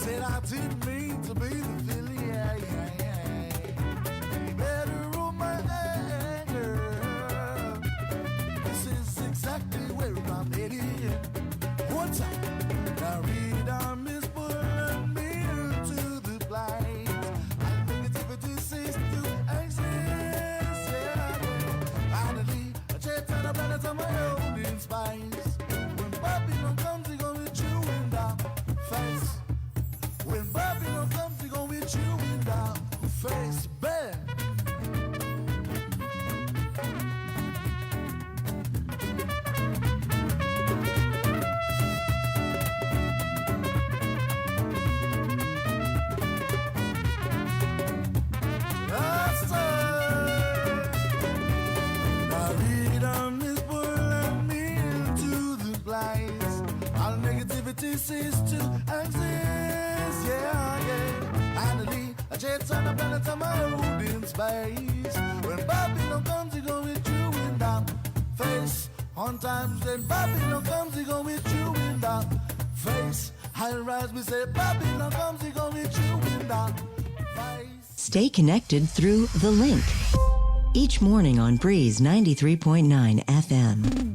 said I didn't mean to be the villain. You better rule my anger. This is exactly where I'm headed. One time, now read on Miss Bullet me into the blind. I negativity cease to exist. Yeah, finally, a chance and a planet on my own in spice. When Babylon comes, he gonna hit you in the face. When Babylon comes, he gonna hit you in the face. Bang! Cease to exist, yeah. Finally, a chance on a planet on my own in space. When Babylon comes, he gon' hit you in the face. On times when Babylon comes, he gon' hit you in the face. High rise, we say Babylon comes, he gon' hit you in the face. Stay connected through The Link. Each morning on Breeze 93.9 FM.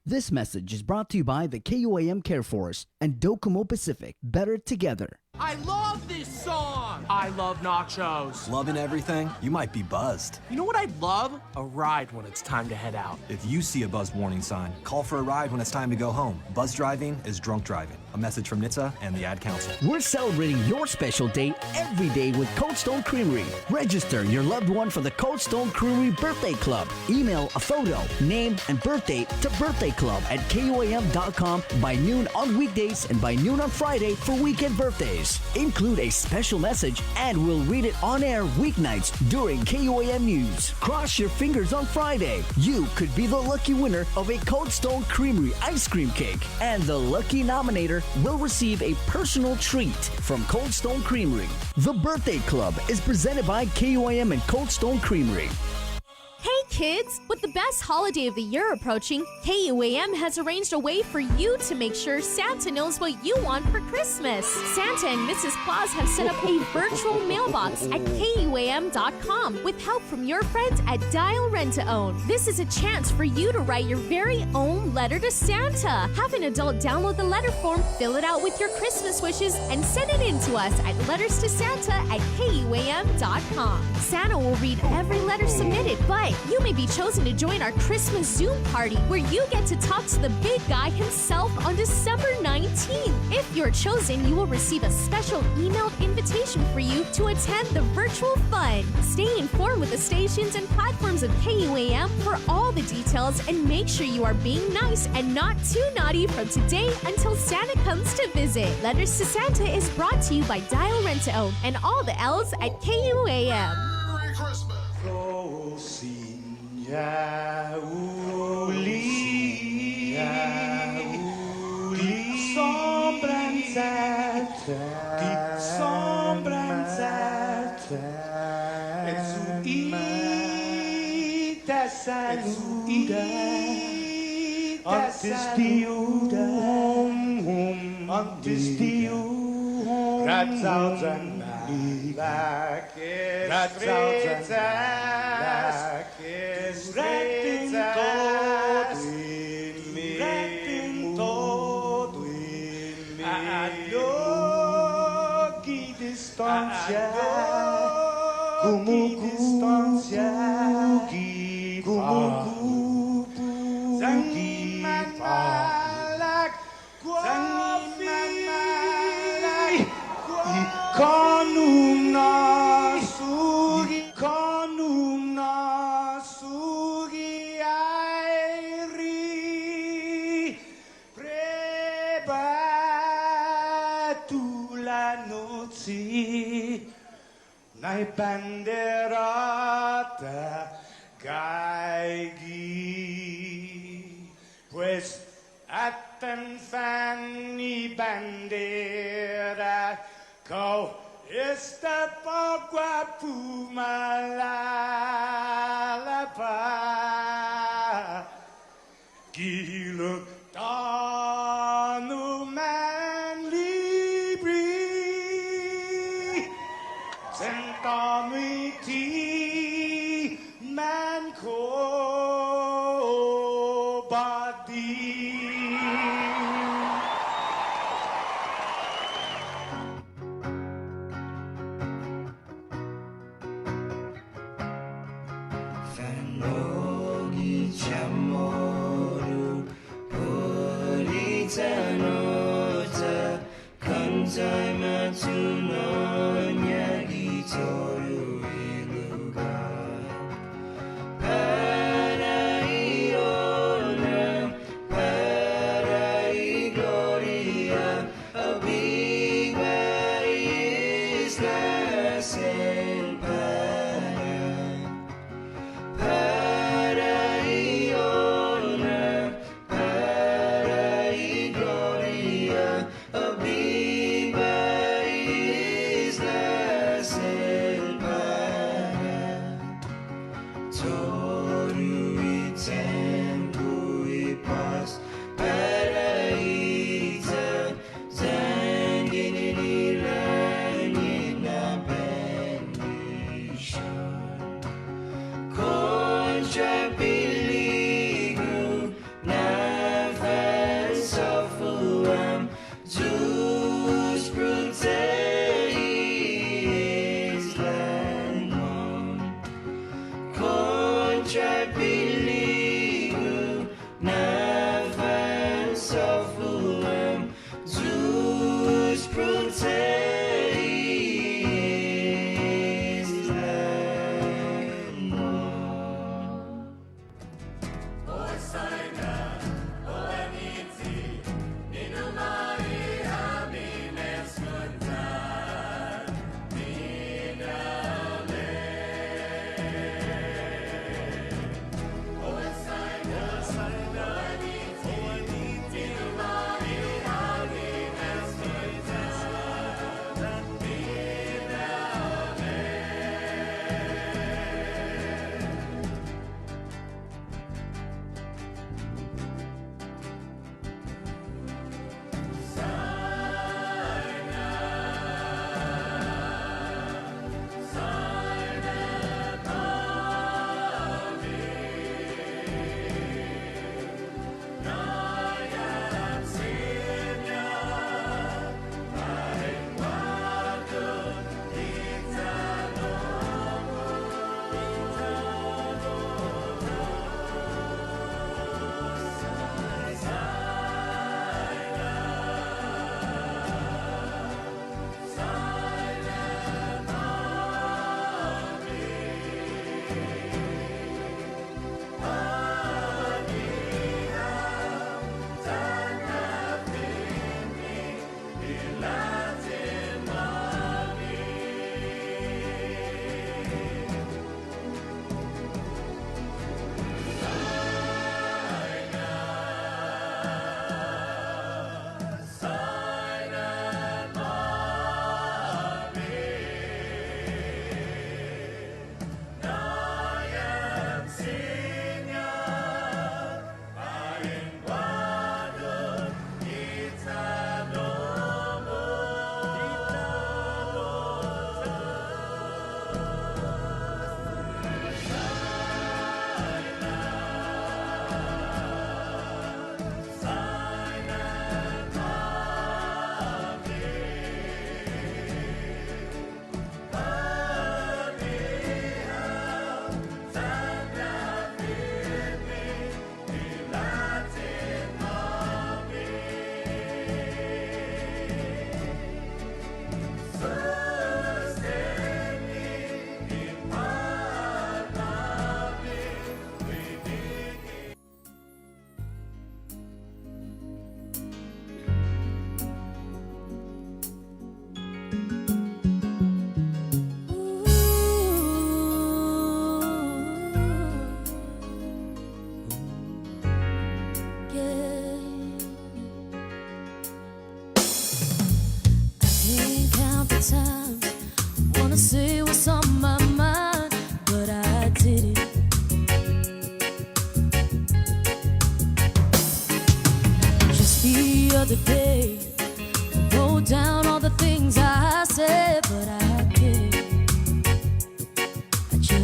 This message is brought to you by the KUAM Care Force and Docomo Pacific. Better together. I love this song! I love nachos. Loving everything? You might be buzzed. You know what I'd love? A ride when it's time to head out. If you see a buzz warning sign, call for a ride when it's time to go home. Buzz driving is drunk driving. A message from NHTSA and the Ad Council. We're celebrating your special day every day with Cold Stone Creamery. Register your loved one for the Cold Stone Creamery Birthday Club. Email a photo, name, and birthday to birthdayclub@kuam.com by noon on weekdays and by noon on Friday for weekend birthdays. Include a special message and we'll read it on air weeknights during KUAM News. Cross your fingers on Friday. You could be the lucky winner of a Cold Stone Creamery ice cream cake. And the lucky nominator will receive a personal treat from Cold Stone Creamery. The Birthday Club is presented by KUAM and Cold Stone Creamery. Hey kids! With the best holiday of the year approaching, KUAM has arranged a way for you to make sure Santa knows what you want for Christmas. Santa and Mrs. Claus have set up a virtual mailbox at KUAM.com with help from your friends at Dial Rent to Own. This is a chance for you to write your very own letter to Santa. Have an adult download the letter form, fill it out with your Christmas wishes, and send it in to us at letterstosanta@KUAM.com. Santa will read every letter submitted, but you may be chosen to join our Christmas Zoom party where you get to talk to the big guy himself on December 19th. If you're chosen, you will receive a special emailed invitation for you to attend the virtual fun. Stay informed with the stations and platforms of KUAM for all the details and make sure you are being nice and not too naughty from today until Santa comes to visit. Letters to Santa is brought to you by Dial Rent to Own and all the L's at KUAM. Merry Christmas. Banderata caigui, pues atan fani bandera, kau esta pagua pumalalapa, gilo tanu man libri, sentamiti man ko badi. Fanogi chamoru politanota kantai matuno nyagi toru iluga paraiona parai gloria a big is the same Paraiona, parai gloria, abiba isla selpara. Toru itempu ipas paraita, zangini langina bendi.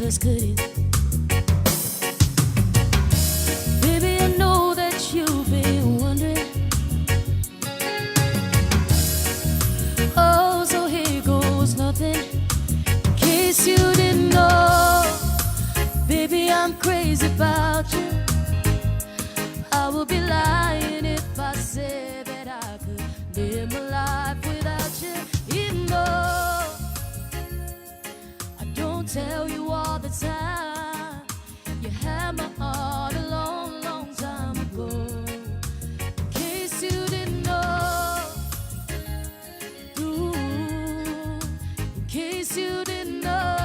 just couldn't. Baby, I know that you've been wondering. Oh, so here goes nothing. In case you didn't know, baby, I'm crazy about you. I would be lying if I said that I could live my life without you. Even though I don't tell you all the time, you had my heart a long, long time ago. In case you didn't know, ooh, in case you didn't know.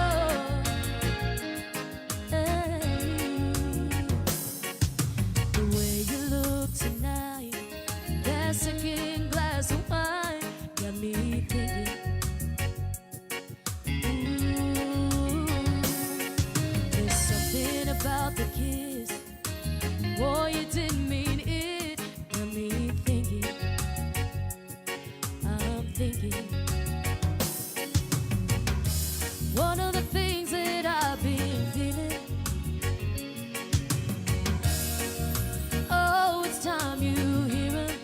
The way you look tonight, that second glass of wine got me thinking. Ooh, there's something about the kiss. Boy, you didn't mean it. Got me thinking. I'm thinking. One of the things that I've been feeling. Oh, it's time you hear it.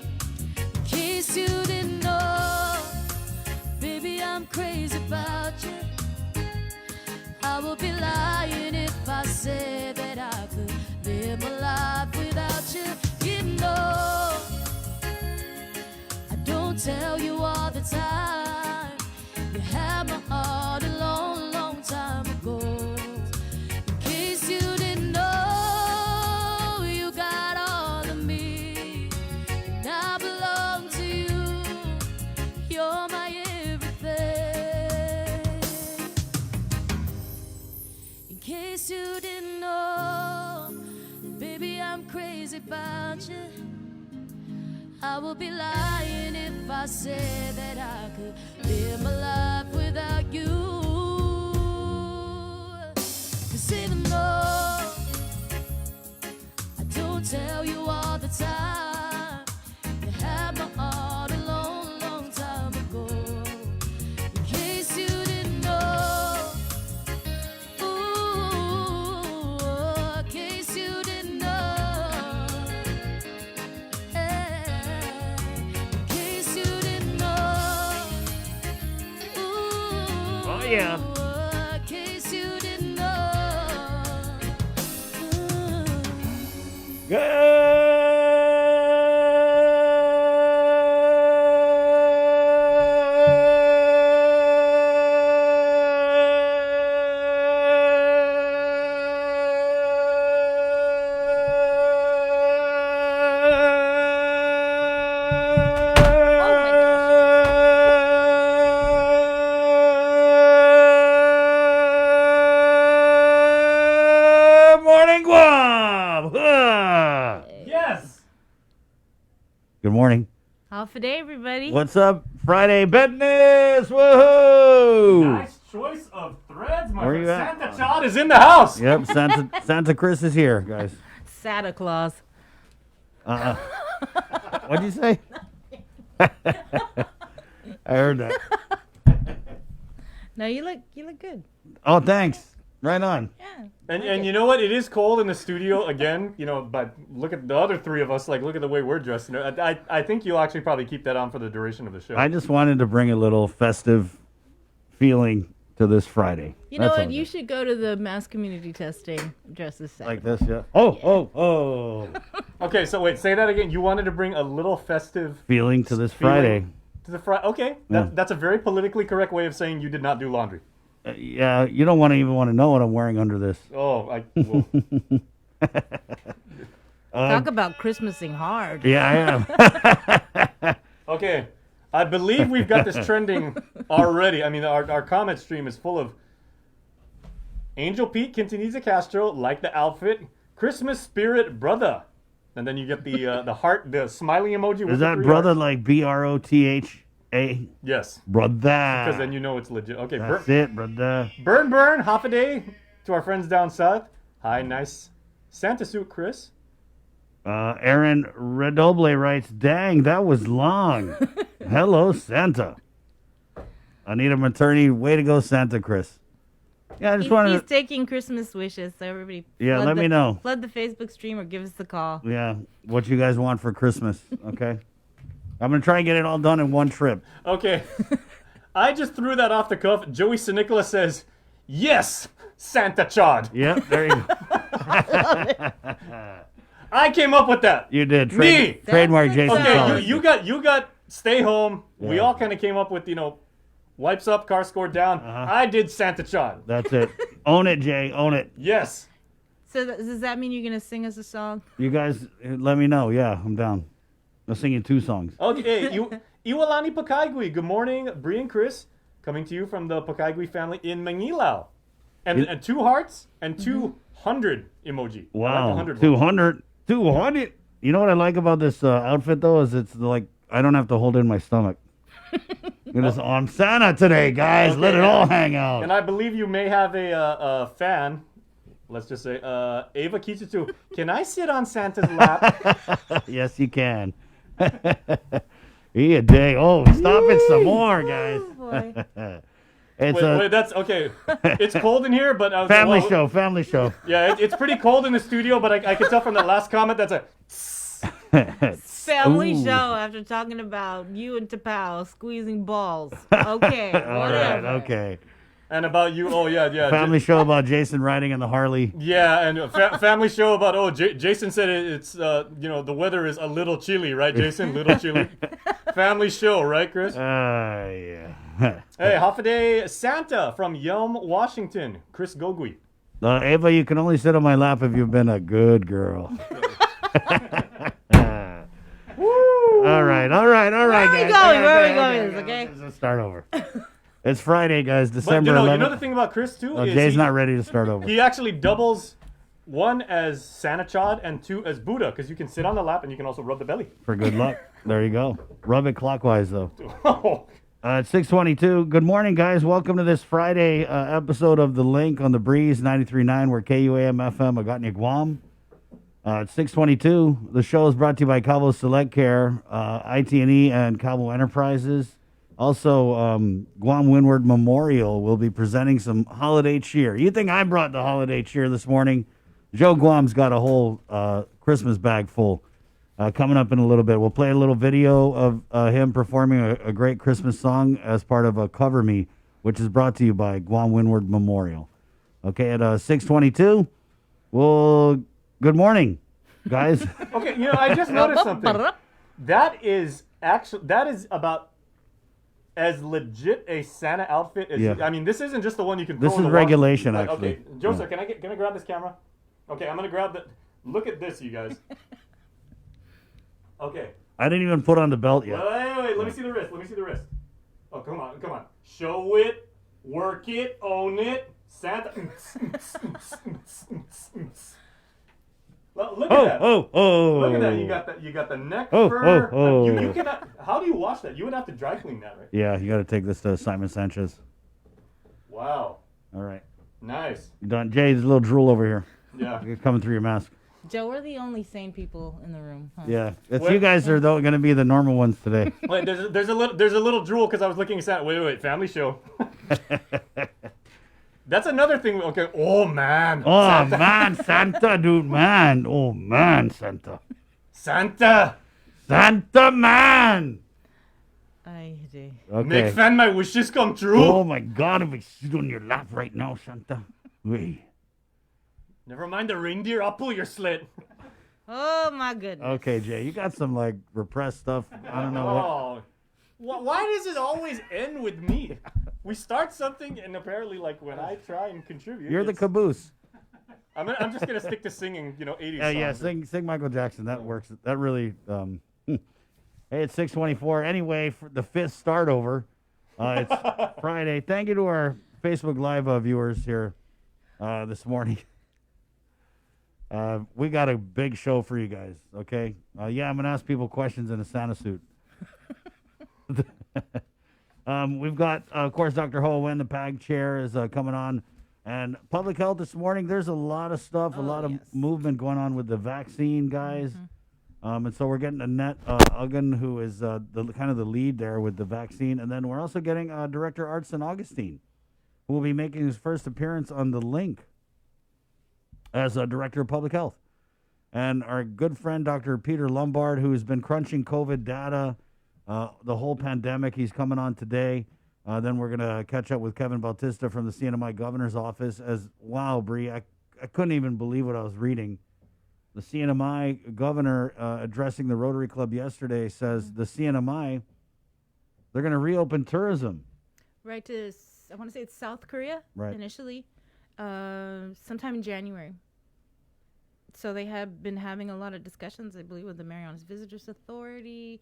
In case you didn't know, baby, I'm crazy about you. I would be lying if I said that I could live my life without you. You know, I don't tell you all the time. You had my heart a long, long time ago. In case you didn't know, you got all of me, and I belong to you. You're my everything. In case you didn't know, baby, I'm crazy about you. I would be lying if I said that I could live my life without you. 'Cause even though I don't tell you all the time, you had my heart a long, long time ago. In case you didn't know, ooh, in case you didn't know, in case you didn't know, ooh, Oh, yeah. in case you didn't know. Morning, Guam! Ah. Yes. Good morning. Half a day, everybody. What's up? Friday business! Woohoo! Nice choice of threads, my Where friend. you at? Santa Chad is in the house. Yep, Santa Chris is here, guys. Santa Claus. What'd you say? I heard that. No, you look good. Oh, thanks. Right on. Yeah. And you know what? It is cold in the studio again, but look at the other three of us. Like, look at the way we're dressed. I think you'll actually probably keep that on for the duration of the show. I just wanted to bring a little festive feeling to this Friday. You know what? You should go to the mass community testing dressed as Santa. Like this, yeah. Oh. Okay, so wait, say that again. You wanted to bring a little festive Feeling to this Friday. To the Friday. Okay, that's a very politically correct way of saying you did not do laundry. Yeah, you don't even want to know what I'm wearing under this. Oh, Talk about Christmasing hard. Yeah, I am. Okay, I believe we've got this trending already. I mean, our comment stream is full of Angel Pete Quintanilla Castro, like the outfit, Christmas spirit brother, and then you get the heart, the smiley emoji. Is that brother like BROTHA? Yes. Brother. Because then you know it's legit. Okay, That's it, brother. Burn, half a day to our friends down south. Hi, nice Santa suit, Chris. Aaron Redoble writes, dang, that was long. Hello, Santa. Anita Materni, way to go, Santa Chris. Yeah, I just wanted He's to... taking Christmas wishes, so everybody. Yeah, let me know. Flood the Facebook stream or give us a call. Yeah, what you guys want for Christmas, okay? I'm going to try and get it all done in one trip. Okay. I just threw that off the cuff. Joey Sinicola says, yes, Santa Chod. Yep, there you go. I came up with that. You did. Me. Trademark Jason Okay, Collins. you got stay home. We Yeah. all kind of came up with, wipes up, car scored down. I did Santa Chod. That's it. Own it, Jay. Own it. Yes. So does that mean you're gonna sing us a song? You guys, let me know. Yeah, I'm down. I'm singing 2 songs. Okay, Iwalani Pakaigui. Good morning, Bree and Chris. Coming to you from the Pakaigui family in Manilao. And 2 hearts and 200 emoji. I like the Wow. 100 one. 200. 200. You know what I like about this outfit, though, is it's like I don't have to hold in my stomach. I'm Santa today, guys. Okay, Let it all hang out. And I believe you may have a fan. Let's just say, Ava Kichitu. Can I sit on Santa's lap? Yes, you can. Yeah, day. Oh, stop it some more, guys. Wait, that's okay. It's cold in here, but I was family show. Yeah, it's pretty cold in the studio, but I can tell from the last comment that's a. Family Ooh. show after talking about you and Tapao squeezing balls. Okay, All whatever. right, okay. And about you, Family show about Jason riding in the Harley. Yeah, and family show about Jason said it's the weather is a little chilly, right, Jason? Little chilly. Family show, right, Chris? Yeah. Hey, Hafaday Santa from Yelm, Washington. Chris Gogui. Ava, you can only sit on my lap if you've been a good girl. All right, Where are guys. we going? Where are we going? Okay. Let's start over. It's Friday, guys. December But 11th. you know the thing about Chris too is Jay's not ready to start over. He actually doubles 1 as Santa Chod and 2 as Buddha because you can sit on the lap and you can also rub the belly. For good luck. There you go. Rub it clockwise, though. Oh. It's 6:22. Good morning, guys. Welcome to this Friday episode of The Link on the Breeze 93.9. We're KUAM FM Agatni, Guam. It's 6:22. The show is brought to you by Cabo Select Care, IT&E, and Cabo Enterprises. Also, Guam Windward Memorial will be presenting some holiday cheer. You think I brought the holiday cheer this morning? Joe Guam's got a whole Christmas bag full. Coming up in a little bit. We'll play a little video of him performing a great Christmas song as part of a Cover Me, which is brought to you by Guam Windward Memorial. Okay, at 6:22, well, good morning, guys. Okay, I just noticed something. That is about as legit a Santa outfit as. Yeah. I mean, this isn't just the one you can. This throw in is the wash- regulation, Like, actually. Okay, Joseph, can I grab this camera? Okay, I'm gonna grab the. Look at this, you guys. Okay. I didn't even put on the belt yet. Wait. Let me see the wrist. Oh, come on. Show it, work it, own it. Santa. Look at that. Look at that. You got the neck fur. You cannot. How do you wash that? You would have to dry clean that, right? Yeah, you got to take this to Simon Sanchez. Wow. All right. Nice. You done? Jay, there's a little drool over here. Yeah. You're coming through your mask. Joe, we're the only sane people in the room. Huh? Yeah. You guys are going to be the normal ones today. Wait, there's a little drool because I was looking at Santa. Wait, family show. That's another thing. Okay. Oh man. Oh Santa. man, Santa, dude, man. Oh man, Santa. Santa man. I do. Okay. Make fan my wishes come true. Oh my God, if I sit on your lap right now, Santa. Wait. Never mind the reindeer. I'll pull your slit. Oh my goodness. Okay, Jay, you got some like repressed stuff. I don't know what. Why does it always end with me? We start something, and apparently, like when I try and contribute, You're the caboose. I'm just gonna stick to singing, 80s songs. Yeah, sing Michael Jackson. That works. That really. Hey, it's 6:24. Anyway, for the 5th start over. It's Friday. Thank you to our Facebook Live viewers here this morning. We got a big show for you guys. Okay. I'm gonna ask people questions in a Santa suit. We've got, of course, Dr. Ho Wen, the PAG chair, is coming on. And public health this morning, there's a lot of stuff, a lot of movement going on with the vaccine, guys. And so we're getting Annette Uggan, who is the kind of the lead there with the vaccine. And then we're also getting Director Artson Augustine, who will be making his first appearance on The Link as a director of public health. And our good friend, Dr. Peter Lombard, who has been crunching COVID data the whole pandemic, he's coming on today. Then we're going to catch up with Kevin Bautista from the CNMI governor's office. Wow, Bree, I couldn't even believe what I was reading. The CNMI governor addressing the Rotary Club yesterday says the CNMI, they're going to reopen tourism. Right to, I want to say it's South Korea initially, sometime in January. So they have been having a lot of discussions, I believe, with the Marianas Visitors Authority,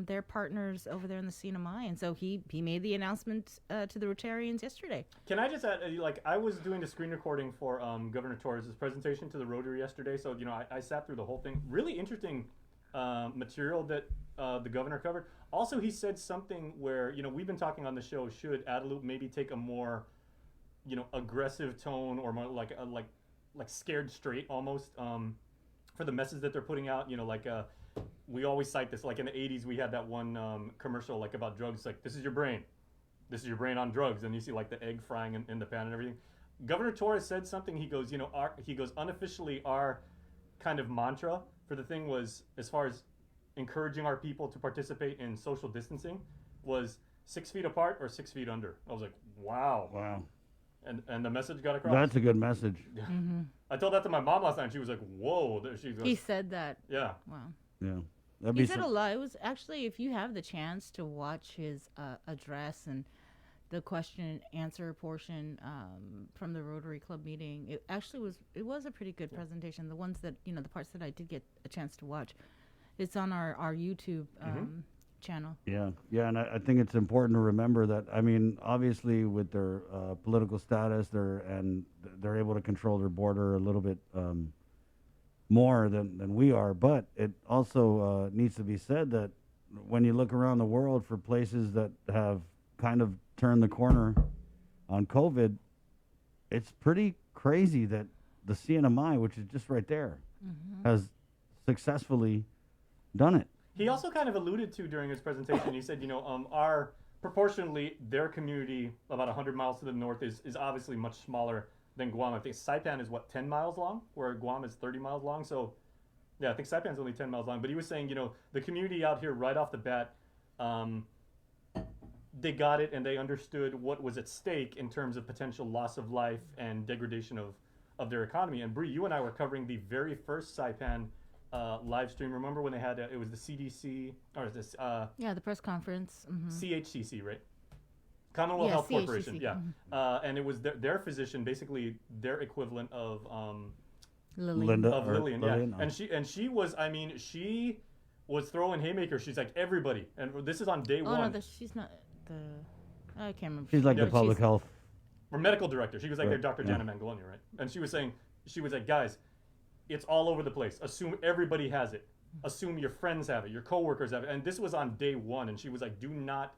their partners over there in the CNMI. And so he made the announcement to the Rotarians yesterday. Can I just add, I was doing the screen recording for Governor Torres' presentation to the Rotary yesterday. So, I sat through the whole thing. Really interesting material that the governor covered. Also, he said something where, we've been talking on the show, should Adelup maybe take a more, aggressive tone or more like scared straight almost for the message that they're putting out. We always cite this, like in the 80s, we had that one commercial like about drugs, like, this is your brain on drugs. And you see like the egg frying in the pan and everything. Governor Torres said something. He goes, unofficially our kind of mantra for the thing was, as far as encouraging our people to participate in social distancing, was 6 feet apart or 6 feet under. I was like, wow. And the message got across. That's a good message. Yeah. Mm-hmm. I told that to my mom last night, and she was like, whoa. He said that. Yeah. Wow. Yeah. He said a lot. It was actually, if you have the chance to watch his address and the question and answer portion from the Rotary Club meeting, it was a pretty good presentation. The ones that, the parts that I did get a chance to watch, it's on our YouTube channel. Yeah, and I think it's important to remember that, obviously with their political status, they're able to control their border a little bit more than we are, but it also needs to be said that when you look around the world for places that have kind of turned the corner on COVID, it's pretty crazy that the CNMI, which is just right there, has successfully done it. He also kind of alluded to during his presentation, he said, our proportionally, their community about 100 miles to the north is obviously much smaller than Guam. I think Saipan is 10 miles long, where Guam is 30 miles long. So, yeah, I think Saipan's only 10 miles long. But he was saying, the community out here right off the bat, they got it and they understood what was at stake in terms of potential loss of life and degradation of their economy. And Bree, you and I were covering the very first Saipan live stream. Remember when they had it was the CDC or this the press conference. CHCC, right? Commonwealth Health Corporation. Yeah. And it was their physician, basically their equivalent of Lillian. Lillian. And she was, she was throwing haymakers. She's like, everybody, and this is on day one. No, she's not I can't remember. She's like the public health or medical director. She was like their Dr. Janet Mangolani, right? And she was like, guys, it's all over the place. Assume everybody has it. Assume your friends have it, your coworkers have it. And this was on day one, and she was like, do not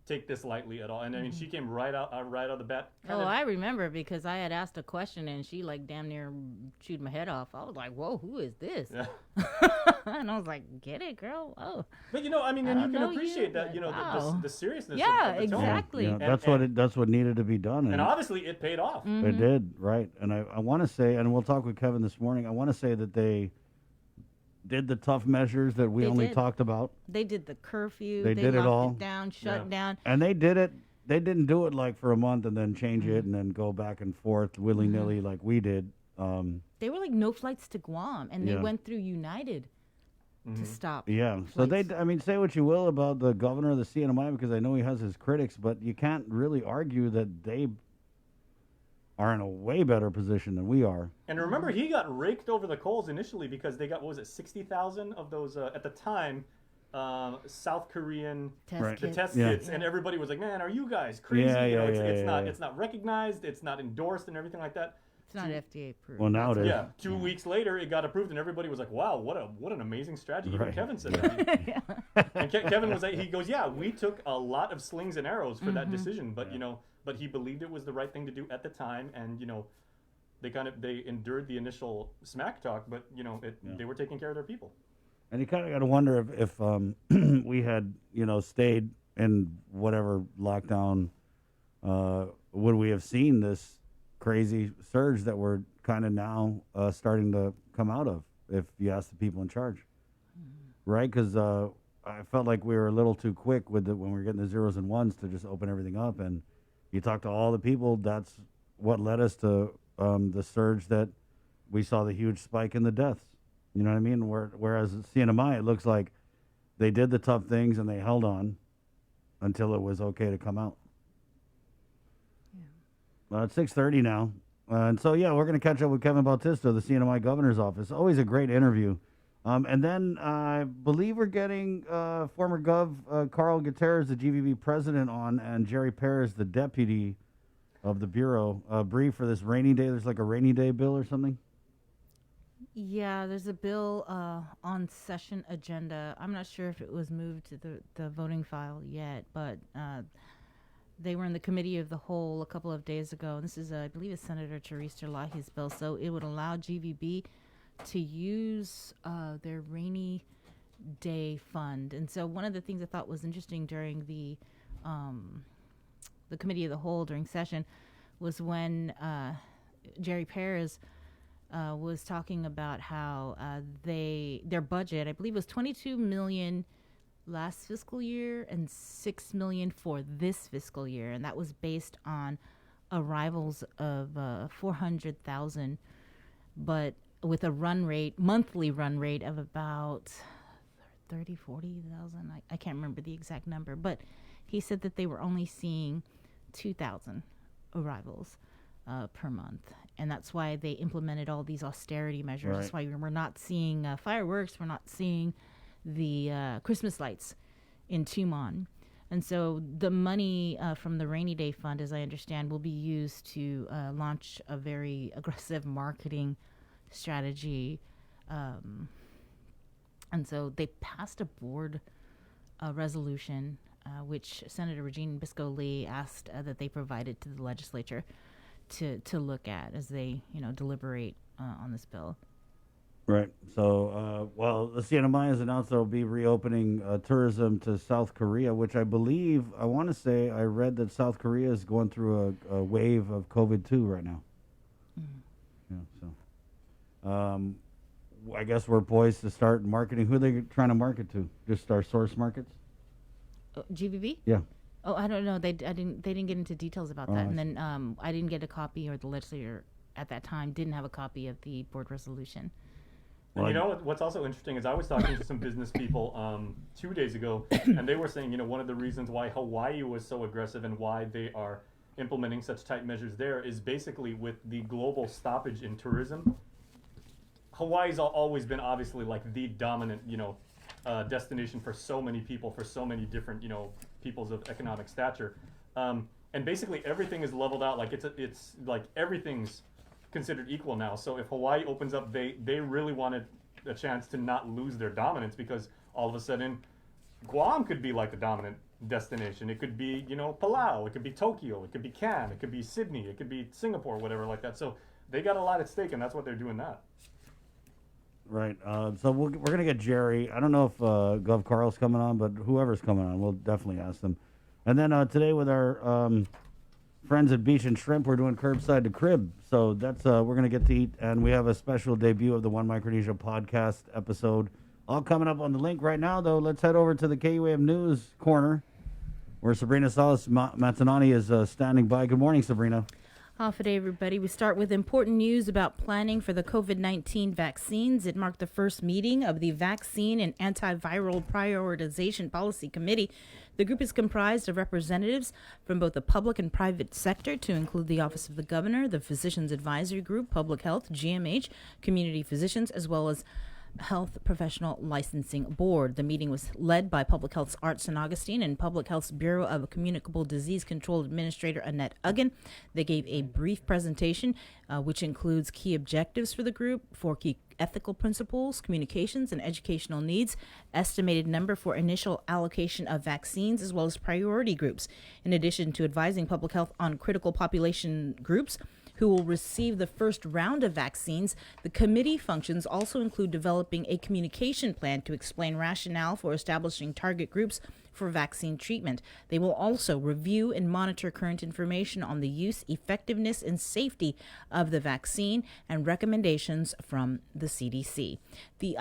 take this lightly at all. And she came right out of the bat. I remember because I had asked a question and she like damn near chewed my head off. I was like, whoa, who is this? Yeah. And I was like, get it, girl. Oh. But and you can appreciate that, wow. the seriousness of the tone. Exactly. Yeah, that's what needed to be done. And obviously it paid off. It did, right. And I want to say, and we'll talk with Kevin this morning, I want to say that they did the tough measures that we talked about. They did the curfew. They did it all. It down, shut down. And they did it. They didn't do it like for a month and then change it and then go back and forth willy-nilly like we did. They were like no flights to Guam, and they went through United to stop. Yeah. Flights. So say what you will about the governor of the CNMI, because I know he has his critics, but you can't really argue that they are in a way better position than we are. And remember, he got raked over the coals initially because they got, 60,000 of those, at the time, South Korean test kits. And everybody was like, man, are you guys crazy? It's not recognized, it's not endorsed and everything like that. It's not FDA approved. Well, now it is. Yeah, 2 weeks later, it got approved, and everybody was like, wow, what an amazing strategy. Even Kevin said that. And Kevin was like, he goes, yeah, we took a lot of slings and arrows for that decision, but, but he believed it was the right thing to do at the time, and, they endured the initial smack talk, but, they were taking care of their people. And you kind of got to wonder if we had, stayed in whatever lockdown, would have seen this crazy surge that we're kind of now starting to come out of, if you ask the people in charge, right? Because I felt like we were a little too quick with when we were getting the zeros and ones to just open everything up. And you talk to all the people, that's what led us to the surge that we saw, the huge spike in the deaths. You know what I mean? Whereas at CNMI, it looks like they did the tough things and they held on until it was okay to come out. It's 6:30 now. And so, yeah, we're going to catch up with Kevin Bautista, the CNMI governor's office. Always a great interview. And then I believe we're getting former Gov Carl Gutierrez, the GVB president, on, and Jerry Perez, the deputy of the Bureau, brief for this rainy day. There's like a rainy day bill or something? Yeah, there's a bill on session agenda. I'm not sure if it was moved to the voting file yet, but they were in the committee of the whole a couple of days ago. And this is, I believe, it's Senator Therese Terlahi's bill. So it would allow GVB to use their rainy day fund. And so one of the things I thought was interesting during the committee of the whole during session was when Jerry Perez was talking about how their budget, I believe, was $22 million last fiscal year and $6 million for this fiscal year, and that was based on arrivals of 400,000, but with a monthly run rate of about 40,000. I can't remember the exact number, but he said that they were only seeing 2,000 arrivals per month. And that's why they implemented all these austerity measures. Right. That's why we're not seeing fireworks. We're not seeing the Christmas lights in Tumon. And so the money from the rainy day fund, as I understand, will be used to launch a very aggressive marketing strategy. And so they passed a board resolution, which Senator Regine Bisco-Lee asked that they provided to the legislature to look at as they, deliberate on this bill. Right. So, the CNMI has announced they'll be reopening tourism to South Korea, which I believe, I want to say, I read that South Korea is going through a wave of COVID-2 right now. Yeah. So, I guess we're poised to start marketing. Who are they trying to market to? Just our source markets? GVB? Yeah. Oh, I don't know. They didn't get into details about that. I And then I didn't get a copy, or the legislature at that time didn't have a copy of the board resolution. And you know what's also interesting is I was talking to some business people 2 days ago, and they were saying, one of the reasons why Hawaii was so aggressive and why they are implementing such tight measures there is basically with the global stoppage in tourism. Hawaii's always been obviously like the dominant, destination for so many people, for so many different, peoples of economic stature. And basically everything is leveled out. Like it's like everything's considered equal now. So if Hawaii opens up, they really wanted a chance to not lose their dominance, because all of a sudden Guam could be like the dominant destination. It could be, Palau, it could be Tokyo, it could be Cannes, it could be Sydney, it could be Singapore, whatever like that. So they got a lot at stake, and that's what they're doing now. Right. So we're going to get Jerry. I don't know if Gov Carl's coming on, but whoever's coming on, we'll definitely ask them. And then today with our friends at Beach and Shrimp, we're doing Curbside to Crib. So that's we're going to get to eat. And we have a special debut of the One Micronesia podcast episode. All coming up on the link right now, though. Let's head over to the KUAM News Corner, where Sabrina Salas Matanani is standing by. Good morning, Sabrina. Off today, everybody. We start with important news about planning for the COVID-19 vaccines. It marked the first meeting of the Vaccine and Antiviral Prioritization Policy Committee. The group is comprised of representatives from both the public and private sector, to include the Office of the Governor, the Physicians Advisory Group, Public Health, GMH, community physicians, as well as Health Professional Licensing Board. The meeting was led by Public Health's Art St. Augustine and Public Health's Bureau of Communicable Disease Control Administrator Annette Uggan. They gave a brief presentation, which includes key objectives for the group, 4 key ethical principles, communications and educational needs, estimated number for initial allocation of vaccines, as well as priority groups. In addition to advising public health on critical population groups who will receive the first round of vaccines, the committee functions also include developing a communication plan to explain rationale for establishing target groups for vaccine treatment. They will also review and monitor current information on the use, effectiveness, and safety of the vaccine and recommendations from the CDC. The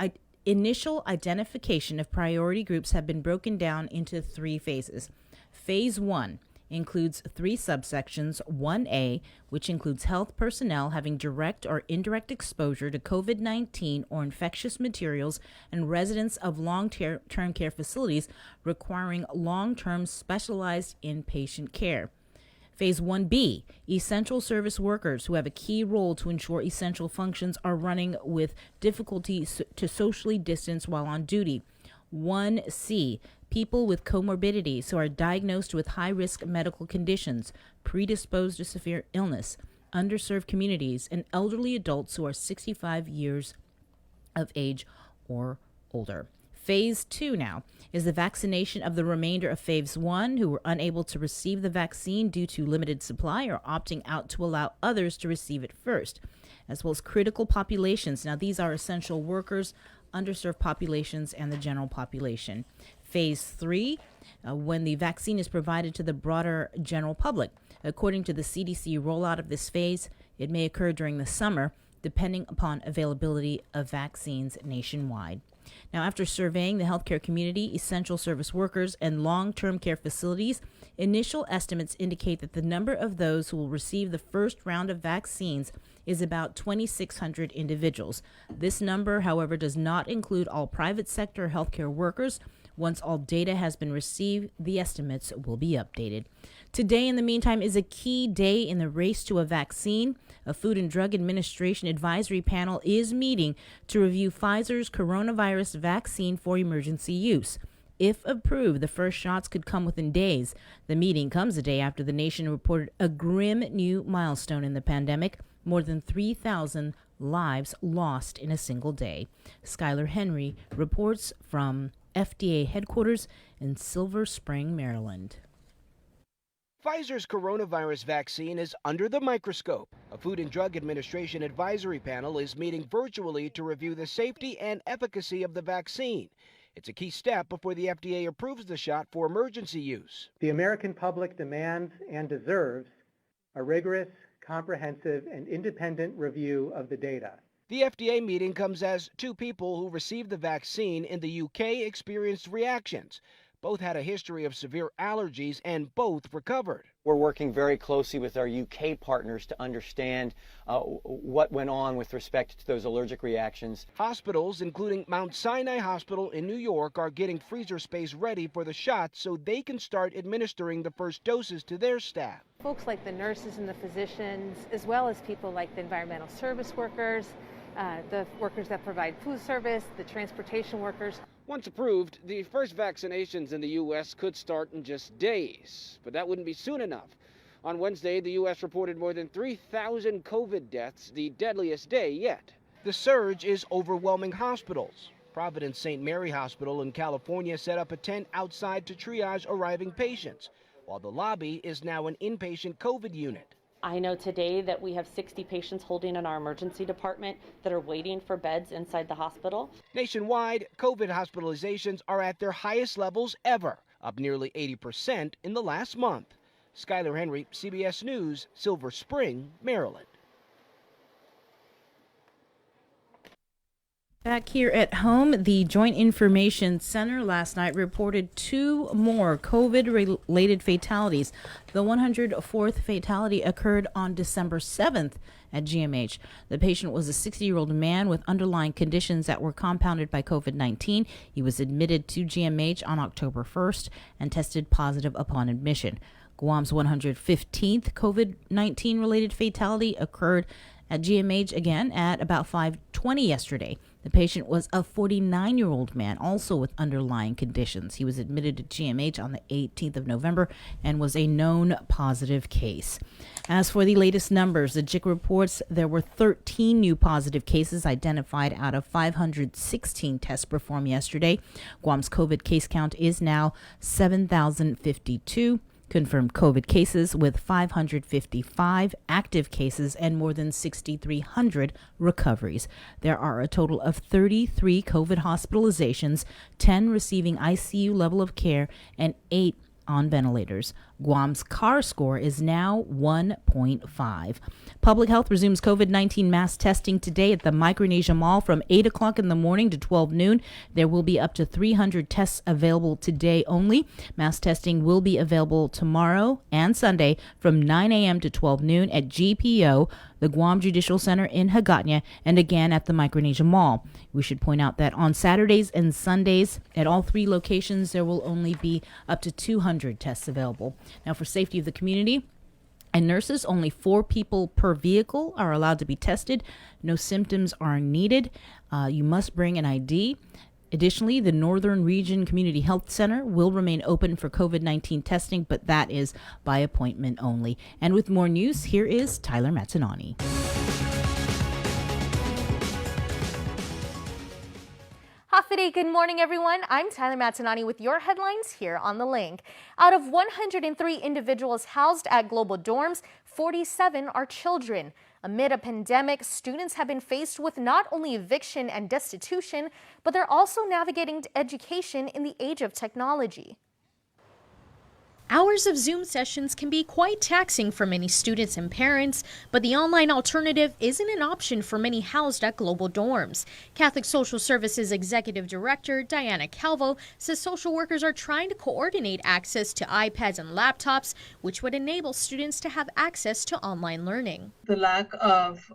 initial identification of priority groups have been broken down into 3 phases. Phase 1 includes 3 subsections. 1A, which includes health personnel having direct or indirect exposure to COVID-19 or infectious materials, and residents of long-term care facilities requiring long-term specialized inpatient care. Phase 1B, essential service workers who have a key role to ensure essential functions are running with difficulty to socially distance while on duty. 1C, people with comorbidities who are diagnosed with high-risk medical conditions, predisposed to severe illness, underserved communities, and elderly adults who are 65 years of age or older. Phase 2 now is the vaccination of the remainder of Phase 1 who were unable to receive the vaccine due to limited supply or opting out to allow others to receive it first, as well as critical populations. Now, these are essential workers, underserved populations, and the general population. Phase 3, when the vaccine is provided to the broader general public. According to the CDC rollout of this phase, it may occur during the summer, depending upon availability of vaccines nationwide. Now, after surveying the healthcare community, essential service workers, and long-term care facilities, initial estimates indicate that the number of those who will receive the first round of vaccines is about 2,600 individuals. This number, however, does not include all private sector healthcare workers. Once all data has been received, the estimates will be updated. Today, in the meantime, is a key day in the race to a vaccine. A Food and Drug Administration advisory panel is meeting to review Pfizer's coronavirus vaccine for emergency use. If approved, the first shots could come within days. The meeting comes a day after the nation reported a grim new milestone in the pandemic: more than 3,000 lives lost in a single day. Skylar Henry reports from FDA headquarters in Silver Spring, Maryland. Pfizer's coronavirus vaccine is under the microscope. A Food and Drug Administration advisory panel is meeting virtually to review the safety and efficacy of the vaccine. It's a key step before the FDA approves the shot for emergency use. The American public demands and deserves a rigorous, comprehensive, and independent review of the data. The FDA meeting comes as 2 people who received the vaccine in the UK experienced reactions. Both had a history of severe allergies and both recovered. We're working very closely with our UK partners to understand what went on with respect to those allergic reactions. Hospitals, including Mount Sinai Hospital in New York, are getting freezer space ready for the shots so they can start administering the first doses to their staff. Folks like the nurses and the physicians, as well as people like the environmental service workers, the workers that provide food service, the transportation workers. Once approved, the first vaccinations in the U.S. could start in just days, but that wouldn't be soon enough. On Wednesday, the U.S. reported more than 3,000 COVID deaths, the deadliest day yet. The surge is overwhelming hospitals. Providence St. Mary Hospital in California set up a tent outside to triage arriving patients, while the lobby is now an inpatient COVID unit. I know today that we have 60 patients holding in our emergency department that are waiting for beds inside the hospital. Nationwide, COVID hospitalizations are at their highest levels ever, up nearly 80% in the last month. Skylar Henry, CBS News, Silver Spring, Maryland. Back here at home, the Joint Information Center last night reported 2 more COVID-related fatalities. The 104th fatality occurred on December 7th at GMH. The patient was a 60-year-old man with underlying conditions that were compounded by COVID-19. He was admitted to GMH on October 1st and tested positive upon admission. Guam's 115th COVID-19 related fatality occurred at GMH again at about 5:20 yesterday. The patient was a 49-year-old man, also with underlying conditions. He was admitted to GMH on the 18th of November and was a known positive case. As for the latest numbers, the JIC reports there were 13 new positive cases identified out of 516 tests performed yesterday. Guam's COVID case count is now 7,052. Confirmed COVID cases with 555 active cases and more than 6,300 recoveries. There are a total of 33 COVID hospitalizations, 10 receiving ICU level of care, and 8 on ventilators. Guam's CAR score is now 1.5. Public Health resumes COVID-19 mass testing today at the Micronesia Mall from 8 o'clock in the morning to 12 noon. There will be up to 300 tests available today only. Mass testing will be available tomorrow and Sunday from 9 a.m. to 12 noon at GPO, the Guam Judicial Center in Hagåtña, and again at the Micronesia Mall. We should point out that on Saturdays and Sundays at all 3 locations, there will only be up to 200 tests available. Now, for safety of the community and nurses, only 4 people per vehicle are allowed to be tested. No symptoms are needed. You must bring an ID. Additionally, the Northern Region Community Health Center will remain open for COVID-19 testing, but that is by appointment only. And with more news, here is Tyler Mazzanani. Hafide, good morning, everyone. I'm Tyler Mazzanani with your headlines here on The Link. Out of 103 individuals housed at global dorms, 47 are children. Amid a pandemic, students have been faced with not only eviction and destitution, but they're also navigating education in the age of technology. Hours of Zoom sessions can be quite taxing for many students and parents, but the online alternative isn't an option for many housed at global dorms. Catholic Social Services Executive Director Diana Calvo says social workers are trying to coordinate access to iPads and laptops, which would enable students to have access to online learning. The lack of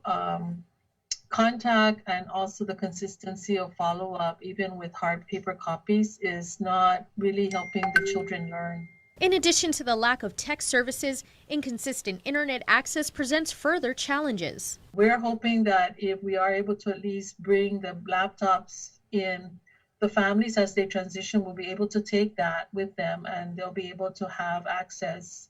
contact and also the consistency of follow-up, even with hard paper copies, is not really helping the children learn. In addition to the lack of tech services, inconsistent internet access presents further challenges. We're hoping that if we are able to at least bring the laptops in, the families as they transition will be able to take that with them and they'll be able to have access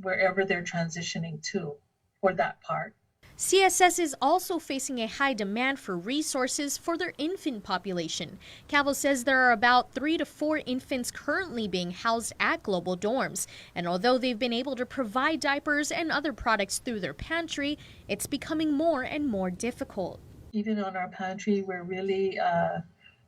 wherever they're transitioning to for that part. CSS is also facing a high demand for resources for their infant population. Calvo says there are about 3 to 4 infants currently being housed at global dorms. And although they've been able to provide diapers and other products through their pantry, it's becoming more and more difficult. Even on our pantry, we're really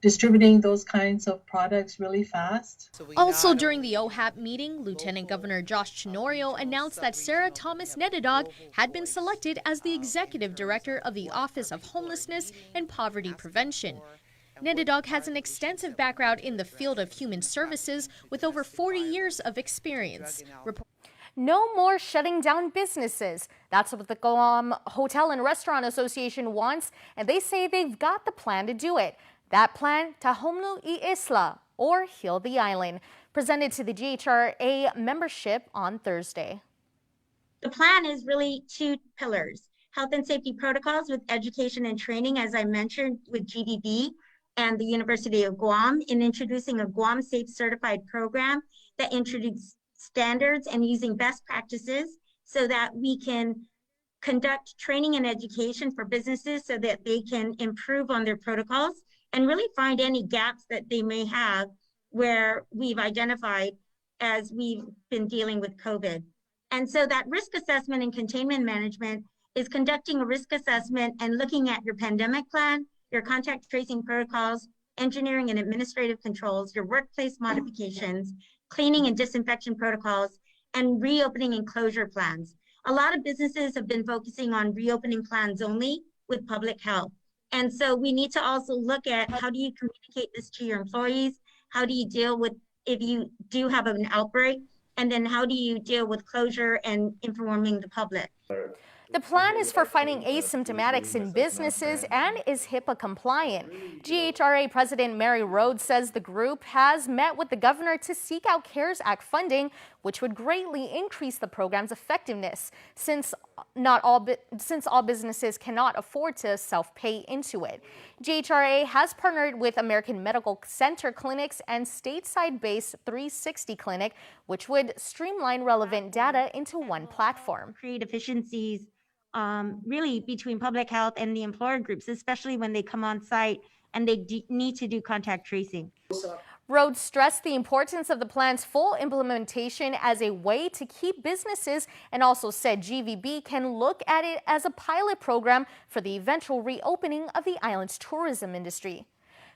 distributing those kinds of products really fast. Also during the OHAP meeting, Lieutenant Governor Josh Chinorio announced that Sarah Thomas Nedadog had been selected as the Executive Director of the Office of Homelessness and Poverty Prevention. Nedadog has an extensive background in the field of human services with over 40 years of experience. No more shutting down businesses. That's what the Guam Hotel and Restaurant Association wants, and they say they've got the plan to do it. That plan, Tahomlu y Isla, or Heal the Island, presented to the GHRA membership on Thursday. The plan is really 2 pillars: health and safety protocols with education and training, as I mentioned, with GDB and the University of Guam, in introducing a Guam Safe Certified program that introduces standards and using best practices so that we can conduct training and education for businesses so that they can improve on their protocols and really find any gaps that they may have where we've identified as we've been dealing with COVID. And so that risk assessment and containment management is conducting a risk assessment and looking at your pandemic plan, your contact tracing protocols, engineering and administrative controls, your workplace modifications, cleaning and disinfection protocols, and reopening and closure plans. A lot of businesses have been focusing on reopening plans only with public health. And so we need to also look at how do you communicate this to your employees? How do you deal with if you do have an outbreak? And then how do you deal with closure and informing the public? The plan is for fighting asymptomatics in businesses and is HIPAA compliant. GHRA President Mary Rhodes says the group has met with the governor to seek out CARES Act funding, which would greatly increase the program's effectiveness, since all businesses cannot afford to self-pay into it. GHRA has partnered with American Medical Center clinics and stateside-based 360 Clinic, which would streamline relevant data into one platform. Create efficiencies really between public health and the employer groups, especially when they come on site and they need to do contact tracing. Rhodes stressed the importance of the plan's full implementation as a way to keep businesses and also said GVB can look at it as a pilot program for the eventual reopening of the island's tourism industry.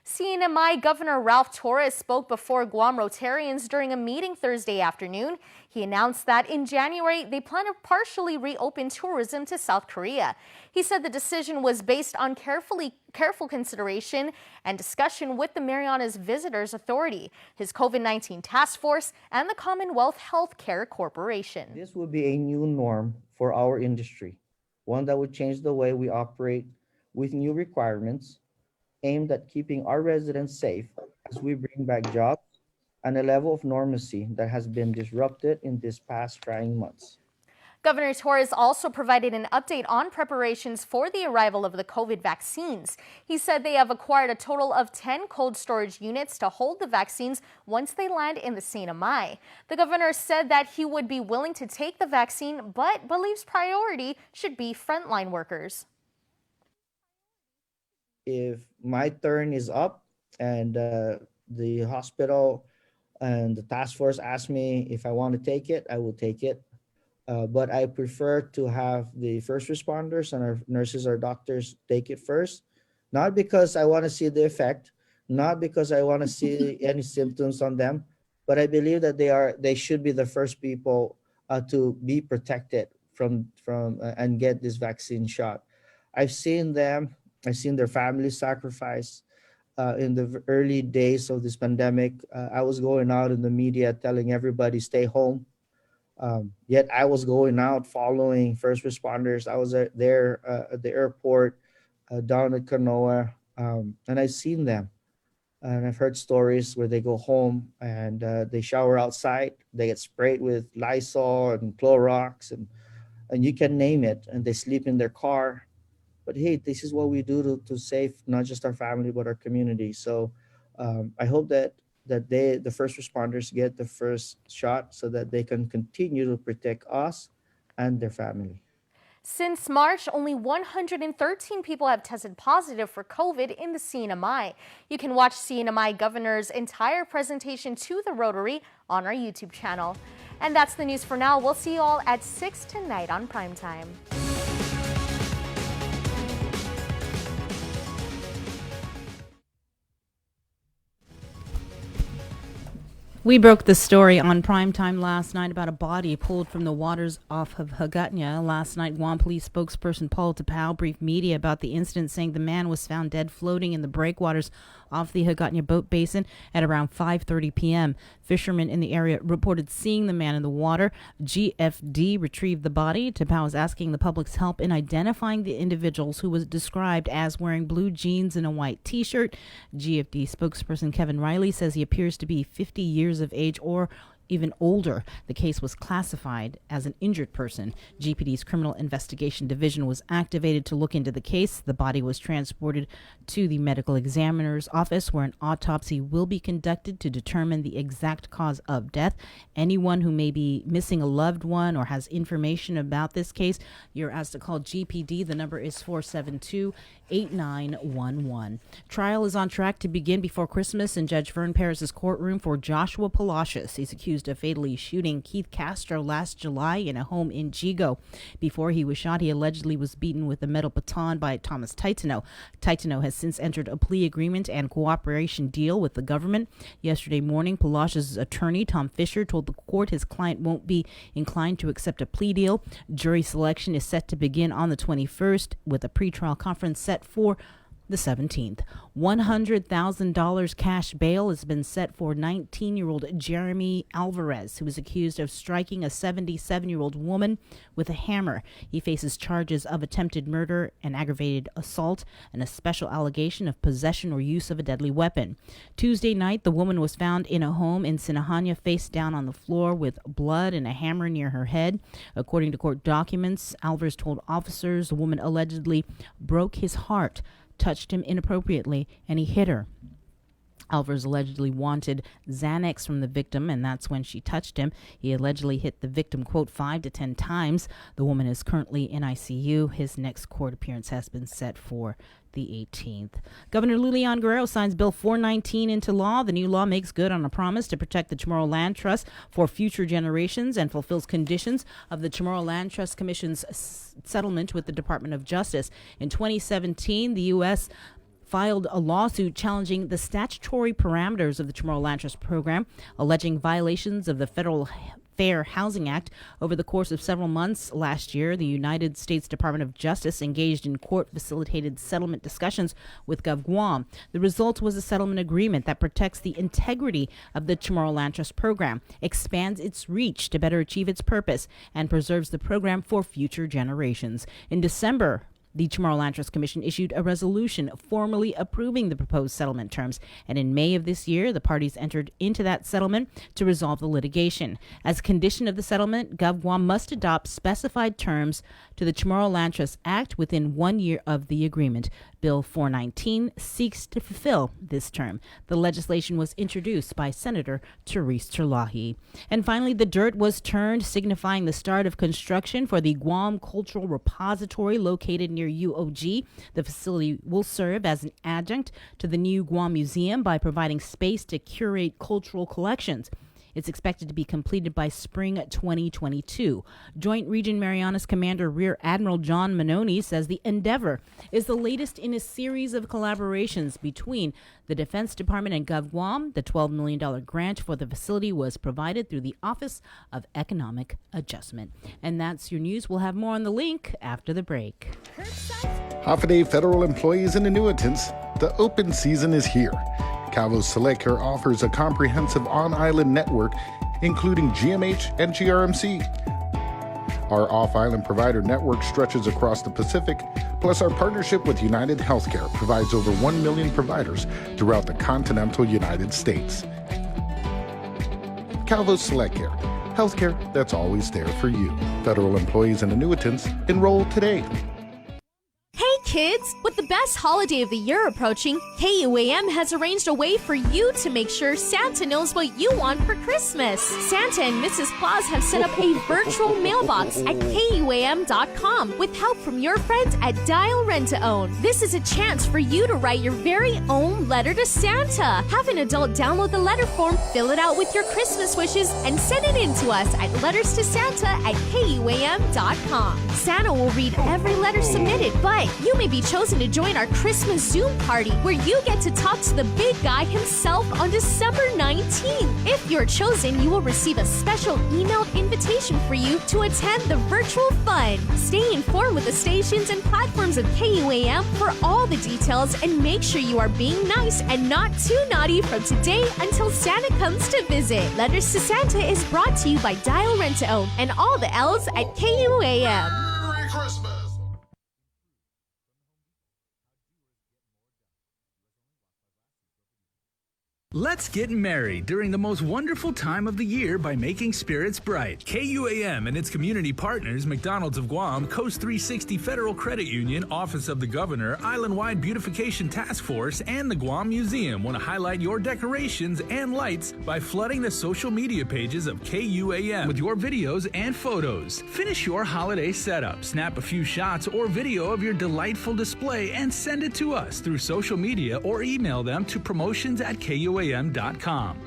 CNMI Governor Ralph Torres spoke before Guam Rotarians during a meeting Thursday afternoon. He announced that in January, they plan to partially reopen tourism to South Korea. He said the decision was based on careful consideration and discussion with the Marianas Visitors Authority, his COVID-19 task force, and the Commonwealth Healthcare Corporation. This would be a new norm for our industry, one that would change the way we operate with new requirements aimed at keeping our residents safe as we bring back jobs and a level of normalcy that has been disrupted in these past trying months. Governor Torres also provided an update on preparations for the arrival of the COVID vaccines. He said they have acquired a total of 10 cold storage units to hold the vaccines once they land in the CNMI. The governor said that he would be willing to take the vaccine, but believes priority should be frontline workers. If my turn is up and the hospital and the task force ask me if I want to take it, I will take it. But I prefer to have the first responders and our nurses or doctors take it first, not because I want to see the effect, not because I want to see any symptoms on them, but I believe that they should be the first people to be protected from and get this vaccine shot. I've seen them. I've seen their families sacrifice in the early days of this pandemic. I was going out in the media telling everybody stay home. Yet I was going out following first responders. I was there at the airport down at Kanoa, and I've seen them. And I've heard stories where they go home and they shower outside. They get sprayed with Lysol and Clorox and you can name it. And they sleep in their car. But hey, this is what we do to save not just our family, but our community. So I hope that the first responders get the first shot so that they can continue to protect us and their family. Since March, only 113 people have tested positive for COVID in the CNMI. You can watch CNMI Governor's entire presentation to the Rotary on our YouTube channel. And that's the news for now. We'll see you all at 6 tonight on Primetime. We broke the story on Primetime last night about a body pulled from the waters off of Hagåtña. Last night, Guam Police spokesperson Paul Tapao briefed media about the incident, saying the man was found dead floating in the breakwaters off the Hagåtña boat basin at around 5:30 p.m. Fishermen in the area reported seeing the man in the water. GFD retrieved the body. Tapao is asking the public's help in identifying the individuals, who was described as wearing blue jeans and a white T-shirt. GFD spokesperson Kevin Riley says he appears to be 50 years of age or even older. The case was classified as an injured person. GPD's Criminal Investigation Division was activated to look into the case. The body was transported to the medical examiner's office, where an autopsy will be conducted to determine the exact cause of death. Anyone who may be missing a loved one or has information about this case, you're asked to call GPD. The number is 472-8911. Trial is on track to begin before Christmas in Judge Vern Paris's courtroom for Joshua Palacios. He's accused of fatally shooting Keith Castro last July in a home in Cboc. Before he was shot, he allegedly was beaten with a metal baton by Thomas Titano. Titano has since entered a plea agreement and cooperation deal with the government. Yesterday morning, Palacios' attorney, Tom Fisher, told the court his client won't be inclined to accept a plea deal. Jury selection is set to begin on the 21st, with a pretrial conference set for the 17th. $100,000 cash bail has been set for 19-year-old Jeremy Alvarez, who is accused of striking a 77-year-old woman with a hammer. He faces charges of attempted murder and aggravated assault and a special allegation of possession or use of a deadly weapon. Tuesday night, the woman was found in a home in Sinahaña, face down on the floor with blood and a hammer near her head. According to court documents, Alvarez told officers the woman allegedly broke his heart, touched him inappropriately, and he hit her. Alvarez allegedly wanted Xanax from the victim, and that's when she touched him. He allegedly hit the victim, quote, 5 to 10 times. The woman is currently in ICU. His next court appearance has been set for the 18th. Governor Lulian Guerrero signs Bill 419 into law. The new law makes good on a promise to protect the Chamorro Land Trust for future generations and fulfills conditions of the Chamorro Land Trust Commission's settlement with the Department of Justice. In 2017, the U.S. filed a lawsuit challenging the statutory parameters of the Chamorro Land Trust program, alleging violations of the federal Fair Housing Act. Over the course of several months last year, the United States Department of Justice engaged in court-facilitated settlement discussions with Gov Guam. The result was a settlement agreement that protects the integrity of the Chamorro Land Trust program, expands its reach to better achieve its purpose, and preserves the program for future generations. In December, the Chamorro Land Trust Commission issued a resolution formally approving the proposed settlement terms, and in May of this year, the parties entered into that settlement to resolve the litigation. As a condition of the settlement, Gov Guam must adopt specified terms to the Chamorro Land Trust Act within 1 year of the agreement. Bill 419 seeks to fulfill this term. The legislation was introduced by Senator Therese Terlahi. And finally, the dirt was turned, signifying the start of construction for the Guam Cultural Repository located near UOG. The facility will serve as an adjunct to the new Guam Museum by providing space to curate cultural collections. It's expected to be completed by spring 2022. Joint Region Marianas Commander Rear Admiral John Manoni says the endeavor is the latest in a series of collaborations between the Defense Department and Gov Guam. The $12 million grant for the facility was provided through the Office of Economic Adjustment. And that's your news. We'll have more on the link after the break. Half-a-day federal employees and annuitants, the open season is here. Cboc Select Care offers a comprehensive on-island network, including GMH and GRMC. Our off-island provider network stretches across the Pacific, plus our partnership with United Healthcare provides over 1 million providers throughout the continental United States. Cboc Select Care, healthcare that's always there for you. Federal employees and annuitants, enroll today. Hey kids! With the best holiday of the year approaching, KUAM has arranged a way for you to make sure Santa knows what you want for Christmas. Santa and Mrs. Claus have set up a virtual mailbox at KUAM.com with help from your friends at Dial Rent to Own. This is a chance for you to write your very own letter to Santa. Have an adult download the letter form, fill it out with your Christmas wishes, and send it in to us at letterstosanta@KUAM.com. Santa will read every letter submitted, but you may be chosen to join our Christmas Zoom party where you get to talk to the big guy himself on December 19th. If you're chosen, you will receive a special emailed invitation for you to attend the virtual fun. Stay informed with the stations and platforms of KUAM for all the details, and make sure you are being nice and not too naughty from today until Santa comes to visit. Letters to Santa is brought to you by Dial Rent to Own and all the L's at KUAM. Merry Christmas! Let's get merry during the most wonderful time of the year by making spirits bright. KUAM and its community partners, McDonald's of Guam, Coast 360 Federal Credit Union, Office of the Governor, Island-Wide Beautification Task Force, and the Guam Museum want to highlight your decorations and lights by flooding the social media pages of KUAM with your videos and photos. Finish your holiday setup, snap a few shots or video of your delightful display, and send it to us through social media or email them to promotions@KUAM.com.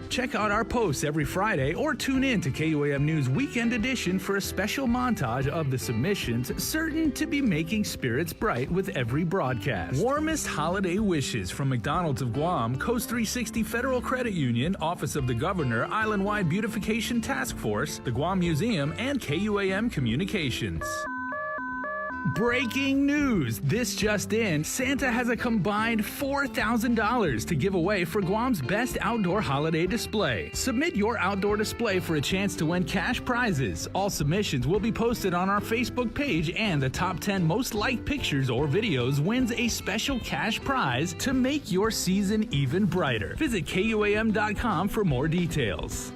Check out our posts every Friday or tune in to KUAM News Weekend Edition for a special montage of the submissions certain to be making spirits bright with every broadcast. Warmest holiday wishes from McDonald's of Guam, Coast 360 Federal Credit Union, Office of the Governor, Island-Wide Beautification Task Force, the Guam Museum, and KUAM Communications. Breaking news! This just in, Santa has a combined $4,000 to give away for Guam's best outdoor holiday display. Submit your outdoor display for a chance to win cash prizes. All submissions will be posted on our Facebook page, and the top 10 most liked pictures or videos wins a special cash prize to make your season even brighter. Visit KUAM.com for more details.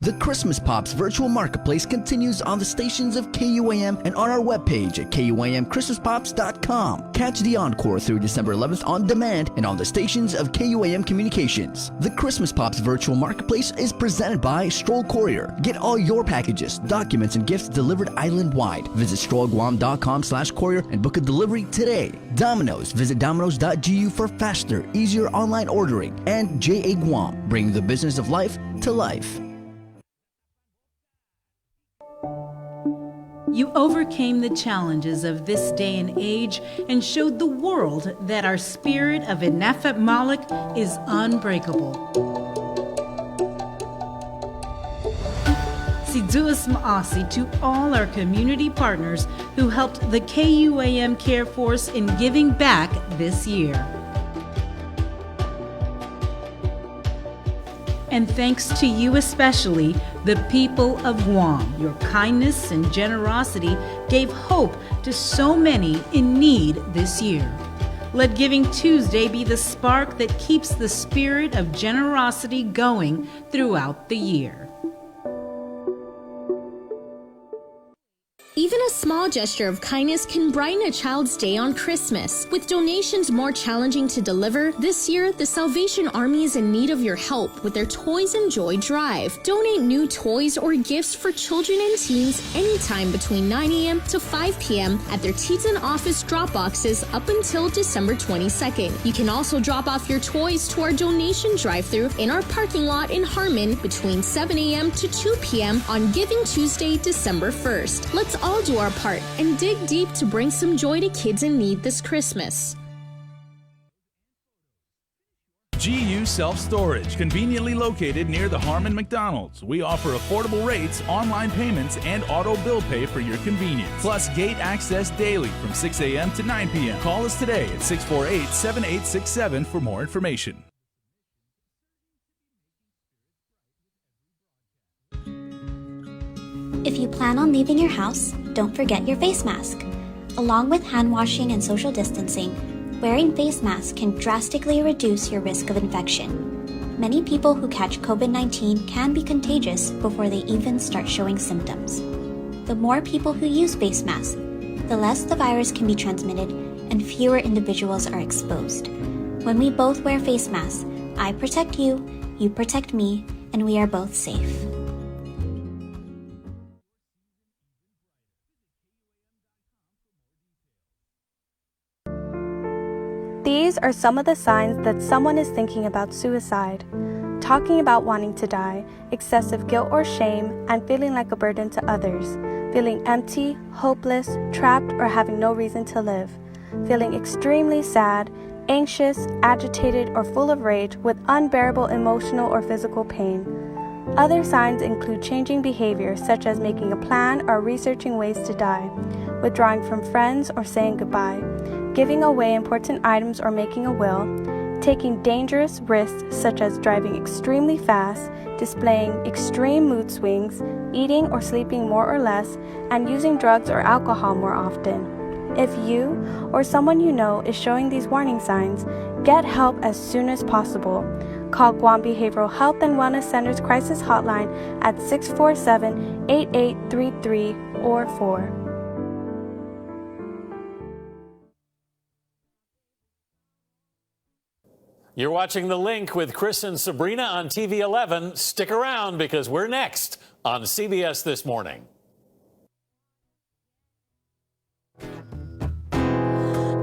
The Christmas Pops virtual marketplace continues on the stations of KUAM and on our webpage at KUAMChristmasPops.com. Catch the encore through December 11th on demand and on the stations of KUAM Communications. The Christmas Pops virtual marketplace is presented by Stroll Courier. Get all your packages, documents, and gifts delivered island-wide. Visit strollguam.com/courier and book a delivery today. Domino's. Visit domino's.gu for faster, easier online ordering. And JA Guam, bringing the business of life to life. You overcame the challenges of this day and age and showed the world that our spirit of Inafat Malik is unbreakable. Siduas Maasi to all our community partners who helped the KUAM Care Force in giving back this year. And thanks to you especially, the people of Guam. Your kindness and generosity gave hope to so many in need this year. Let Giving Tuesday be the spark that keeps the spirit of generosity going throughout the year. Even a small gesture of kindness can brighten a child's day on Christmas. With donations more challenging to deliver, this year, the Salvation Army is in need of your help with their Toys and Joy Drive. Donate new toys or gifts for children and teens anytime between 9 a.m. to 5 p.m. at their Teton office drop boxes up until December 22nd. You can also drop off your toys to our donation drive-thru in our parking lot in Harmon between 7 a.m. to 2 p.m. on Giving Tuesday, December 1st. Let's all do our part and dig deep to bring some joy to kids in need this Christmas. GU Self-Storage, conveniently located near the Harmon McDonald's. We offer affordable rates, online payments, and auto bill pay for your convenience. Plus gate access daily from 6 a.m. to 9 p.m. Call us today at 648-7867 for more information. If you plan on leaving your house, don't forget your face mask. Along with hand washing and social distancing, wearing face masks can drastically reduce your risk of infection. Many people who catch COVID-19 can be contagious before they even start showing symptoms. The more people who use face masks, the less the virus can be transmitted and fewer individuals are exposed. When we both wear face masks, I protect you, you protect me, and we are both safe. These are some of the signs that someone is thinking about suicide. Talking about wanting to die, excessive guilt or shame, and feeling like a burden to others. Feeling empty, hopeless, trapped, or having no reason to live. Feeling extremely sad, anxious, agitated, or full of rage with unbearable emotional or physical pain. Other signs include changing behavior, such as making a plan or researching ways to die, withdrawing from friends or saying goodbye, giving away important items or making a will, taking dangerous risks such as driving extremely fast, displaying extreme mood swings, eating or sleeping more or less, and using drugs or alcohol more often. If you or someone you know is showing these warning signs, get help as soon as possible. Call Guam Behavioral Health and Wellness Center's crisis hotline at 647-8833 or 4. You're watching The Link with Chris and Sabrina on TV 11. Stick around because we're next on CBS This Morning.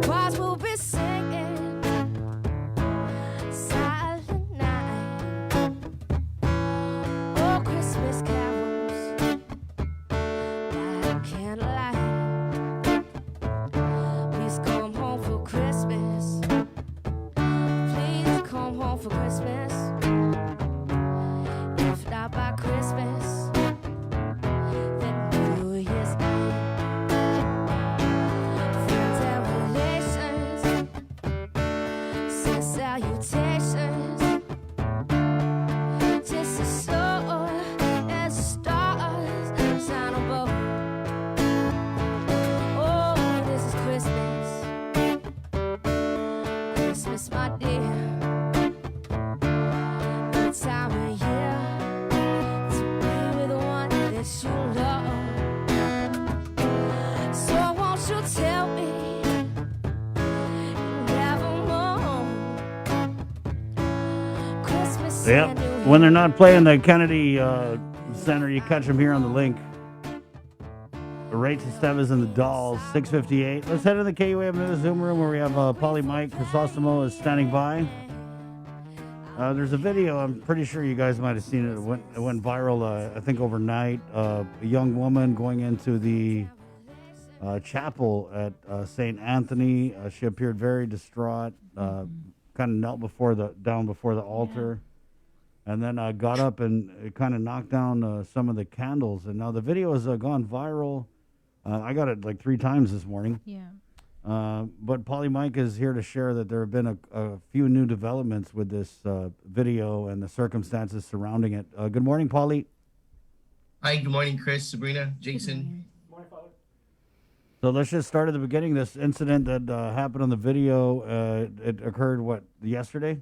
Choirs will be singing Silent Night. Oh, Christmas carols by candlelight. Please come home for Christmas. Please come home for Christmas. If not by Christmas, then Yep. When they're not playing the Kennedy Center, you catch them here on the link. Rachel Esteves and the Dolls, 6:58. Let's head to the KUAM News Zoom room where we have Polly Mike Crisosimo is standing by. There's a video. I'm pretty sure you guys might have seen it. It went viral, I think, overnight. A young woman going into the chapel at St. Anthony. She appeared very distraught. Kind of knelt down before the altar, and then got up and kind of knocked down some of the candles. And now the video has gone viral. I got it like 3 times this morning. Yeah. But Polly Mike is here to share that there have been a few new developments with this video and the circumstances surrounding it. Good morning, Polly. Hi, good morning, Chris, Sabrina, Jason. So let's just start at the beginning. This incident that happened on the video, it occurred, yesterday?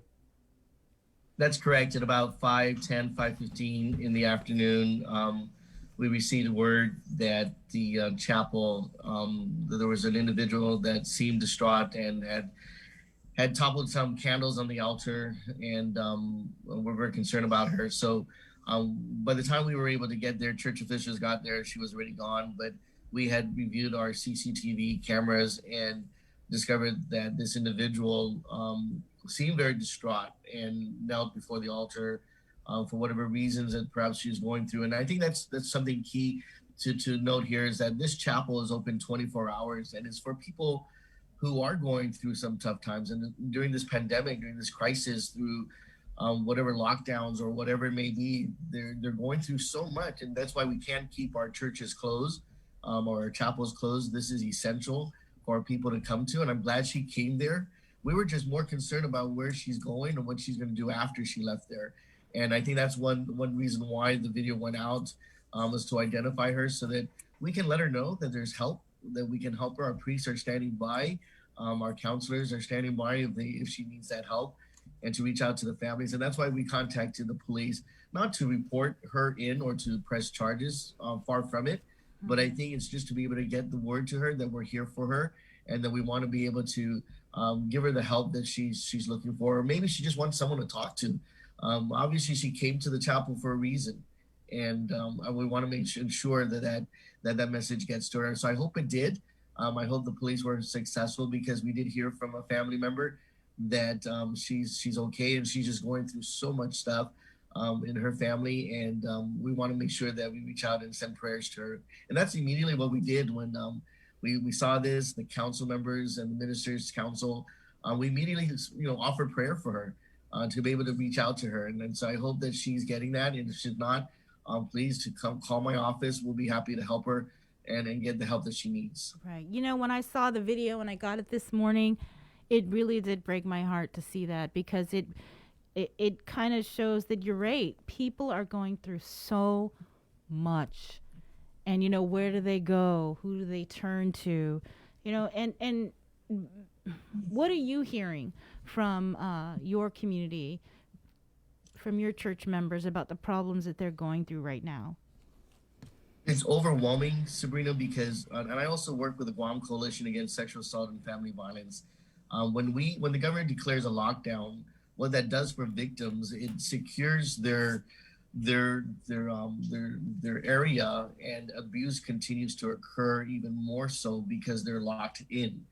That's correct. At about 5:10, 5:15 in the afternoon, we received word that the chapel, that there was an individual that seemed distraught and had toppled some candles on the altar, and we're very concerned about her. So by the time we were able to get there, church officials got there, she was already gone, but we had reviewed our CCTV cameras and discovered that this individual seemed very distraught and knelt before the altar for whatever reasons that perhaps she was going through. And I think that's something key to note here, is that this chapel is open 24 hours and it's for people who are going through some tough times. And during this pandemic, during this crisis, through whatever lockdowns or whatever it may be, they're going through so much. And that's why we can't keep our churches closed or our chapels closed. This is essential for people to come to. And I'm glad she came there. We were just more concerned about where she's going and what she's going to do after she left there. And I think that's one reason why the video went out, was to identify her so that we can let her know that there's help, that we can help her. Our priests are standing by. Our counselors are standing by if she needs that help, and to reach out to the families. And that's why we contacted the police, not to report her in or to press charges, far from it. But I think it's just to be able to get the word to her that we're here for her and that we want to be able to give her the help that she's looking for. Or maybe she just wants someone to talk to. Obviously, she came to the chapel for a reason, and we want to make sure that message gets to her. So I hope it did. I hope the police were successful, because we did hear from a family member that she's okay and she's just going through so much stuff in her family, and we want to make sure that we reach out and send prayers to her. And that's immediately what we did when we saw this. The council members and the ministers' council, we immediately offered prayer for her. To be able to reach out to her. And so I hope that she's getting that. And if she's not, please to come call my office. We'll be happy to help her and get the help that she needs. Right. When I saw the video and I got it this morning, it really did break my heart to see that, because it kind of shows that you're right. People are going through so much. And, where do they go? Who do they turn to? And what are you hearing from your community, from your church members, about the problems that they're going through right now? It's overwhelming, Sabrina, because, and I also work with the Guam Coalition Against Sexual Assault and Family Violence. When the government declares a lockdown, what that does for victims, it secures their area, and abuse continues to occur even more so because they're locked in.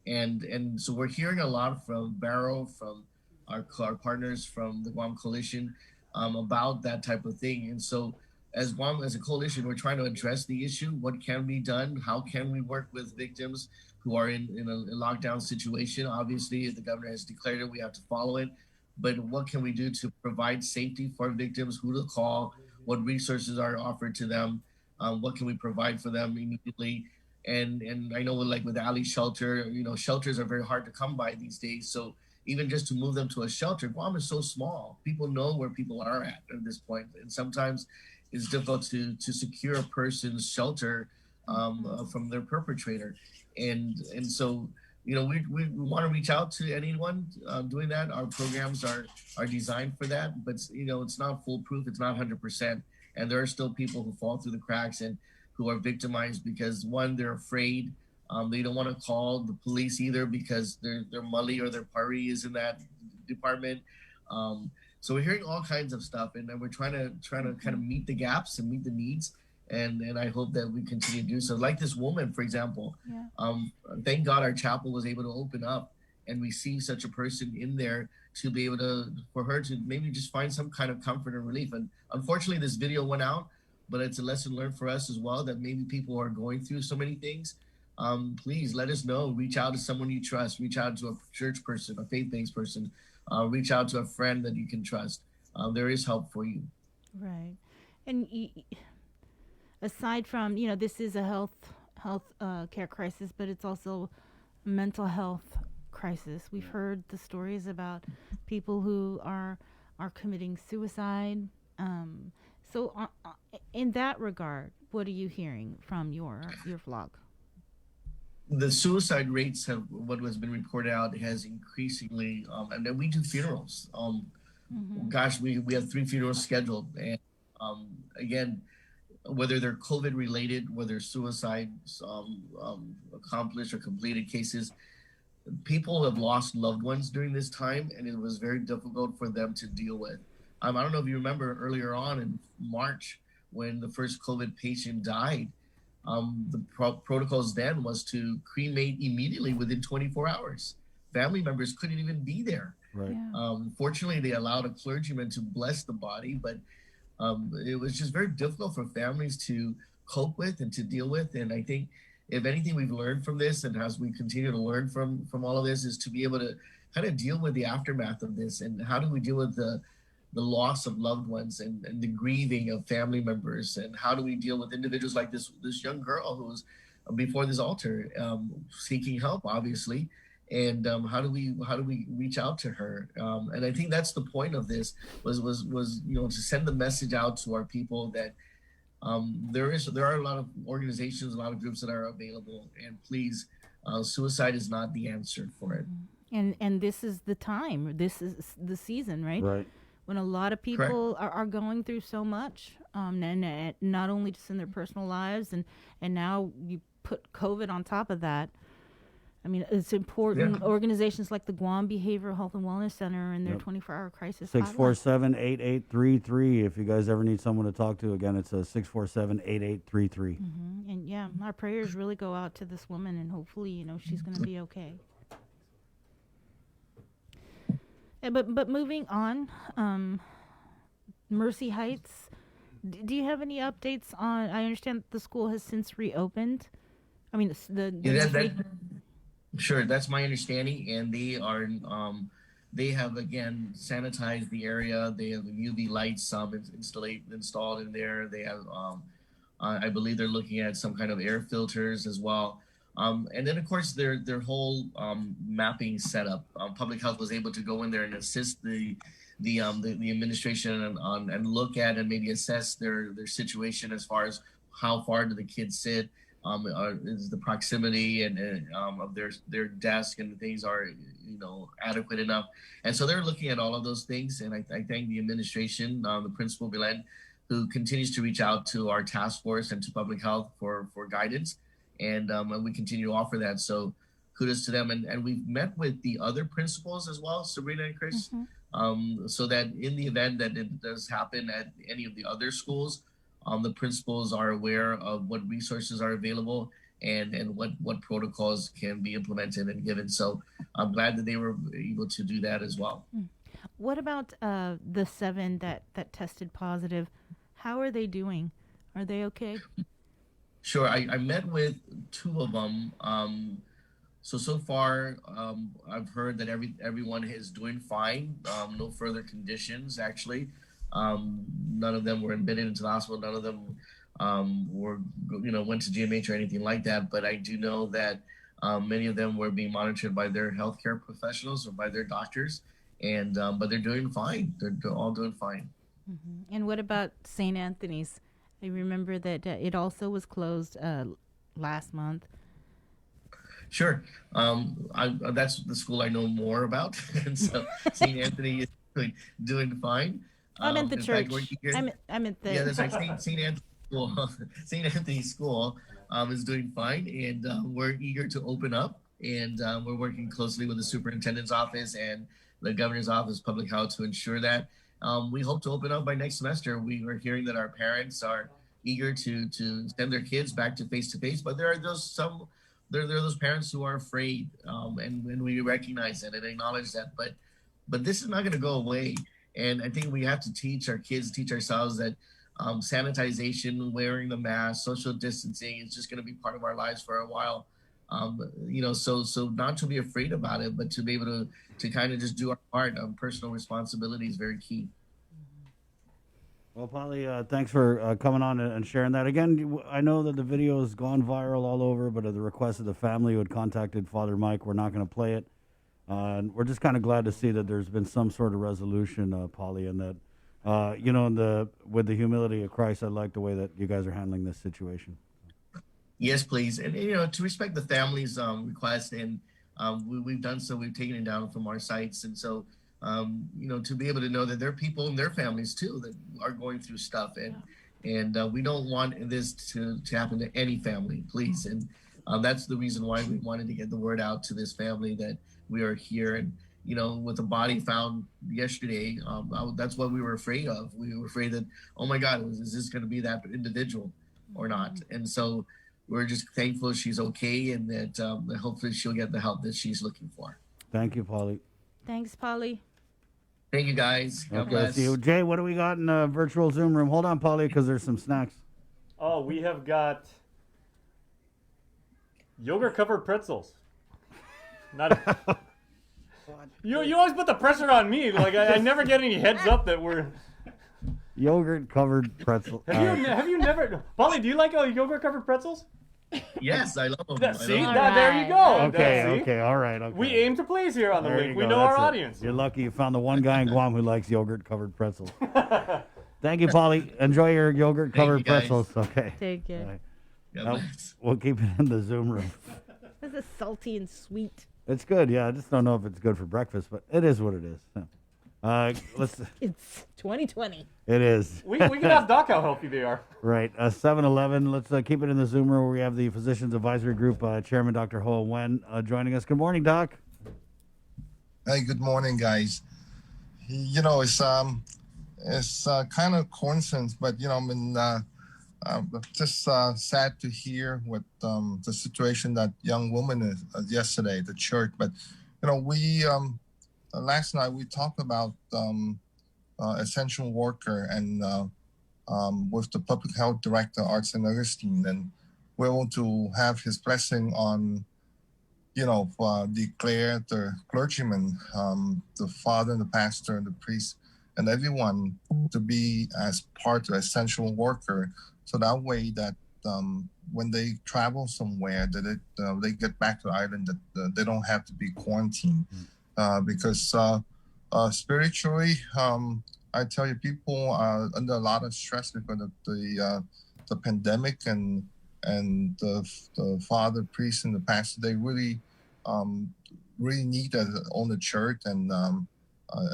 And so we're hearing a lot from Barrow, from our partners from the Guam Coalition, about that type of thing. And so as Guam, as a coalition, we're trying to address the issue. What can be done? How can we work with victims who are in a lockdown situation? Obviously, if the governor has declared it, we have to follow it. But what can we do to provide safety for victims? Who to call? What resources are offered to them? What can we provide for them immediately? And I know with Ali Shelter, shelters are very hard to come by these days. So even just to move them to a shelter, Guam is so small. People know where people are at this point. And sometimes it's difficult to secure a person's shelter from their perpetrator. And so, we want to reach out to anyone doing that. Our programs are designed for that, but it's not foolproof. It's not 100%. And there are still people who fall through the cracks and who are victimized because, one, they're afraid. They don't want to call the police either because their mully or their pari is in that department. So we're hearing all kinds of stuff, and then we're trying to kind of meet the gaps and meet the needs. And I hope that we continue to do so. Like this woman, for example, thank God our chapel was able to open up and receive such a person in there to be able to, for her to maybe just find some kind of comfort and relief. And unfortunately, this video went out, but it's a lesson learned for us as well, that maybe people are going through so many things. Please let us know. Reach out to someone you trust. Reach out to a church person, a faith-based person. Reach out to a friend that you can trust. There is help for you. Right. And aside from, this is a health care crisis, but it's also a mental health crisis. We've heard the stories about people who are committing suicide. So in that regard, what are you hearing from your vlog? The suicide rates have, what has been reported out, has increasingly, and then we do funerals. Gosh, we have 3 funerals scheduled, and again, whether they're COVID related, whether suicides, accomplished or completed cases, people have lost loved ones during this time, and it was very difficult for them to deal with. I don't know if you remember earlier on in March when the first COVID patient died. The protocols then was to cremate immediately within 24 hours. Family members couldn't even be there. Right. Yeah. Fortunately, they allowed a clergyman to bless the body, but it was just very difficult for families to cope with and to deal with. And I think if anything we've learned from this, and as we continue to learn from all of this, is to be able to kind of deal with the aftermath of this, and how do we deal with the loss of loved ones and the grieving of family members, and how do we deal with individuals like this young girl who was before this altar seeking help, obviously, and how do we reach out to her? And I think that's the point of this was to send the message out to our people that there are a lot of organizations, a lot of groups that are available, and please, suicide is not the answer for it. And this is the time. This is the season, right? Right. When a lot of people are going through so much, and not only just in their personal lives, and now you put COVID on top of that. I mean, it's important. Yeah. Organizations like the Guam Behavioral Health and Wellness Center and their 24-hour crisis hotline. 647-8833. If you guys ever need someone to talk to, again, it's a 647-8833. And yeah, our prayers really go out to this woman, and hopefully, she's going to be okay. But moving on, Mercy Heights. Do you have any updates on? I understand the school has since reopened. I mean, Sure, that's my understanding, and they have again sanitized the area. They have UV lights installed in there. They have, I believe they're looking at some kind of air filters as well. And then of course their whole mapping setup. Public health was able to go in there and assist the administration and look at and maybe assess their situation as far as how far do the kids sit. Is the proximity and of their desk and things are adequate enough, and so they're looking at all of those things. And I thank the administration, the principal Belen, who continues to reach out to our task force and to public health for guidance, and we continue to offer that. So kudos to them, and we've met with the other principals as well, Sabrina and Chris, so that in the event that it does happen at any of the other schools, the principals are aware of what resources are available and what protocols can be implemented and given. So I'm glad that they were able to do that as well. What about the 7 that tested positive? How are they doing? Are they okay? Sure. I met with 2 of them. So far, I've heard that everyone is doing fine. No further conditions, actually. None of them were admitted into the hospital. None of them went to GMH or anything like that. But I do know that many of them were being monitored by their healthcare professionals or by their doctors, and but they're doing fine. They're all doing fine. And what about St. Anthony's? I remember that it also was closed last month. Sure. That's the school I know more about, and so St. Anthony is doing fine. I meant the church. I meant the. Yeah, that's like St. Anthony School. St. Anthony School is doing fine, and we're eager to open up. And we're working closely with the superintendent's office and the governor's office, public health, to ensure that. we hope to open up by next semester. We are hearing that our parents are eager to send their kids back to face, but there are there are those parents who are afraid, and we recognize that and acknowledge that. But this is not going to go away, and I think we have to teach our kids, teach ourselves that sanitization, wearing the mask, social distancing is just going to be part of our lives for a while. So not to be afraid about it, but to be able to kind of just do our part. Personal responsibility is very key. Well, Polly, thanks for coming on and sharing that. Again, I know that the video has gone viral all over, but at the request of the family who had contacted Father Mike, we're not going to play it. And we're just kind of glad to see that there's been some sort of resolution, Polly, and that, with the humility of Christ, I like the way that you guys are handling this situation. Yes, please. And, to respect the family's request, and we've done so, we've taken it down from our sites. And so, to be able to know that there are people in their families too that are going through stuff. And we don't want this to happen to any family, please. And that's the reason why we wanted to get the word out to this family that we are here. And, with the body found yesterday, that's what we were afraid of. We were afraid that, oh my God, is this going to be that individual or not? And so, we're just thankful she's okay, and that hopefully she'll get the help that she's looking for. Thank you, Polly. Thanks, Polly. Thank you, guys. God bless. See you. Jay, what do we got in the virtual Zoom room? Hold on, Polly, because there's some snacks. Oh, we have got yogurt-covered pretzels. Not. You always put the pressure on me. Like I never get any heads up that we're. Yogurt-covered pretzel. Have you never, Polly? Do you like yogurt-covered pretzels? Yes, I love them. See, there you go. Okay, all right. Okay. We aim to please here on the There link. you We go, know our that's it. audience. You're lucky you found the one guy in Guam who likes yogurt-covered pretzels. Thank you, Polly. Enjoy your yogurt-covered Thank you, guys. pretzels. Okay. Take care. All right. God Now, bless. we'll keep it in the Zoom room. This is salty and sweet. It's good, yeah. I just don't know if it's good for breakfast, but it is what it is. Let's. It's 2020. It is. We can have Doc how healthy they are. Right. 7-Eleven. Let's keep it in the Zoom room where we have the Physicians Advisory Group Chairman Dr. Hoa Wen joining us. Good morning, Doc. Hey, good morning, guys. It's kind of coincidence, but just sad to hear what the situation that young woman is yesterday at the church. But we last night we talked about essential worker and with the public health director Arts and Augustine, and we want to have his blessing on declare the clergyman, the father and the pastor and the priest and everyone to be as part of essential worker, so that way that when they travel somewhere that they get back to the island, that they don't have to be quarantined. Because spiritually, I tell you, people are under a lot of stress because of the pandemic, and the father, priest, and the pastor, they really need that on the church, and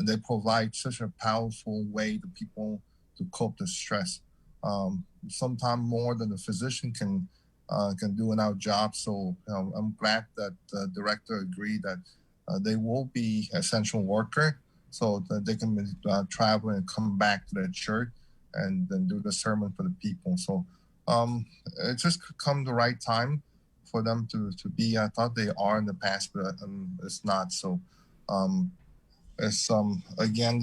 they provide such a powerful way to people to cope with stress. Sometimes more than the physician can do in our job. So I'm glad that the director agreed that they will be essential worker, so that they can travel and come back to the church and then do the sermon for the people. So it just come the right time for them to be. I thought they are in the past, but it's not. So it's again,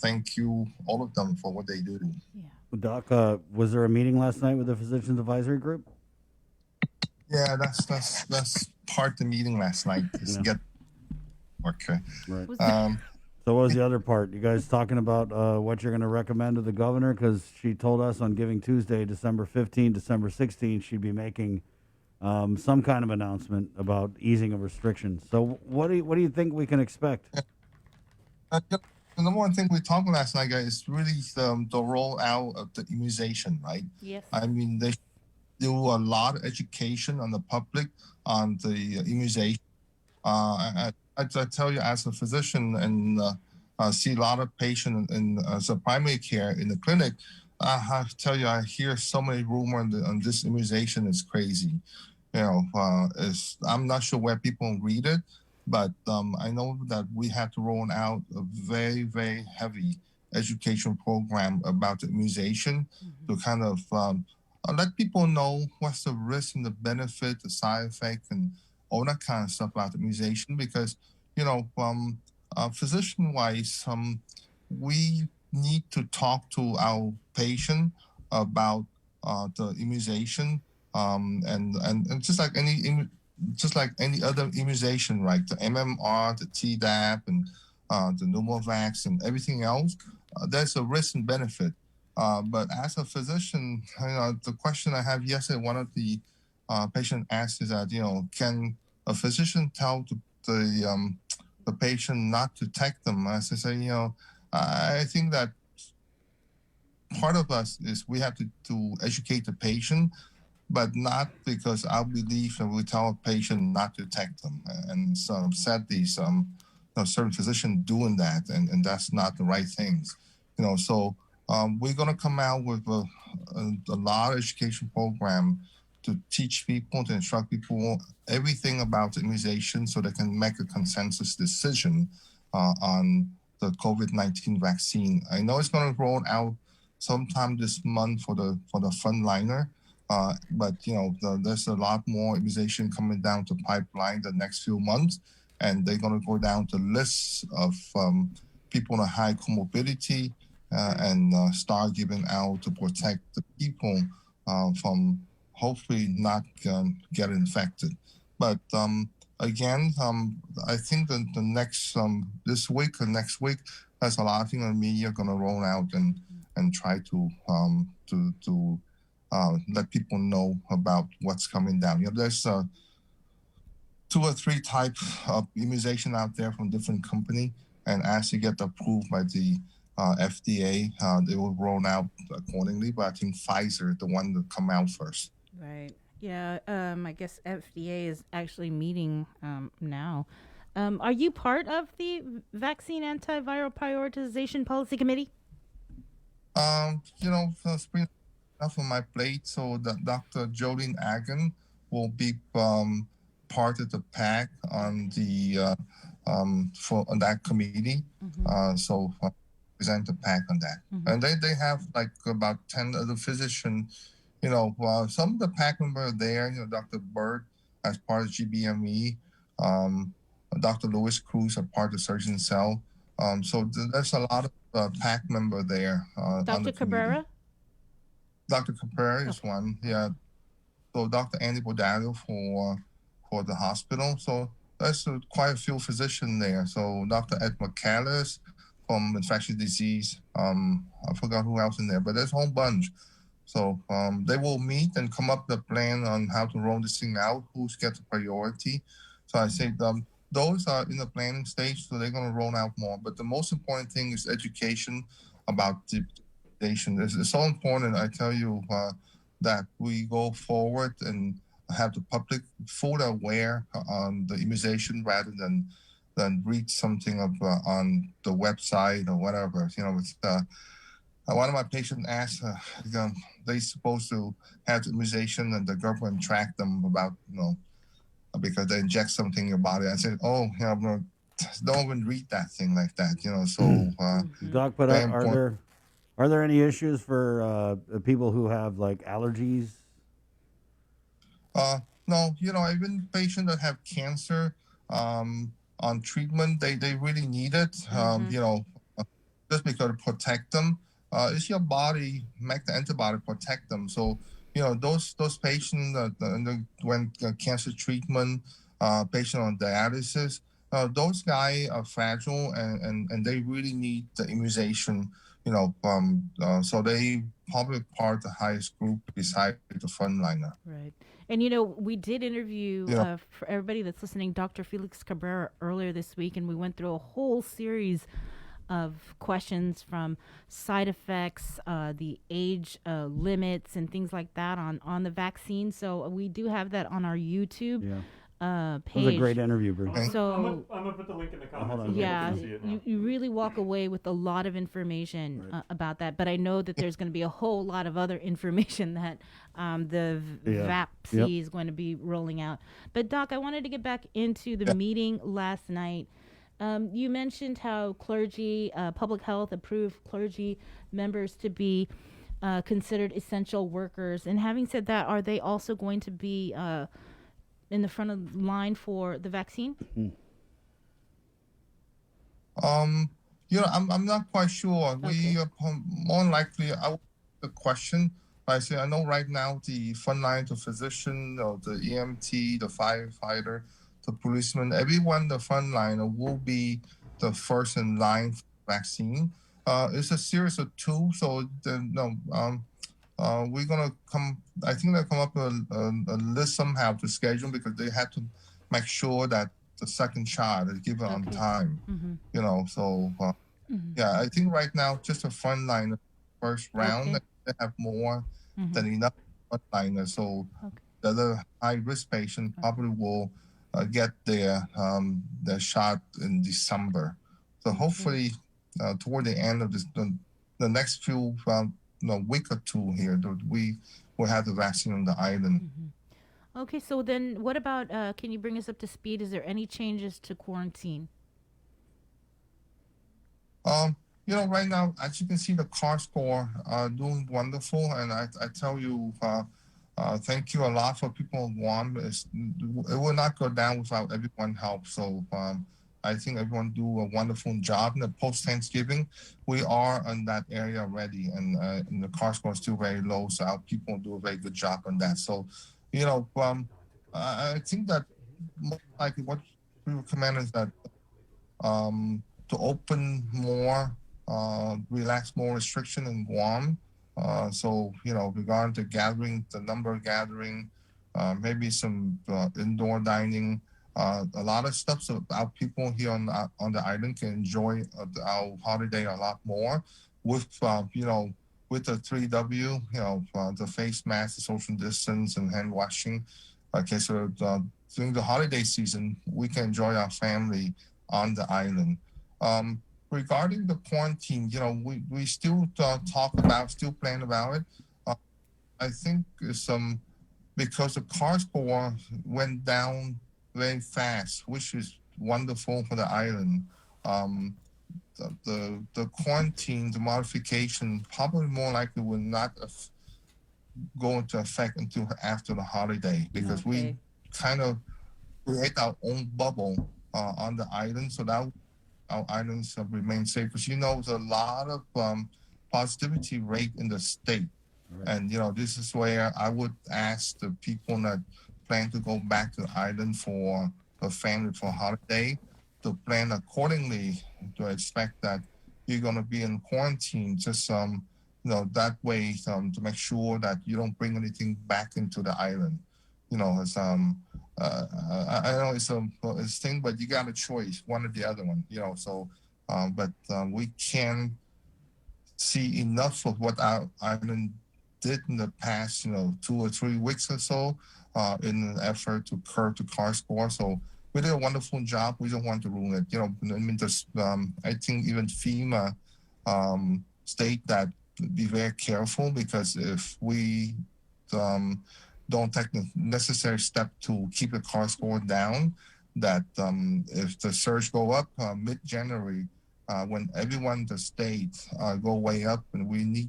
thank you all of them for what they do. Doc, was there a meeting last night with the Physicians Advisory Group? Yeah, that's part of the meeting last night. Is get okay. Right. So what was the other part? You guys talking about what you're going to recommend to the governor? Because she told us on Giving Tuesday, December 15, December 16, she'd be making some kind of announcement about easing of restrictions. So what do you think we can expect? The number one thing we talked last night, guys, is really the rollout of the immunization, right? Yes. I mean, they do a lot of education on the public on the immunization. I tell you, as a physician and see a lot of patients in as a primary care in the clinic, I have to tell you, I hear so many rumors on this immunization is crazy. I'm not sure where people read it, but I know that we have to roll out a very, very heavy education program about the immunization to kind of let people know what's the risk and the benefit, the side effect, and all that kind of stuff about the immunization. Because physician-wise, we need to talk to our patient about the immunization, and just like any other immunization, right? The MMR, the Tdap, and the Pneumovax, and everything else. There's a risk and benefit. But as a physician, the question I have yesterday, one of the patient asked is that, can a physician tell the patient not to take them? As I say, I think that part of us is we have to educate the patient, but not because I believe that we tell a patient not to take them. And so sadly, certain physicians doing that, and that's not the right things. So we're going to come out with a lot of education program to teach people, to instruct people everything about the immunization so they can make a consensus decision on the COVID-19 vaccine. I know it's going to roll out sometime this month for the frontliner, but there's a lot more immunization coming down the pipeline the next few months, and they're going to go down the list of people with high comorbidity and start giving out to protect the people from hopefully not get infected. But again, I think the next this week or next week, there's a lot of things the media going to roll out and try to let people know about what's coming down. There's 2 or 3 types of immunization out there from different company, and as they get approved by the FDA, they will roll out accordingly. But I think Pfizer is the one to come out first. Right. Yeah. I guess FDA is actually meeting now. Are you part of the Vaccine Antiviral Prioritization Policy Committee? Spring enough on my plate, so that Dr. Jolene Agan will be part of the PAC on the on that committee. So present the PAC on that, and they have like about 10 other physicians. Some of the PAC members are there. Dr. Bird as part of GBME, Dr. Louis Cruz as part of the Surgeon Cell. So there's a lot of PAC member there. Dr. Cabrera? Dr. Cabrera is one, yeah. So Dr. Andy Bodalio for the hospital. So there's quite a few physicians there. So Dr. Ed McCallis from infectious disease. I forgot who else in there, but there's a whole bunch. So they will meet and come up with a plan on how to roll this thing out, who's gets priority. So I say those are in the planning stage, so they're going to roll out more. But the most important thing is education about the immunization. It's so important, I tell you, that we go forward and have the public fully aware on the immunization rather than read something on the website or whatever. One of my patients asked, they supposed to have the immunization and the government track them about, because they inject something in your body. I said, don't even read that thing like that, So, Doc, but are there any issues for people who have like allergies? No, even patients that have cancer on treatment, they really need it, just because to protect them. It's your body make the antibody protect them. So, those patients that when cancer treatment, patient on dialysis, those guys are fragile and they really need the immunization. So they probably part of the highest group beside the frontliner. Right. And, we did interview, for everybody that's listening, Dr. Felix Cabrera earlier this week, and we went through a whole series of questions from side effects, the age limits, and things like that on the vaccine. So we do have that on our YouTube page. It was a great interview, Bruce. So I'm gonna put the link in the comments. yeah, you really walk away with a lot of information about that. But I know that there's going to be a whole lot of other information that the VAPC is going to be rolling out. But Doc, I wanted to get back into the meeting last night. You mentioned how clergy, public health approved clergy members to be considered essential workers. And having said that, are they also going to be in the front of the line for the vaccine? I'm not quite sure. We more likely the question. I say I know right now the frontline, the physician, or the EMT, the firefighter, the policeman, everyone the frontline will be the first in line for vaccine. It's a series of two, so we're gonna come. I think they'll come up with a list somehow to schedule because they had to make sure that the second shot is given on time. So yeah, I think right now just a frontline first round they have more than enough frontliners. So the other high risk patient probably will get their shot in December. So hopefully toward the end of the next few week or two here, we will have the vaccine on the island. Okay, so then what about, can you bring us up to speed? Is there any changes to quarantine? Right now, as you can see, the car score doing wonderful, and I tell you, thank you a lot for people on Guam. It will not go down without everyone's help. So I think everyone do a wonderful job. In the post-Thanksgiving, we are in that area already, and the car score is still very low, so our people do a very good job on that. So, I think that most likely what we recommend is that to open more, relax more restriction in Guam. So, regarding the gathering, the number of gathering, maybe some indoor dining, a lot of stuff so our people here on the island can enjoy our holiday a lot more with, with the 3W, the face mask, the social distance, and hand washing. Okay, so during the holiday season, we can enjoy our family on the island. Regarding the quarantine, we still still plan about it. I think because the car score went down very fast, which is wonderful for the island. The quarantine, the modification, probably more likely will not go into effect until after the holiday because we kind of create our own bubble on the island, so that our islands remain safe. Because there's a lot of positivity rate in the state, and this is where I would ask the people that plan to go back to the island for a family for holiday to plan accordingly, to expect that you're going to be in quarantine, just that way to make sure that you don't bring anything back into the island. It's I know it's a thing, but you got a choice, one or the other one. So but we can see enough of what our island did in the past 2 or 3 weeks or so in an effort to curb the car score. So we did a wonderful job. We don't want to ruin it. I think even FEMA state that be very careful, because if we don't take the necessary step to keep the car score down, that if the surge go up mid-January, when everyone in the state go way up and we need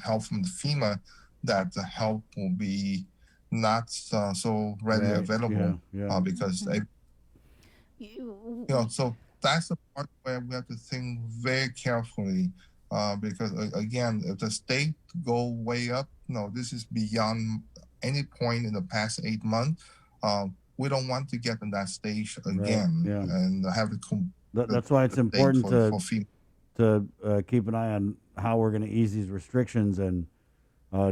help from the FEMA, that the help will be not so readily available because so that's the part where we have to think very carefully because again, if the state go way up, this is beyond any point in the past 8 months. We don't want to get in that stage again and have to. That's why it's important to keep an eye on how we're going to ease these restrictions and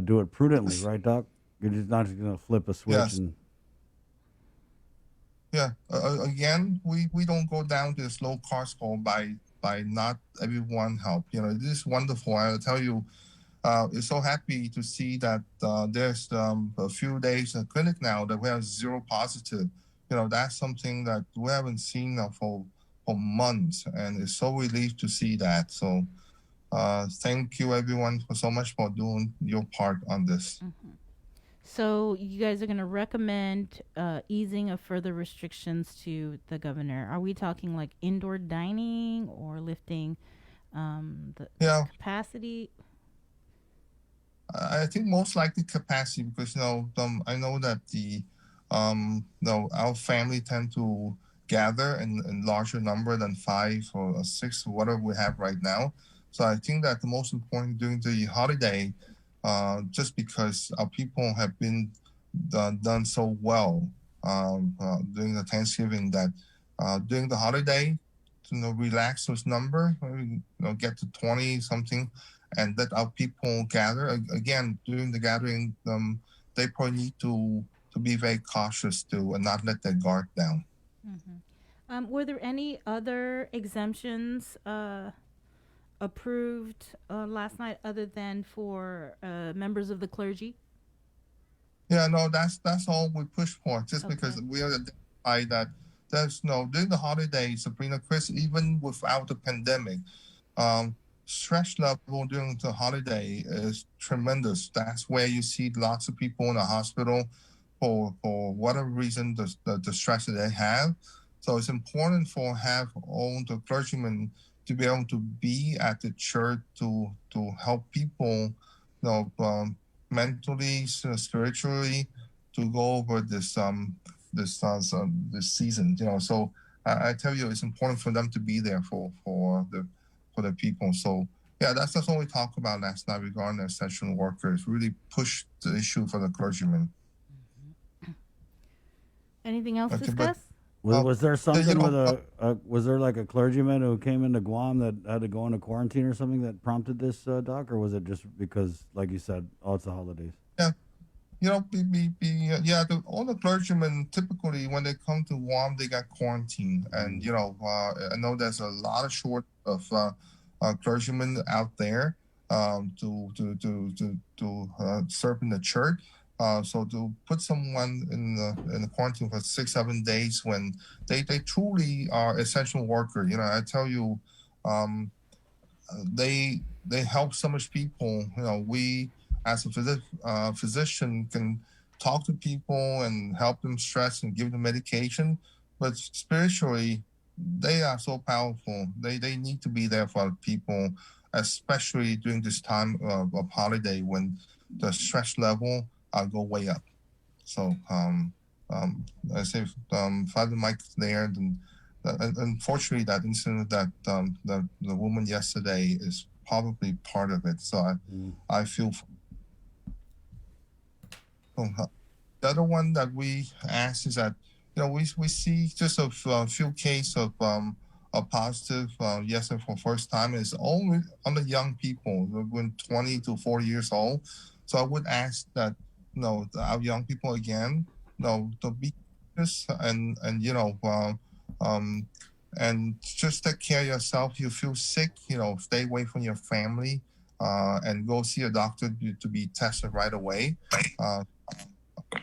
do it prudently, right, Doc? You're just not just going to flip a switch. Again, we don't go down to a slow car score by not everyone help. It is wonderful. I'll tell you, it's so happy to see that there's a few days in clinic now that we have 0 positive. That's something that we haven't seen for months, and it's so relieved to see that. So thank you everyone for so much for doing your part on this. So you guys are going to recommend easing of further restrictions to the governor. Are we talking like indoor dining or lifting the capacity? I think most likely capacity because I know that our family tend to gather in larger number than 5 or 6 or whatever we have right now. So I think that the most important during the holiday, just because our people have been done so well during the Thanksgiving that during the holiday, relax those number, get to 20 something, and let our people gather again during the gathering. They probably need to be very cautious too and not let their guard down. Were there any other exemptions approved last night other than for members of the clergy? Yeah, no, that's all we push for. Just because we identify that there's during the holidays, Sabrina, Chris, even without the pandemic, stress level during the holiday is tremendous. That's where you see lots of people in the hospital for whatever reason, the stress that they have. So it's important for all the clergymen to be able to be at the church to help people, mentally, spiritually, to go over this season. So I tell you, it's important for them to be there for the people. So yeah, that's what we talked about last night regarding the essential workers. Really push the issue for the clergymen. Anything else discussed? Was there something with was there like a clergyman who came into Guam that had to go into quarantine or something that prompted this, Doc, or was it just because, like you said, it's the holidays? Yeah. All the clergymen typically when they come to Guam, they got quarantined, and I know there's a lot of short of clergymen out there to serve in the church. So to put someone in the quarantine for 6-7 days when they truly are essential worker, I tell you, they help so much people. We as a physician can talk to people and help them stress and give them medication, but spiritually they are so powerful. They need to be there for people, especially during this time of holiday when the stress level go way up. So I say Father Mike's there, and unfortunately that incident that the woman yesterday is probably part of it. So I feel. The other one that we ask is that we see just a few cases of positive yesterday for first time. It's only on the young people, when 20 to 40 years old. So I would ask that our young people again, to be just and and just take care of yourself. You feel sick, stay away from your family, and go see a doctor to be tested right away.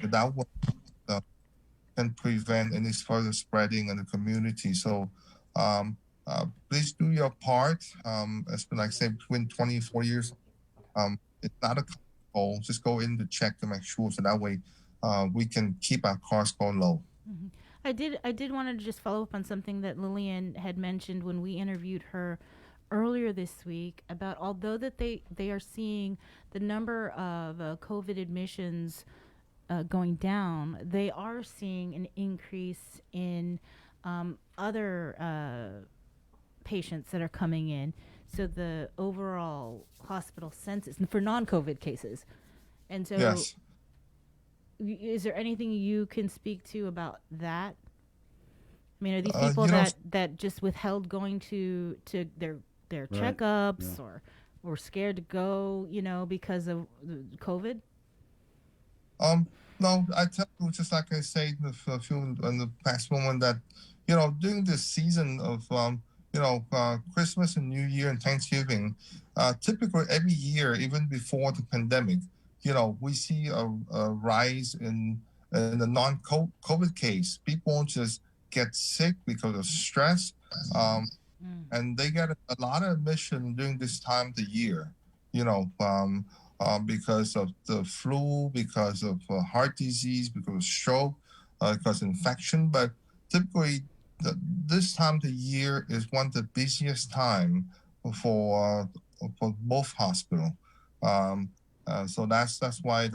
That would can prevent any further spreading in the community. So please do your part. It's been, like I said, between 20 and 40 years. It's not a goal. Just go in to check to make sure, so that way we can keep our costs going low. I did want to just follow up on something that Lillian had mentioned when we interviewed her earlier this week about, although that they are seeing the number of COVID admissions going down, they are seeing an increase in other patients that are coming in. So the overall hospital census for non-COVID cases. And so yes. Is there anything you can speak to about that? I mean, are these people that just withheld going to their checkups or were scared to go, because of COVID? No, I tell you, just like I said in the past moment, that during this season of Christmas and New Year and Thanksgiving, typically every year, even before the pandemic, we see a rise in the non-COVID case. People just get sick because of stress, and they get a lot of admission during this time of the year. because of the flu, because of heart disease, because of stroke, because of infection. But typically, this time of the year is one of the busiest time for both hospitals. So that's why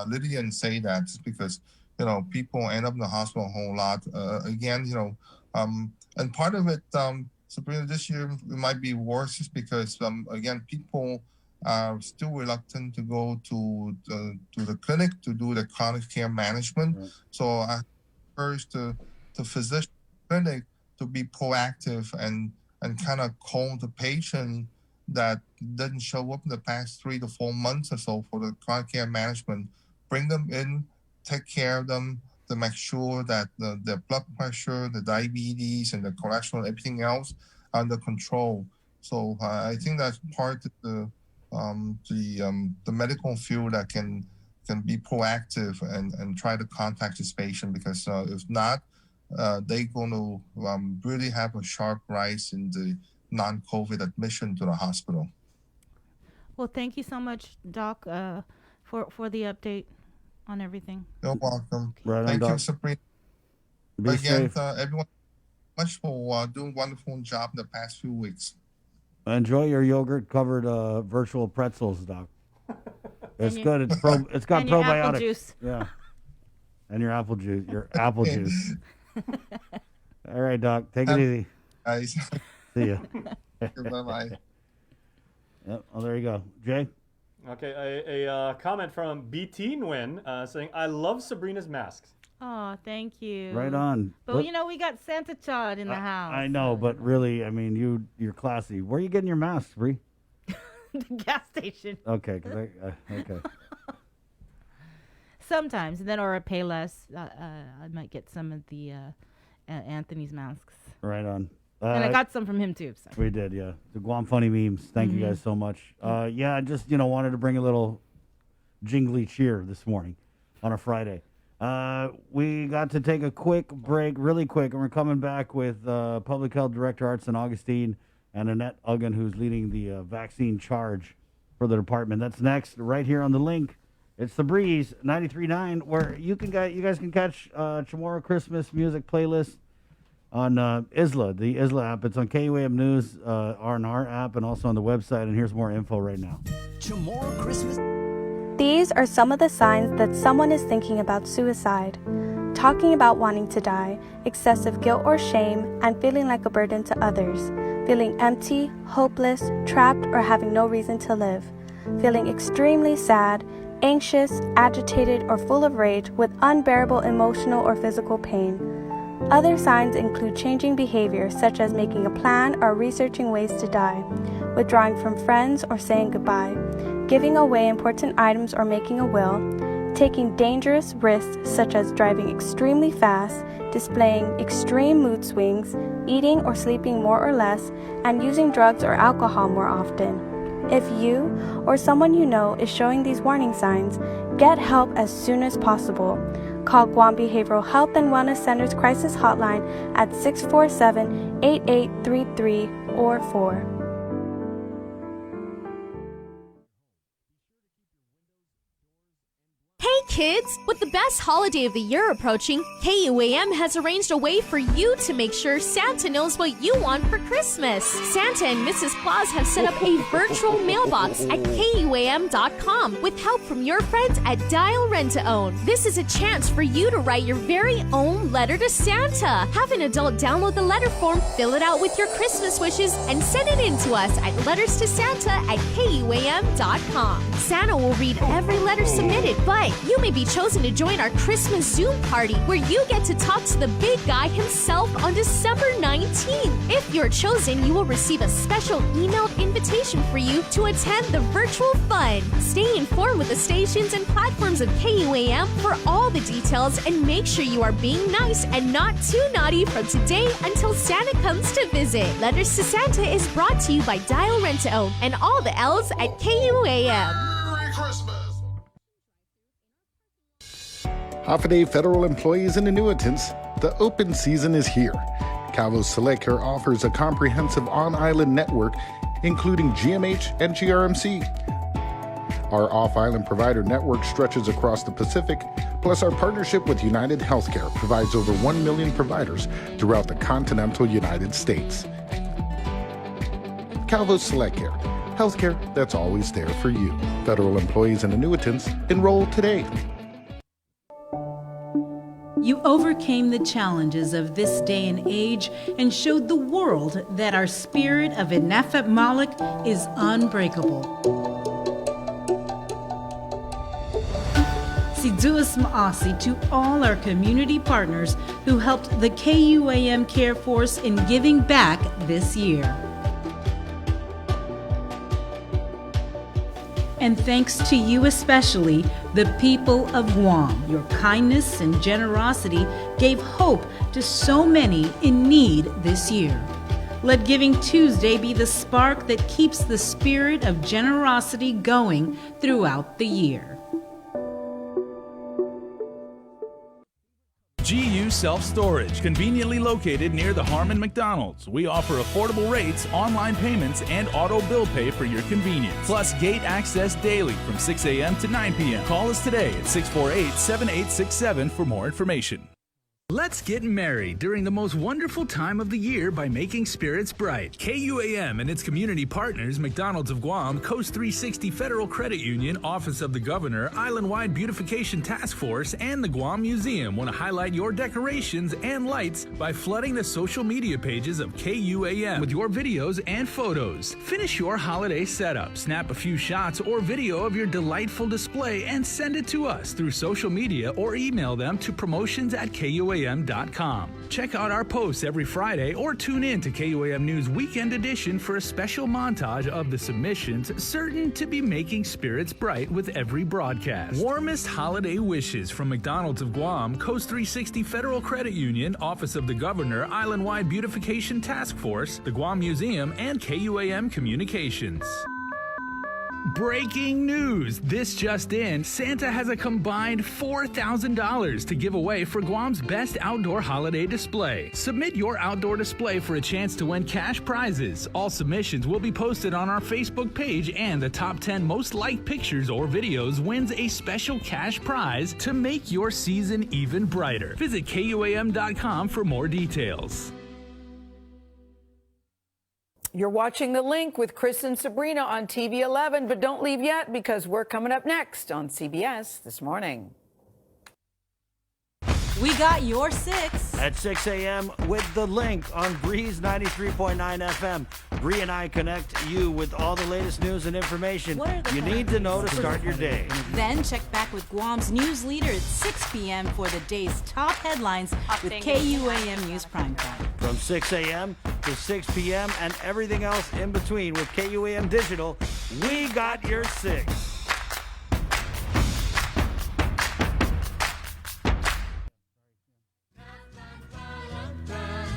Lydian say that, because people end up in the hospital a whole lot. Again, and part of it, Sabrina, this year it might be worse just because again, people are still reluctant to go to the clinic to do the chronic care management. Right. So I urge the physician clinic to be proactive and kind of call the patient that didn't show up in the past 3 to 4 months or so for the chronic care management. Bring them in, take care of them to make sure that their blood pressure, the diabetes, and the cholesterol, everything else under control. So I think that's part of the medical field that can be proactive and try to contact this patient, because if not, they're going to really have a sharp rise in the non-COVID admission to the hospital. Well, thank you so much, Doc, for the update on everything. You're welcome. Right on, Thank you, Doc. Sabrina. Be Again, safe. everyone, much for doing a wonderful job in the past few weeks. Enjoy your yogurt-covered virtual pretzels, Doc. It's And good. It's got and your probiotics. apple juice. Yeah. And your apple juice. Your apple juice. All right, Doc. Take it easy. Guys. See ya. Bye-bye. Yep. Oh, there you go. Jay? Okay, a comment from BT Nguyen saying, I love Sabrina's masks. Oh, thank you. Right on. But we got Santa Chad in the house. I know, but really, I mean, you're classy. Where are you getting your masks, Bree? The gas station. Okay, okay. Sometimes, and then or I pay less. I might get some of the Anthony's masks. Right on. And I got some from him too. So. We did, yeah. The Guam Funny Memes. Thank you guys so much. Yeah, I just wanted to bring a little jingly cheer this morning on a Friday. We got to take a quick break, really quick, and we're coming back with Public Health Director Artson Augustine and Annette Uggan, who's leading the vaccine charge for the department. That's next, right here on the link. It's The Breeze 93.9, where you guys can catch Chamorro Christmas music playlist on ISLA, the ISLA app. It's on KUAM News, R&R app, and also on the website. And here's more info right now. Chamorro Christmas. These are some of the signs that someone is thinking about suicide. Talking about wanting to die, excessive guilt or shame, and feeling like a burden to others. Feeling empty, hopeless, trapped, or having no reason to live. Feeling extremely sad, anxious, agitated, or full of rage with unbearable emotional or physical pain. Other signs include changing behavior, such as making a plan or researching ways to die, withdrawing from friends or saying goodbye, giving away important items or making a will, taking dangerous risks such as driving extremely fast, displaying extreme mood swings, eating or sleeping more or less, and using drugs or alcohol more often. If you or someone you know is showing these warning signs, get help as soon as possible. Call Guam Behavioral Health and Wellness Center's crisis hotline at 647-8833 or 4. Hey kids! With the best holiday of the year approaching, KUAM has arranged a way for you to make sure Santa knows what you want for Christmas. Santa and Mrs. Claus have set up a virtual mailbox at KUAM.com with help from your friends at Dial Rent to Own. This is a chance for you to write your very own letter to Santa. Have an adult download the letter form, fill it out with your Christmas wishes, and send it in to us at letterstosanta@KUAM.com. Santa will read every letter submitted, but you may be chosen to join our Christmas Zoom party where you get to talk to the big guy himself on December 19th. If you're chosen, you will receive a special emailed invitation for you to attend the virtual fun. Stay informed with the stations and platforms of KUAM for all the details, and make sure you are being nice and not too naughty from today until Santa comes to visit. Letters to Santa is brought to you by Dial Rent to Own and all the L's at KUAM. Merry Christmas! Half-a-day federal employees and annuitants, the open season is here. Cboc Select Care offers a comprehensive on-island network, including GMH and GRMC. Our off-island provider network stretches across the Pacific, plus our partnership with United Healthcare provides over 1 million providers throughout the continental United States. Calvo's Select Care, healthcare that's always there for you. Federal employees and annuitants, enroll today. You overcame the challenges of this day and age and showed the world that our spirit of Inafat Malik is unbreakable. Siduas Maasi to all our community partners who helped the KUAM Care Force in giving back this year. And thanks to you especially, the people of Guam. Your kindness and generosity gave hope to so many in need this year. Let Giving Tuesday be the spark that keeps the spirit of generosity going throughout the year. GU Self-Storage, conveniently located near the Harmon McDonald's. We offer affordable rates, online payments, and auto bill pay for your convenience. Plus gate access daily from 6 a.m. to 9 p.m. Call us today at 648-7867 for more information. Let's get merry during the most wonderful time of the year by making spirits bright. KUAM and its community partners, McDonald's of Guam, Coast 360 Federal Credit Union, Office of the Governor, Island-Wide Beautification Task Force, and the Guam Museum want to highlight your decorations and lights by flooding the social media pages of KUAM with your videos and photos. Finish your holiday setup, snap a few shots or video of your delightful display, and send it to us through social media or email them to promotions@KUAM.com. Check out our posts every Friday or tune in to KUAM News Weekend Edition for a special montage of the submissions certain to be making spirits bright with every broadcast. Warmest holiday wishes from McDonald's of Guam, Coast 360 Federal Credit Union, Office of the Governor, Island-Wide Beautification Task Force, the Guam Museum, and KUAM Communications. Breaking news! This just in, Santa has a combined $4,000 to give away for Guam's best outdoor holiday display. Submit your outdoor display for a chance to win cash prizes. All submissions will be posted on our Facebook page, and the top 10 most liked pictures or videos wins a special cash prize to make your season even brighter. Visit KUAM.com for more details. You're watching The Link with Chris and Sabrina on TV 11, but don't leave yet because we're coming up next on CBS This Morning. We got your 6 at 6 a.m. with The Link on Breeze 93.9 FM. Bree and I connect you with all the latest news and information you need to know to start your day. Then check back with Guam's news leader at 6 p.m. for the day's top headlines with KUAM News Primetime. From 6 a.m. to 6 p.m. and everything else in between with KUAM Digital, we got your 6.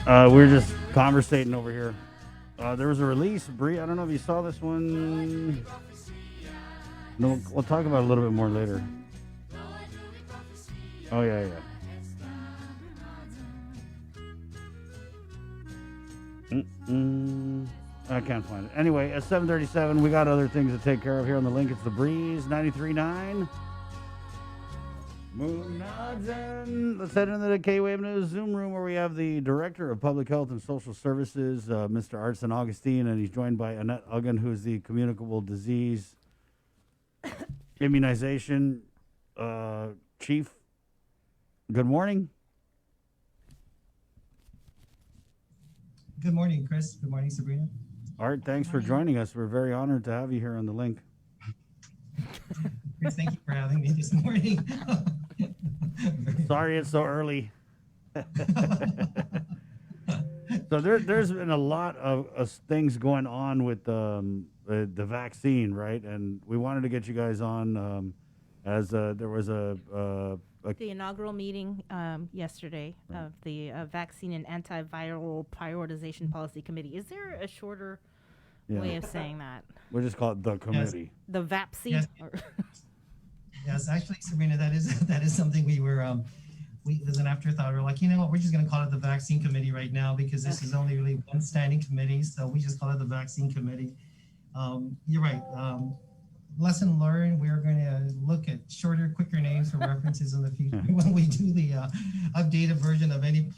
We're just conversating over here. There was a release, Bree. I don't know if you saw this one. No, we'll talk about it a little bit more later. Oh, yeah. I can't find it. Anyway, at 7:37, we got other things to take care of here on The Link. It's The Breeze 93.9. Moon nods in. Let's head into the KUAM News Zoom room where we have the Director of Public Health and Social Services, Mr. Artson Augustine, and he's joined by Annette Uggan, who's the Communicable Disease Immunization Chief. Good morning. Good morning, Chris. Good morning, Sabrina. Art, thanks for joining us. We're very honored to have you here on The Link. Chris, thank you for having me this morning. Sorry it's so early. So there's been a lot of things going on with the vaccine, right? And we wanted to get you guys on as there was the inaugural meeting yesterday of the Vaccine and Antiviral Prioritization Policy Committee. Is there a shorter way of saying that? We'll just call it the committee. Yes. The VAPC? Yes. Yes, actually, Sabrina, that is something we were it was an afterthought. We're like, you know what, we're just going to call it the Vaccine Committee right now because this is only really one standing committee, so we just call it the Vaccine Committee. You're right. lesson learned, we're going to look at shorter, quicker names for references in the future when we do the updated version of any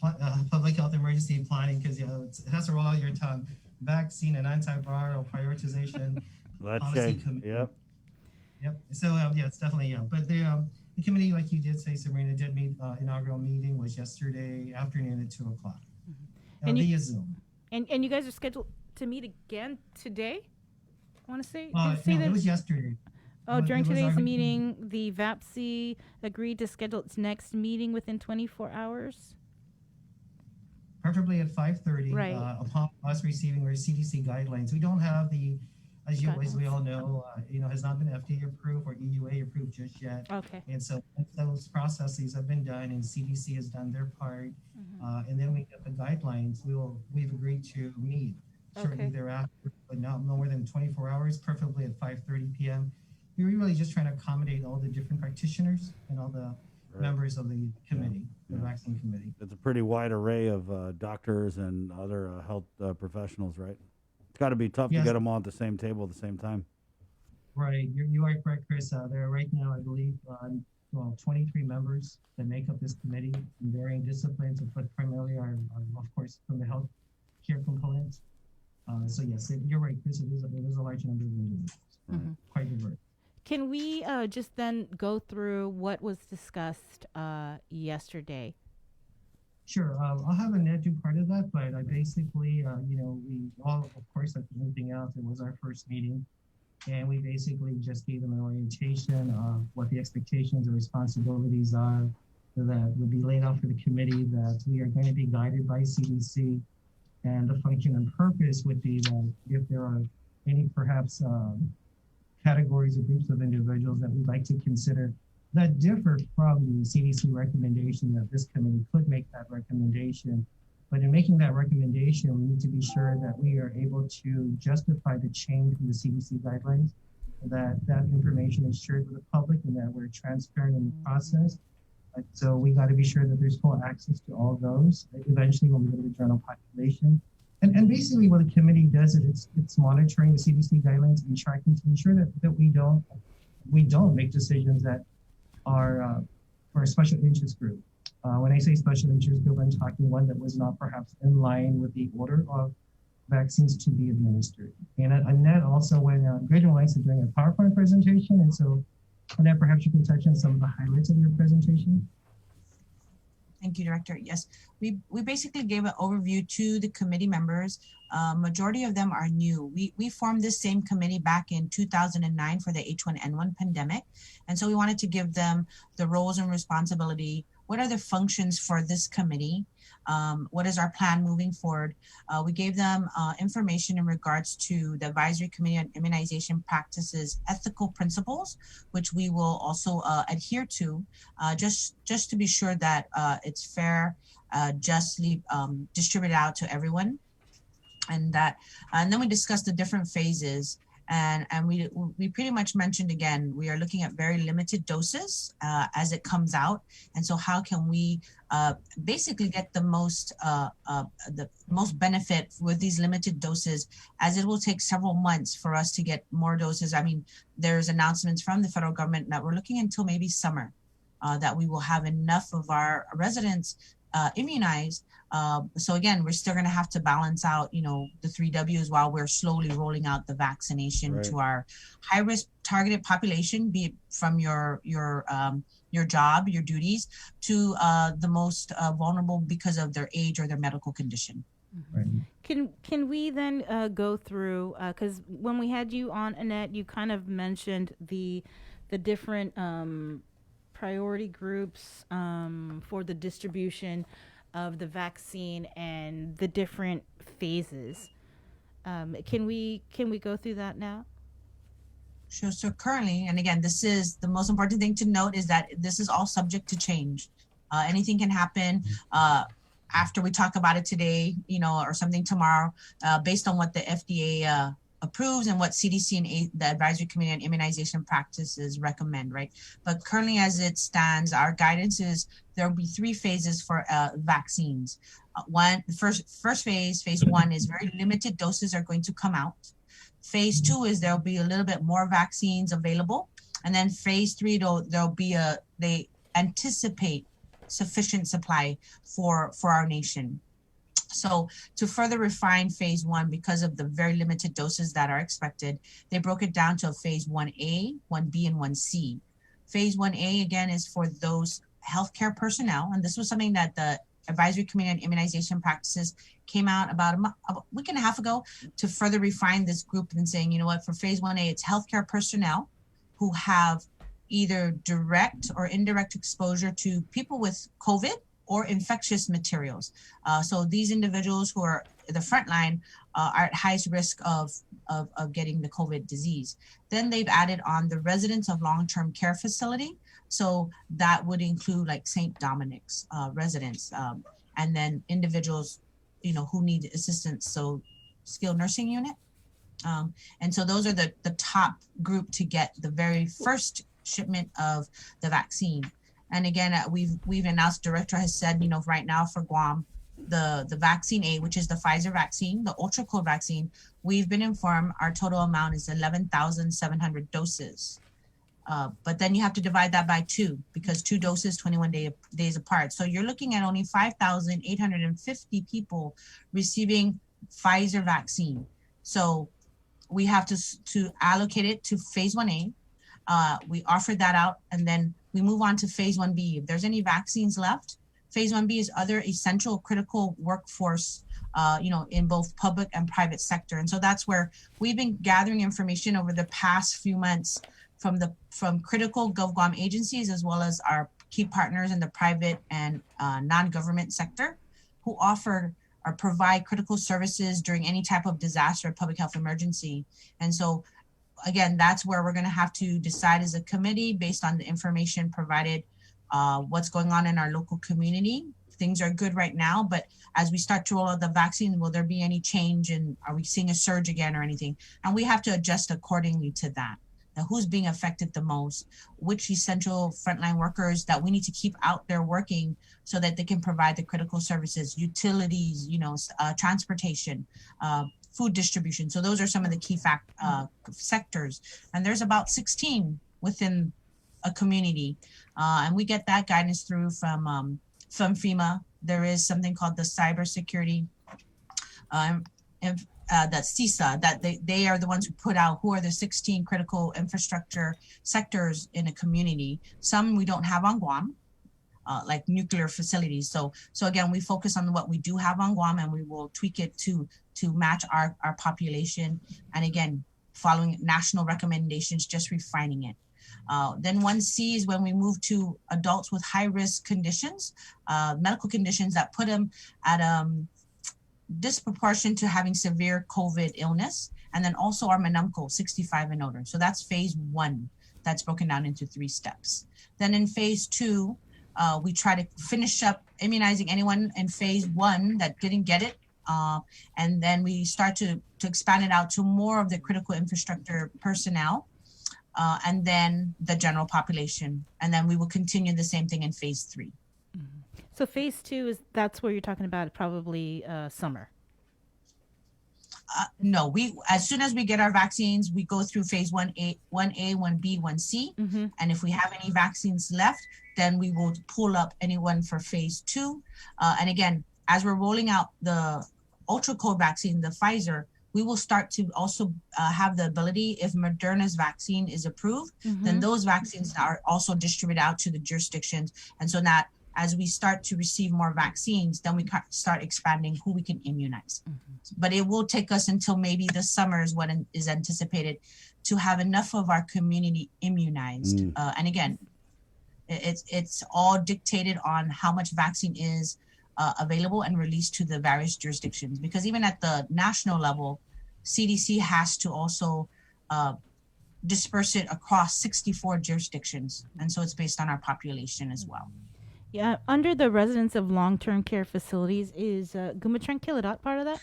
public health emergency planning, because it has to roll out your tongue. Vaccine and antiviral prioritization policy committee. Yep. So yeah, it's definitely But the committee, like you did say, Sabrina, did meet. Inaugural meeting was yesterday afternoon at 2:00. And Via Zoom. And you guys are scheduled to meet again today? I want to say. No, it was yesterday. Oh, during today's meeting, the VAPC agreed to schedule its next meeting within 24 hours. Preferably at 5:30. Right. Upon us receiving our CDC guidelines. We don't have the, as we all know, has not been FDA approved or EUA approved just yet. Okay. And so once those processes have been done and CDC has done their part, and then we get the guidelines, we've agreed to meet shortly thereafter, but no more than 24 hours, preferably at 5:30 p.m. We were really just trying to accommodate all the different practitioners and all the members of the committee, the vaccine committee. It's a pretty wide array of doctors and other health professionals, right? It's got to be tough to get them all at the same table at the same time. Right, you are correct, Chris. There are right now, I believe, 23 members that make up this committee in varying disciplines, but primarily are of course, from the health care components. So yes, you're right, Chris. It is a large number of individuals, quite diverse. Can we just then go through what was discussed yesterday? Sure, I'll have Annette do part of that, but I basically, we all, of course, like anything else, it was our first meeting, and we basically just gave them an orientation of what the expectations and responsibilities are that would be laid out for the committee, that we are going to be guided by CDC, and the function and purpose would be that if there are any perhaps categories or groups of individuals that we'd like to consider that differ from the CDC recommendation, that this committee could make that recommendation. But in making that recommendation, we need to be sure that we are able to justify the change in the CDC guidelines, that information is shared with the public, and that we're transparent in the process. So we got to be sure that there's full access to all those eventually when we go to the general population. And basically what the committee does is it's monitoring the CDC guidelines and tracking to ensure that we don't make decisions that are for a special interest group. When I say special interest group, I'm talking one that was not perhaps in line with the order of vaccines to be administered. And Annette also went greater lengths to doing a PowerPoint presentation. And so Annette, perhaps you can touch on some of the highlights of your presentation. Thank you, Director. Yes, we basically gave an overview to the committee members. Majority of them are new. We formed this same committee back in 2009 for the H1N1 pandemic. And so we wanted to give them the roles and responsibility. What are the functions for this committee? What is our plan moving forward? We gave them information in regards to the Advisory Committee on Immunization Practices ethical principles, which we will also adhere to, just to be sure that it's fair, justly distributed out to everyone. And then we discussed the different phases. And we pretty much mentioned, again, we are looking at very limited doses as it comes out. And so how can we basically get the most benefit with these limited doses, as it will take several months for us to get more doses. I mean, there's announcements from the federal government that we're looking until maybe summer that we will have enough of our residents immunized. So again, we're still going to have to balance out, the 3 Ws while we're slowly rolling out the vaccination to our high-risk targeted population, be it from your job, your duties, to the most vulnerable because of their age or their medical condition. Can we then go through, because when we had you on, Annette, you kind of mentioned the different priority groups for the distribution of the vaccine and the different phases. Can we go through that now? Sure. So currently, and again, this is the most important thing to note, is that this is all subject to change. Anything can happen after we talk about it today, or something tomorrow, based on what the FDA approves and what CDC and the Advisory Committee on Immunization Practices recommend, right? But currently, as it stands, our guidance is there will be 3 phases for vaccines. First phase, phase 1, is very limited doses are going to come out. Phase 2 is there'll be a little bit more vaccines available. And then phase 3, they anticipate sufficient supply for our nation. So to further refine phase 1, because of the very limited doses that are expected, they broke it down to phase 1A, 1B, and 1C. Phase 1A, again, is for those healthcare personnel. And this was something that the Advisory Committee on Immunization Practices came out about a week and a half ago to further refine this group and saying, you know what, for phase 1A, it's healthcare personnel who have either direct or indirect exposure to people with COVID or infectious materials. So these individuals who are the front line are at highest risk of getting the COVID disease. Then they've added on the residents of long-term care facility. So that would include like St. Dominic's residents, and then individuals, who need assistance. So skilled nursing unit. And so those are the top group to get the very first shipment of the vaccine. And again, we've announced, director has said, right now for Guam, the vaccine A, which is the Pfizer vaccine, the ultra cold vaccine, we've been informed our total amount is 11,700 doses. But then you have to divide that by 2 because 2 doses, 21 days apart. So you're looking at only 5,850 people receiving Pfizer vaccine. So we have to allocate it to phase 1A. We offered that out, and then we move on to phase 1B. If there's any vaccines left, phase 1B is other essential critical workforce, in both public and private sector. And so that's where we've been gathering information over the past few months from critical GovGuam agencies, as well as our key partners in the private and non-government sector who offer or provide critical services during any type of disaster or public health emergency. And so again, that's where we're going to have to decide as a committee based on the information provided, what's going on in our local community. Things are good right now, but as we start to roll out the vaccine, will there be any change, and are we seeing a surge again or anything? And we have to adjust accordingly to that. Now, who's being affected the most, which essential frontline workers that we need to keep out there working so that they can provide the critical services, utilities, transportation, food distribution. So those are some of the key sectors. And there's about 16 within a community. And we get that guidance through from FEMA. There is something called the cybersecurity, that CISA, that they are the ones who put out who are the 16 critical infrastructure sectors in a community. Some we don't have on Guam, like nuclear facilities. So again, we focus on what we do have on Guam, and we will tweak it to match our population. And again, following national recommendations, just refining it. Then 1C is when we move to adults with high risk conditions, medical conditions that put them at disproportion to having severe COVID illness, and then also our Manumco 65 and older. So that's phase 1. That's broken down into 3 steps. Then in phase 2, we try to finish up immunizing anyone in phase 1 that didn't get it. And then we start to expand it out to more of the critical infrastructure personnel, and then the general population. And then we will continue the same thing in phase 3. So phase 2 that's where you're talking about probably summer. No, as soon as we get our vaccines, we go through phase 1A, 1B, 1C. And if we have any vaccines left, then we will pull up anyone for phase 2. And again, as we're rolling out the ultra cold vaccine, the Pfizer, we will start to also have the ability, if Moderna's vaccine is approved, then those vaccines are also distributed out to the jurisdictions. And so that as we start to receive more vaccines, then we start expanding who we can immunize. But it will take us until maybe the summer is what is anticipated to have enough of our community immunized. And again, it's all dictated on how much vaccine is available and released to the various jurisdictions. Because even at the national level, CDC has to also disperse it across 64 jurisdictions. And so it's based on our population as well. Yeah, under the residents of long-term care facilities, is Gumatran Kiladot part of that?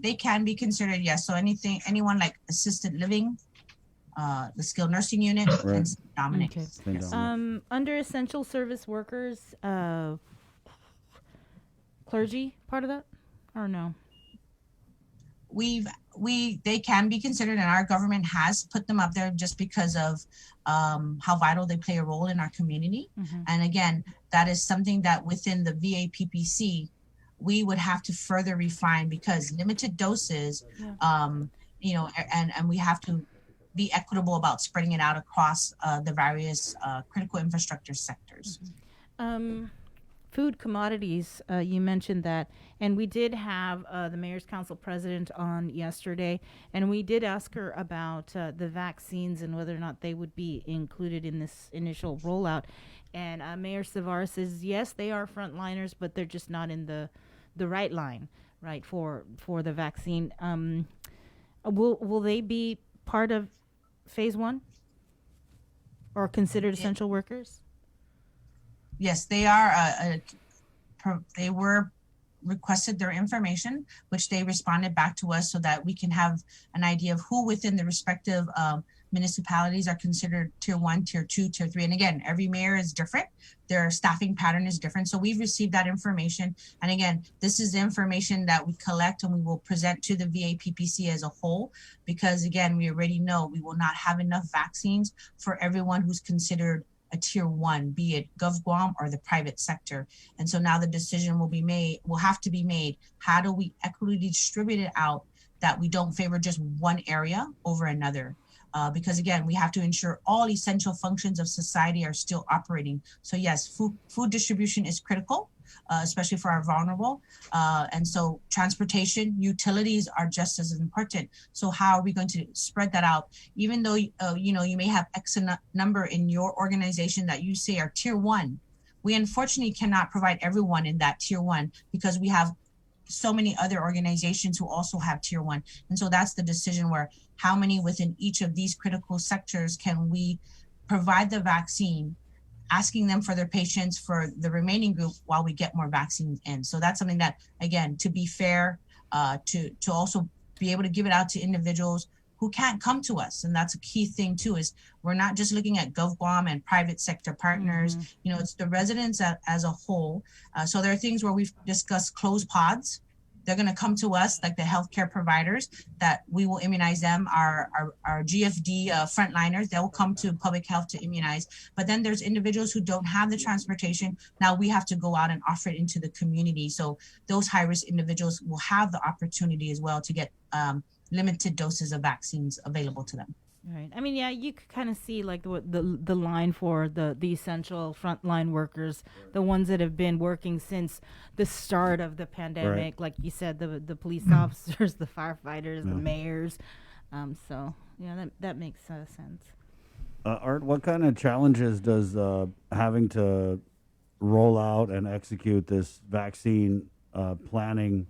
They can be considered, yes. So anyone like assisted living, the skilled nursing unit, and Dominic. Okay. Under essential service workers, clergy part of that, or no? they can be considered, and our government has put them up there just because of how vital they play a role in our community. And again, that is something that within the VA PPC, we would have to further refine, because limited doses, you know, and we have to be equitable about spreading it out across the various critical infrastructure sectors. Food commodities, you mentioned that, and we did have the Mayor's Council president on yesterday, and we did ask her about the vaccines and whether or not they would be included in this initial rollout. And Mayor Savara says yes, they are frontliners, but they're just not in the right line, right, for the vaccine. Will they be part of phase 1 or considered essential workers? Yes, they are. They were requested their information, which they responded back to us so that we can have an idea of who within the respective municipalities are considered tier 1, tier 2, tier 3. And again, every mayor is different. Their staffing pattern is different. So we've received that information. And again, this is the information that we collect and we will present to the VA PPC as a whole, because again, we already know we will not have enough vaccines for everyone who's considered a tier 1, be it GovGuam or the private sector. And so now the decision will have to be made. How do we equitably distribute it out that we don't favor just one area over another? Because again, we have to ensure all essential functions of society are still operating. So yes, food distribution is critical, especially for our vulnerable. And so transportation, utilities are just as important. So how are we going to spread that out? Even though, you know, you may have X number in your organization that you say are tier 1, we unfortunately cannot provide everyone in that tier 1 because we have so many other organizations who also have tier 1. And so that's the decision, where how many within each of these critical sectors can we provide the vaccine, asking them for their patients for the remaining group while we get more vaccines in. So that's something that, again, to be fair, to also be able to give it out to individuals who can't come to us. And that's a key thing too, is we're not just looking at GovGuam and private sector partners, you know, it's the residents as a whole. So there are things where we've discussed closed pods. They're going to come to us, like the healthcare providers, that we will immunize them. Our GFD frontliners, they will come to public health to immunize. But then there's individuals who don't have the transportation. Now we have to go out and offer it into the community. So those high-risk individuals will have the opportunity as well to get limited doses of vaccines available to them. Right. I mean, yeah, you could kind of see like the line for the essential frontline workers, the ones that have been working since the start of the pandemic. Right. Like you said, the police officers, the firefighters, the mayors. So yeah, that makes sense. Art, what kind of challenges does having to roll out and execute this vaccine planning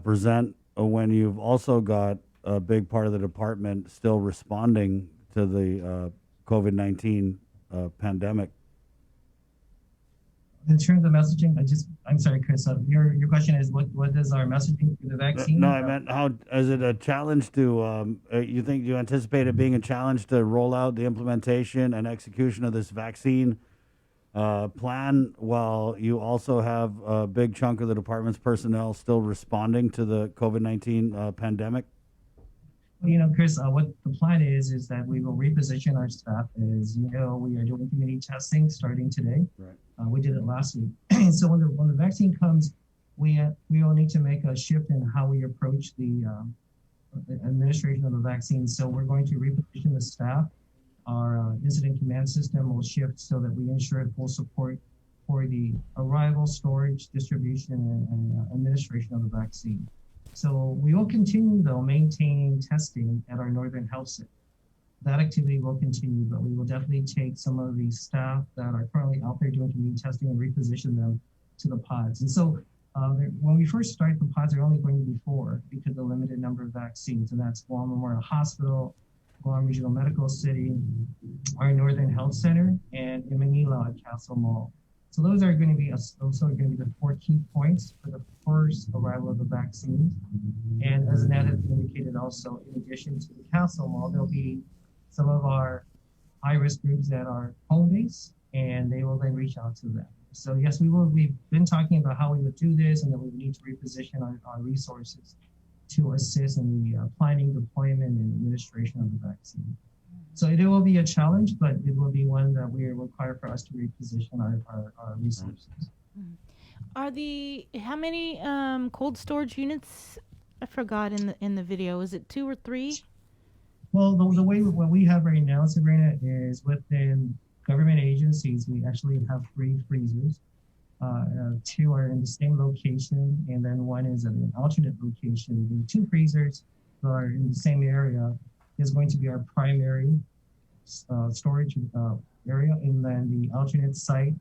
present when you've also got a big part of the department still responding to the COVID-19 pandemic? In terms of messaging, I'm sorry, Chris, your question is what is our messaging for the vaccine? No, I meant how, is it a challenge to, you anticipate it being a challenge to roll out the implementation and execution of this vaccine plan while you also have a big chunk of the department's personnel still responding to the COVID-19 pandemic? You know, Chris, what the plan is that we will reposition our staff. As you know, we are doing community testing starting today. Right. We did it last week. So when the vaccine comes, we will need to make a shift in how we approach the administration of the vaccine. So we're going to reposition the staff. Our incident command system will shift so that we ensure full support for the arrival, storage, distribution, and administration of the vaccine. So we will continue, though, maintaining testing at our Northern Health Center. That activity will continue, but we will definitely take some of the staff that are currently out there doing community testing and reposition them to the pods. And so when we first started the pods, there are only going to be 4 because of the limited number of vaccines, and that's Guam Memorial Hospital, Guam Regional Medical City, our Northern Health Center, and in Manila at Castle Mall. So those are going to be the 4 key points for the first arrival of the vaccine. And as Annette has indicated also, in addition to the Castle Mall, there'll be some of our high-risk groups that are home-based, and they will then reach out to them. So yes, we've been talking about how we would do this and that we need to reposition our resources. to assist in the planning, deployment, and administration of the vaccine. So it will be a challenge, but it will be one that we require for us to reposition our resources. Are how many cold storage units? I forgot in the video. Is it 2 or 3? Well, the way what we have right now, Sabrina, is within government agencies, we actually have 3 freezers. 2 are in the same location, and then 1 is at an alternate location. The 2 freezers that are in the same area is going to be our primary storage area, and then the alternate site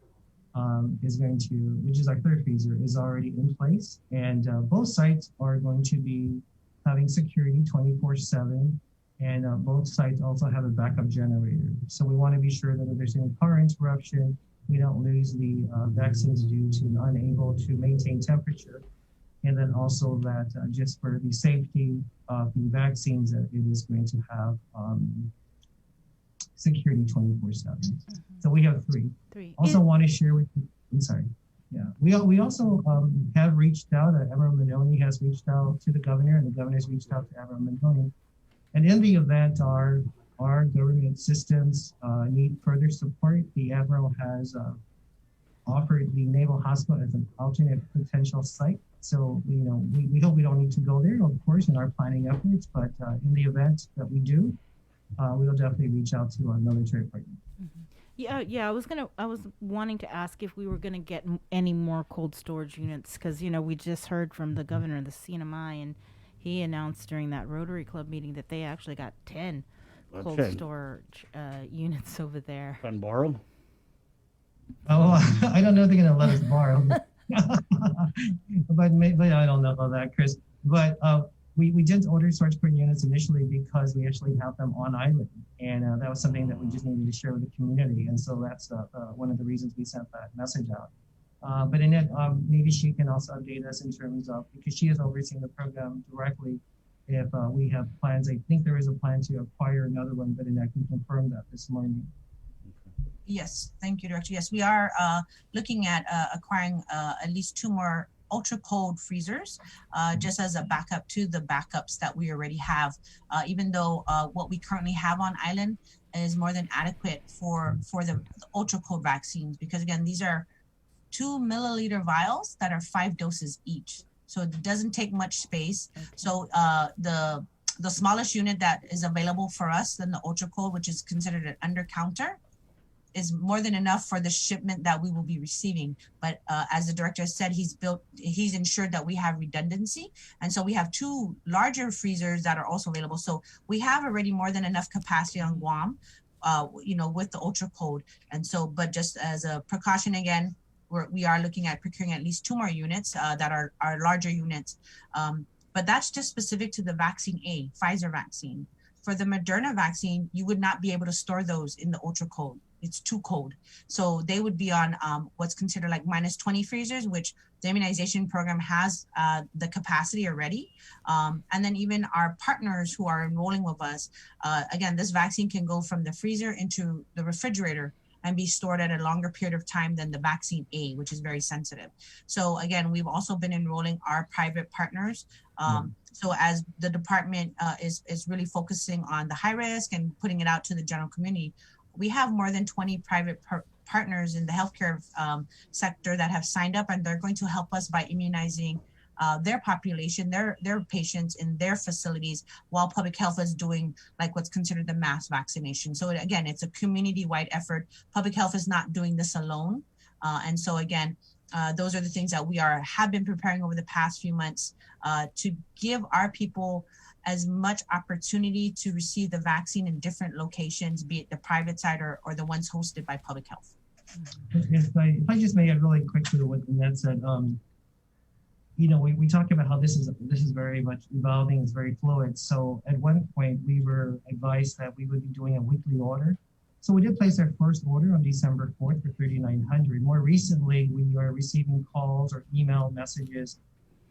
is going to, which is our 3rd freezer, is already in place. And both sites are going to be having security 24/7, and both sites also have a backup generator. So we want to be sure that if there's any power interruption, we don't lose the vaccines due to unable to maintain temperature. And then also that just for the safety of the vaccines, that it is going to have security 24/7. So we have 3. Also want to share with you, I'm sorry. Yeah, we also have reached out, Emerald Manoni has reached out to the governor, and the governor's reached out to Emerald Manoni. And in the event our government systems need further support, the Admiral has offered the Naval Hospital as an alternate potential site. So, we hope we don't need to go there, of course, in our planning efforts, but in the event that we do, we will definitely reach out to our military partner. Yeah. I was wanting to ask if we were gonna get any more cold storage units, because we just heard from the governor of the CNMI, and he announced during that Rotary Club meeting that they actually got 10 cold storage units over there. Can borrow? Oh, I don't know if they're gonna let us borrow, but I don't know about that, Chris. But we didn't order storage per units initially because we actually have them on island, and that was something that we just needed to share with the community, and so that's one of the reasons we sent that message out. But Annette, maybe she can also update us in terms of, because she is overseeing the program directly, if we have plans. I think there is a plan to acquire another one, but Annette can confirm that this morning. Yes, thank you, Director. Yes, we are looking at acquiring at least 2 more ultra cold freezers, just as a backup to the backups that we already have, even though what we currently have on island is more than adequate for the ultra cold vaccines, because again, these are 2 milliliter vials that are 5 doses each. So it doesn't take much space. So the smallest unit that is available for us than the ultra cold, which is considered an under counter, is more than enough for the shipment that we will be receiving. But as the director said, he's ensured that we have redundancy. And so we have 2 larger freezers that are also available. So we have already more than enough capacity on Guam, with the ultra cold. And so, but just as a precaution again, we are looking at procuring at least 2 more units that are larger units. But that's just specific to the vaccine A, Pfizer vaccine. For the Moderna vaccine, you would not be able to store those in the ultra cold. It's too cold. So they would be on what's considered like -20 freezers, which the immunization program has the capacity already. And then even our partners who are enrolling with us, again, this vaccine can go from the freezer into the refrigerator and be stored at a longer period of time than the vaccine A, which is very sensitive. So again, we've also been enrolling our private partners. So as the department is really focusing on the high risk and putting it out to the general community, we have more than 20 private partners in the healthcare sector that have signed up, and they're going to help us by immunizing their population, their patients in their facilities, while public health is doing like what's considered the mass vaccination. So again, it's a community-wide effort. Public health is not doing this alone. And so again, those are the things that we have been preparing over the past few months to give our people as much opportunity to receive the vaccine in different locations, be it the private side or the ones hosted by public health. If I just may add really quick to what Annette said, we talked about how this is very much evolving, it's very fluid. So at one point we were advised that we would be doing a weekly order. So we did place our first order on December 4th for 3,900. More recently, we are receiving calls or email messages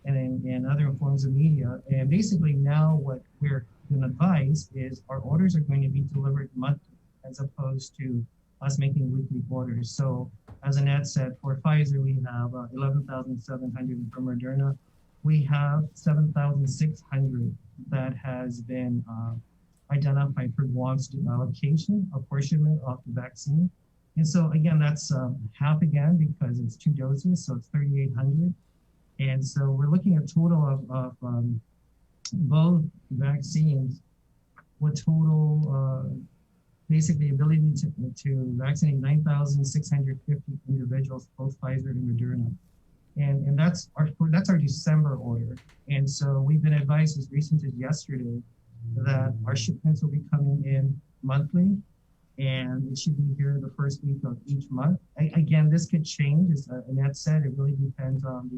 and other forms of media. And basically now what we're going to advise is our orders are going to be delivered monthly as opposed to us making weekly orders. So as Annette said, for Pfizer, we have 11,700, and for Moderna, we have 7,600 that has been identified for Guam's allocation, apportionment of the vaccine. And so again, that's half again because it's 2 doses, so it's 3,800. And so we're looking at a total of both vaccines with total basically ability to vaccinate 9,650 individuals, both Pfizer and Moderna. And that's our December order. And so we've been advised as recent as yesterday that our shipments will be coming in monthly, and it should be here the first week of each month. Again, this could change. As Annette said, it really depends on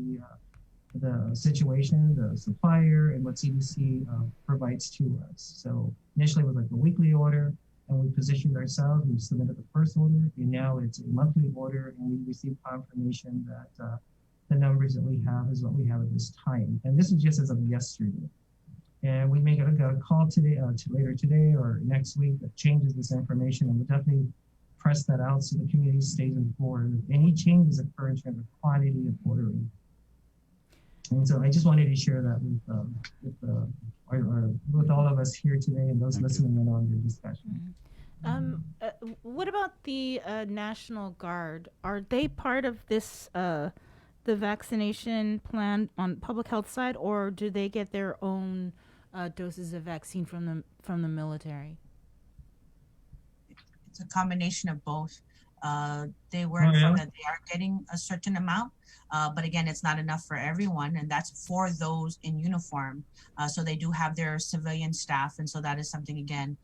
the situation, the supplier, and what CDC provides to us. So initially it was like a weekly order, and we positioned ourselves. We submitted the first order, and now it's a monthly order, and we received confirmation that the numbers that we have is what we have at this time. And this is just as of yesterday. And we may get a call today, later today or next week that changes this information, and we'll definitely press that out so the community stays informed if any changes occur in terms of quantity of ordering. And so I just wanted to share that with all of us here today and those listening in on the discussion. What about the National Guard? Are they part of this, the vaccination plan on public health side, or do they get their own doses of vaccine from the military? It's a combination of both. They were informed that they are getting a certain amount, but again, it's not enough for everyone, and that's for those in uniform. So they do have their civilian staff, and so that is something, again,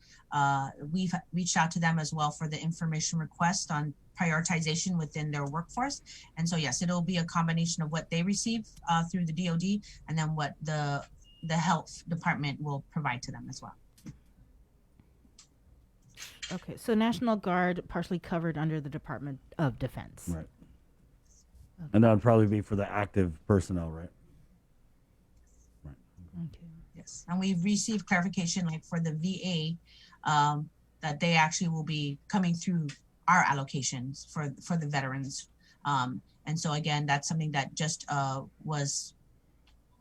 we've reached out to them as well for the information request on prioritization within their workforce. And so, yes, it'll be a combination of what they receive through the DoD and then what the health department will provide to them as well. Okay, so National Guard partially covered under the Department of Defense. Right. Okay. And that would probably be for the active personnel, right? Right. Okay. Yes, and we've received clarification, like for the VA, that they actually will be coming through our allocations for the veterans. And so again, that's something that just was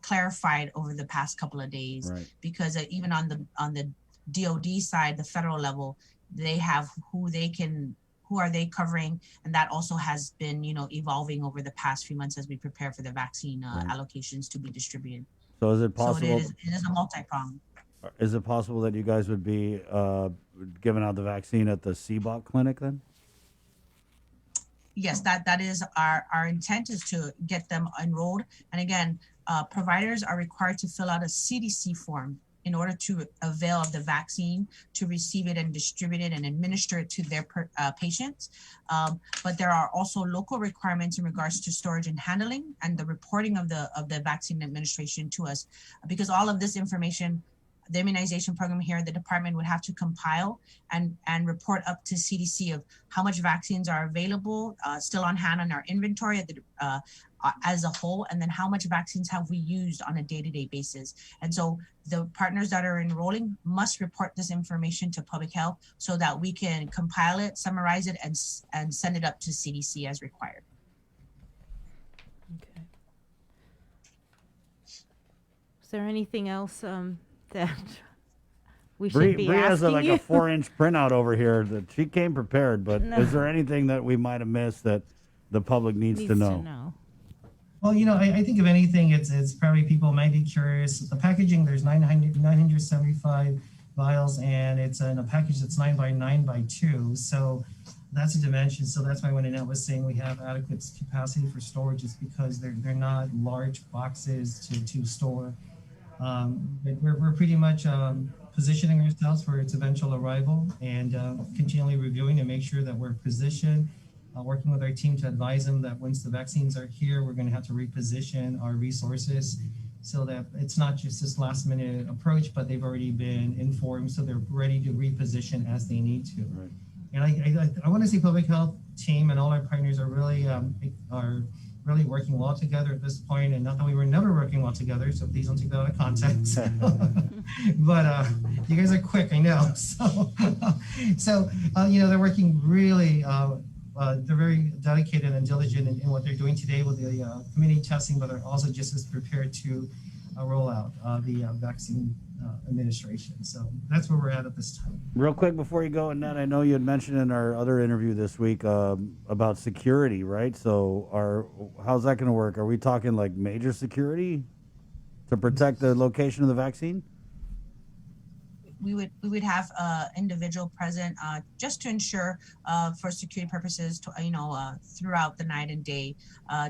clarified over the past couple of days, right? Because even on the DoD side, the federal level, they have who are they covering, and that also has been evolving over the past few months as we prepare for the vaccine allocations to be distributed. So is it possible? So it is a multi-pronged. Is it possible that you guys would be giving out the vaccine at the Cboc clinic then? Yes, that is our intent, is to get them enrolled. And again, providers are required to fill out a CDC form in order to avail of the vaccine, to receive it and distribute it and administer it to their patients. But there are also local requirements in regards to storage and handling and the reporting of the vaccine administration to us, because all of this information, the immunization program here, the department would have to compile and report up to CDC of how much vaccines are available, still on hand on our inventory at the as a whole, and then how much vaccines have we used on a day-to-day basis. And so the partners that are enrolling must report this information to public health so that we can compile it, summarize it, and send it up to CDC as required. Okay. Is there anything else that we should be Bree has asking you? a 4-inch printout over here that she came prepared, but is there anything that we might have missed that the public needs to know? Well, I think if anything, it's probably people might be curious. The packaging, there's 975 vials, and it's in a package that's 9 by 9 by 2. So that's a dimension. So that's why when Annette was saying we have adequate capacity for storage, is because they're not large boxes to store. But we're pretty much positioning ourselves for its eventual arrival, and continually reviewing to make sure that we're positioned. Working with our team to advise them that once the vaccines are here, we're going to have to reposition our resources so that it's not just this last minute approach, but they've already been informed, so they're ready to reposition as they need to. Right. And I want to say public health team and all our partners are really working well together at this point, and not that we were never working well together, so please don't take that out of context. But you guys are quick, I know. So they're working really they're very dedicated and diligent in what they're doing today with the community testing, but they're also just as prepared to roll out the vaccine administration. So that's where we're at this time. Real quick before you go, Annette, I know you had mentioned in our other interview this week about security, right? So how's that going to work? Are we talking like major security to protect the location of the vaccine? We would have individual present just to ensure for security purposes to, throughout the night and day,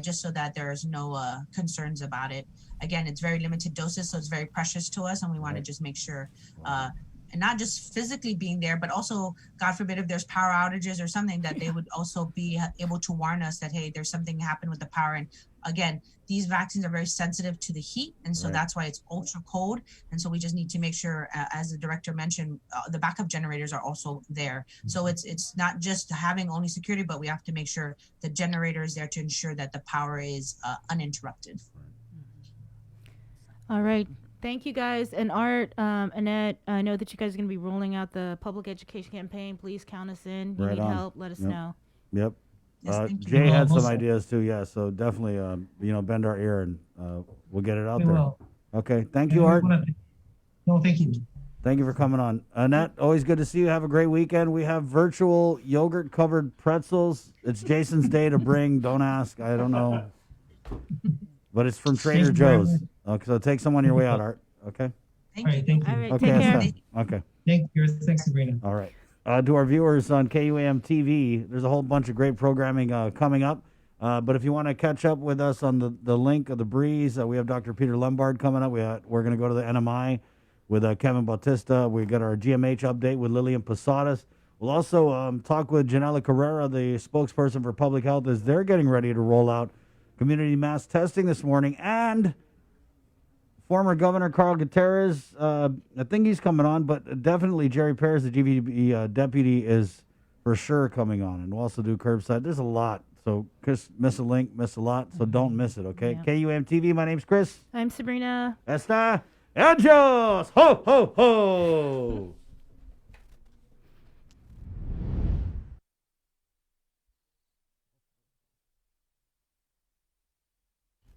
just so that there's no concerns about it. Again, it's very limited doses, so it's very precious to us, and we want to just make sure and not just physically being there, but also, God forbid, if there's power outages or something, that they would also be able to warn us that, hey, there's something happened with the power. And again, these vaccines are very sensitive to the heat, and so that's why it's ultra cold. And so we just need to make sure, as the director mentioned, the backup generators are also there. So it's not just having only security, but we have to make sure the generator is there to ensure that the power is uninterrupted. All right. Thank you, guys. And Art, Annette, I know that you guys are going to be rolling out the public education campaign. Please count us in. You need help, let us know. Yep. Yes, Jay had some ideas too, yeah. So definitely, bend our ear and we'll get it out there. Will. Okay. Thank you, Art. No, thank you. Thank you for coming on. Annette, always good to see you. Have a great weekend. We have virtual yogurt-covered pretzels. It's Jason's day to bring. Don't ask. I don't know. But it's from Trader Joe's. Okay, so take some on your way out, Art. Okay? All right, thank you. All right, Okay, take care. Okay. Thank you. Thanks, Sabrina. All right. To our viewers on KUAM TV, there's a whole bunch of great programming coming up. But if you want to catch up with us on the link of the breeze, we have Dr. Peter Lombard coming up. We're going to go to the NMI with Kevin Bautista. We got our GMH update with Lillian Posadas. We'll also talk with Janela Carrera, the spokesperson for public health, as they're getting ready to roll out community mass testing this morning. And former Governor Carl Gutierrez, I think he's coming on, but definitely Jerry Perez, the GVB deputy, is for sure coming on. And we'll also do curbside. There's a lot. So Chris, miss a link, miss a lot. So don't miss it, okay? Yeah. KUAM TV, my name's Chris. I'm Sabrina. Esta Ellos! Ho, ho, ho!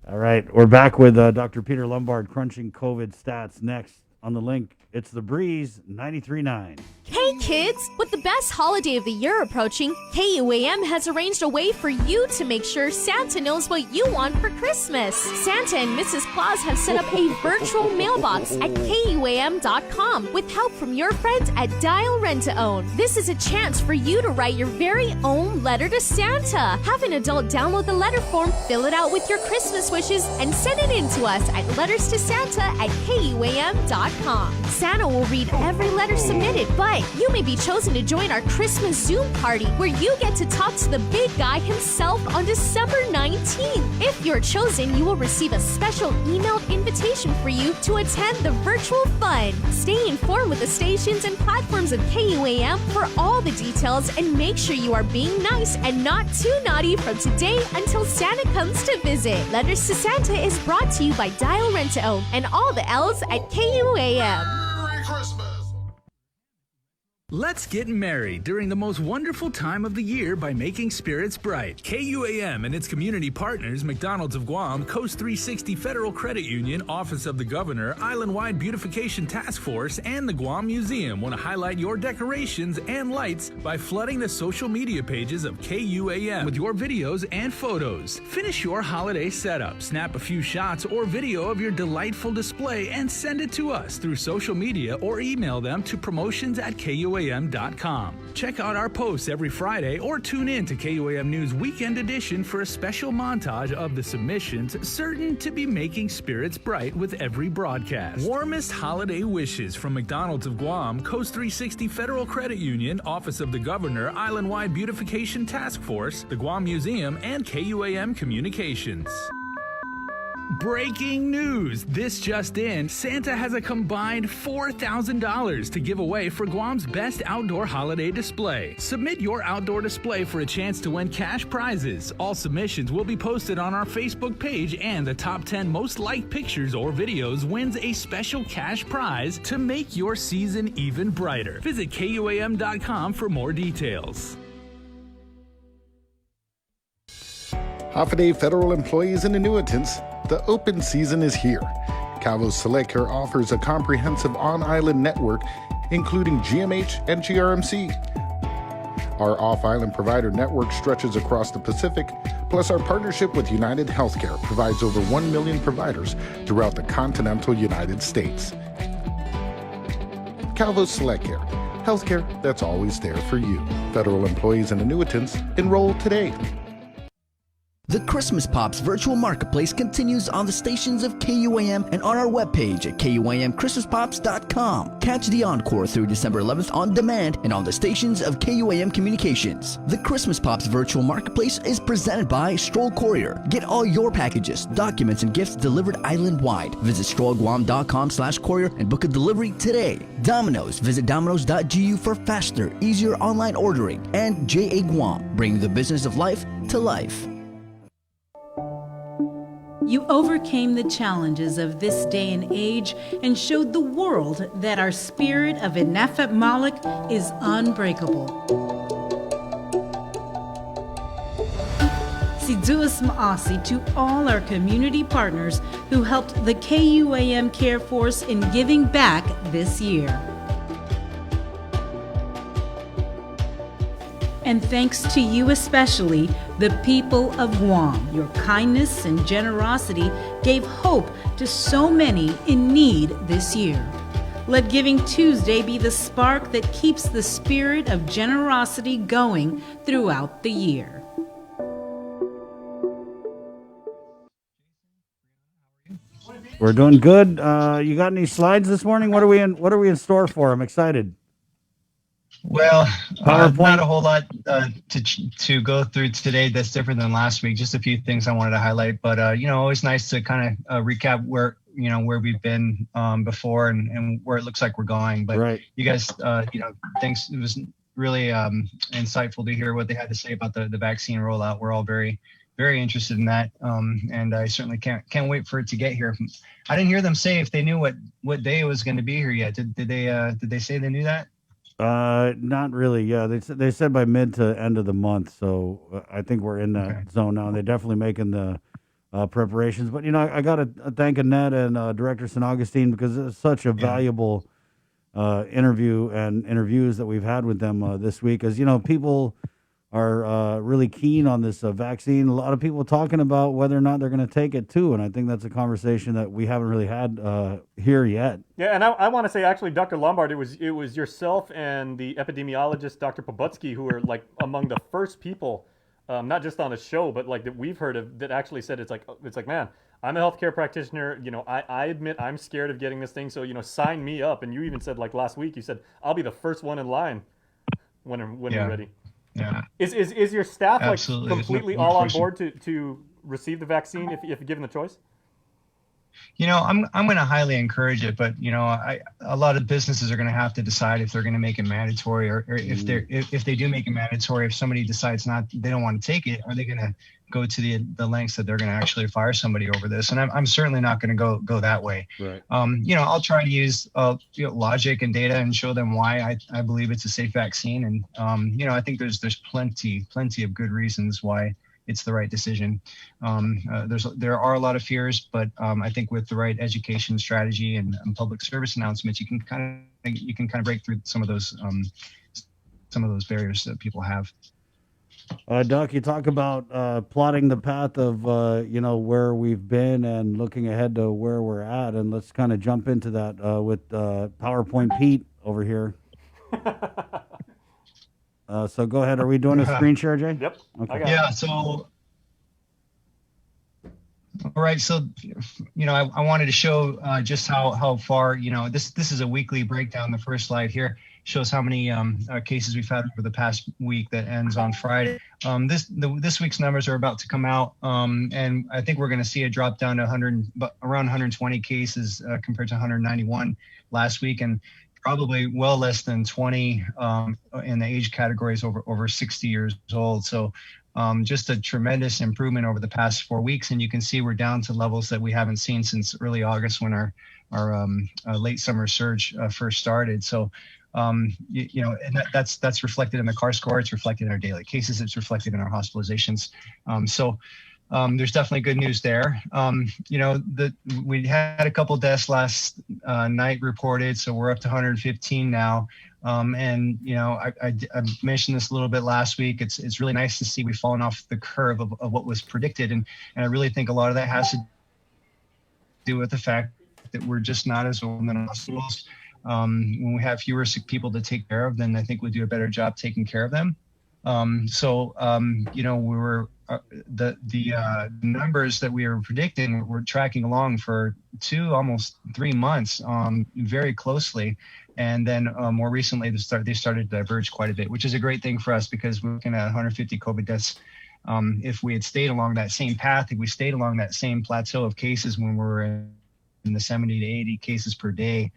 All right, we're back with Dr. Peter Lombard crunching COVID stats next on the link. It's The Breeze 93.9. Hey kids! With the best holiday of the year approaching, KUAM has arranged a way for you to make sure Santa knows what you want for Christmas. Santa and Mrs. Claus have set up a virtual mailbox at KUAM.com with help from your friends at Dial Rent to Own. This is a chance for you to write your very own letter to Santa. Have an adult download the letter form, fill it out with your Christmas wishes, and send it in to us at letterstosanta@KUAM.com. Santa will read every letter submitted, but you may be chosen to join our Christmas Zoom party where you get to talk to the big guy himself on December 19th. If you're chosen, you will receive a special emailed invitation for you to attend the virtual fun. Stay informed with the stations and platforms of KUAM for all the details, and make sure you are being nice and not too naughty from today until Santa comes to visit. Letters to Santa is brought to you by Dial Rent to Own and all the L's at KUAM. Let's get merry during the most wonderful time of the year by making spirits bright. KUAM and its community partners, McDonald's of Guam, Coast 360 Federal Credit Union, Office of the Governor, Island-Wide Beautification Task Force, and the Guam Museum want to highlight your decorations and lights by flooding the social media pages of KUAM with your videos and photos. Finish your holiday setup, snap a few shots or video of your delightful display, and send it to us through social media or email them to promotions@KUAM.com. Check out our posts every Friday or tune in to KUAM News Weekend Edition for a special montage of the submissions certain to be making spirits bright with every broadcast. Warmest holiday wishes from McDonald's of Guam, Coast 360 Federal Credit Union, Office of the Governor, Island-Wide Beautification Task Force, the Guam Museum, and KUAM Communications. Breaking news! This just in, Santa has a combined $4,000 to give away for Guam's best outdoor holiday display. Submit your outdoor display for a chance to win cash prizes. All submissions will be posted on our Facebook page, and the top 10 most liked pictures or videos wins a special cash prize to make your season even brighter. Visit KUAM.com for more details. Holiday federal employees and annuitants, the open season is here. Cboc Select Care offers a comprehensive on-island network, including GMH and GRMC. Our off-island provider network stretches across the Pacific, plus our partnership with United Healthcare provides over 1 million providers throughout the continental United States. Cboc Select Care, healthcare that's always there for you. Federal employees and annuitants, enroll today. The Christmas Pops virtual marketplace continues on the stations of KUAM and on our webpage at KUAMChristmasPops.com. Catch the encore through December 11th on demand and on the stations of KUAM Communications. The Christmas Pops virtual marketplace is presented by Stroll Courier. Get all your packages, documents, and gifts delivered island-wide. Visit strollguam.com/courier and book a delivery today. Domino's. Visit domino's.gu for faster, easier online ordering. And JA Guam, bringing the business of life to life. You overcame the challenges of this day and age and showed the world that our spirit of Inafat Malik is unbreakable. Siduas Maasi to all our community partners who helped the KUAM Care Force in giving back this year. And thanks to you especially, the people of Guam. Your kindness and generosity gave hope to so many in need this year. Let Giving Tuesday be the spark that keeps the spirit of generosity going throughout the year. We're doing good. You got any slides this morning? What are we in store for? I'm excited. Well, PowerPoint. not a whole lot to go through today that's different than last week. Just a few things I wanted to highlight, but always nice to kind of recap where we've been before and where it looks like we're going. But right. You guys, thanks. It was really insightful to hear what they had to say about the vaccine rollout. We're all very, very interested in that, and I certainly can't wait for it to get here. I didn't hear them say if they knew what day it was going to be here yet. Did they say they knew that? Not really. Yeah, they said by mid to end of the month. So I think we're in that zone now. And they're definitely making the preparations. But I got to thank Annette and Director St. Augustine because it's such a valuable interview and interviews that we've had with them this week. As people are really keen on this vaccine. A lot of people talking about whether or not they're going to take it too, and I think that's a conversation that we haven't really had here yet. Yeah, and I want to say actually, Dr. Lombard, it was yourself and the epidemiologist, Dr. Pobutsky, who were like among the first people, not just on the show, but like that we've heard of that actually said it's like man, I'm a healthcare practitioner. I admit I'm scared of getting this thing, so sign me up. And you even said like last week, you said I'll be the first one in line when we're ready. Yeah. Is your staff Absolutely. like completely all on board to receive the vaccine if given the choice? I'm going to highly encourage it, but a lot of businesses are going to have to decide if they're going to make it mandatory, or if they do make it mandatory. If somebody decides they don't want to take it, are they going to go to the lengths that they're going to actually fire somebody over this? And I'm certainly not going to go that way. Right. I'll try to use logic and data and show them why I believe it's a safe vaccine. And I think there's plenty of good reasons why it's the right decision. There are a lot of fears, but I think with the right education strategy and public service announcements, you can kind of break through some of those barriers that people have. Doc, you talk about plotting the path of where we've been and looking ahead to where we're at, and let's kind of jump into that with PowerPoint Pete over here. So go ahead. Are we doing a screen share, Jay? Yep. Okay. Yeah. So, all right. So, I wanted to show just how far, this is a weekly breakdown. The first slide here shows how many cases we've had over the past week that ends on Friday. This week's numbers are about to come out, and I think we're going to see a drop down to around 120 cases compared to 191 last week, and probably well less than 20 in the age categories over 60 years old. So just a tremendous improvement over the past 4 weeks. And you can see we're down to levels that we haven't seen since early August when our late summer surge first started. So, and that's reflected in the CAR score. It's reflected in our daily cases. It's reflected in our hospitalizations. there's definitely good news there. We had a couple deaths last night reported, so we're up to 115 now. I mentioned this a little bit last week. It's really nice to see we've fallen off the curve of what was predicted, and I really think a lot of that has to do with the fact that we're just not as open in hospitals. When we have fewer sick people to take care of, then I think we do a better job taking care of them. We were the numbers that we were predicting were tracking along for almost 3 months, very closely, and then more recently they started to diverge quite a bit, which is a great thing for us because we're looking at 150 COVID deaths. If we had stayed along that same path, if we stayed along that same plateau of cases when we were in the 70 to 80 cases per day,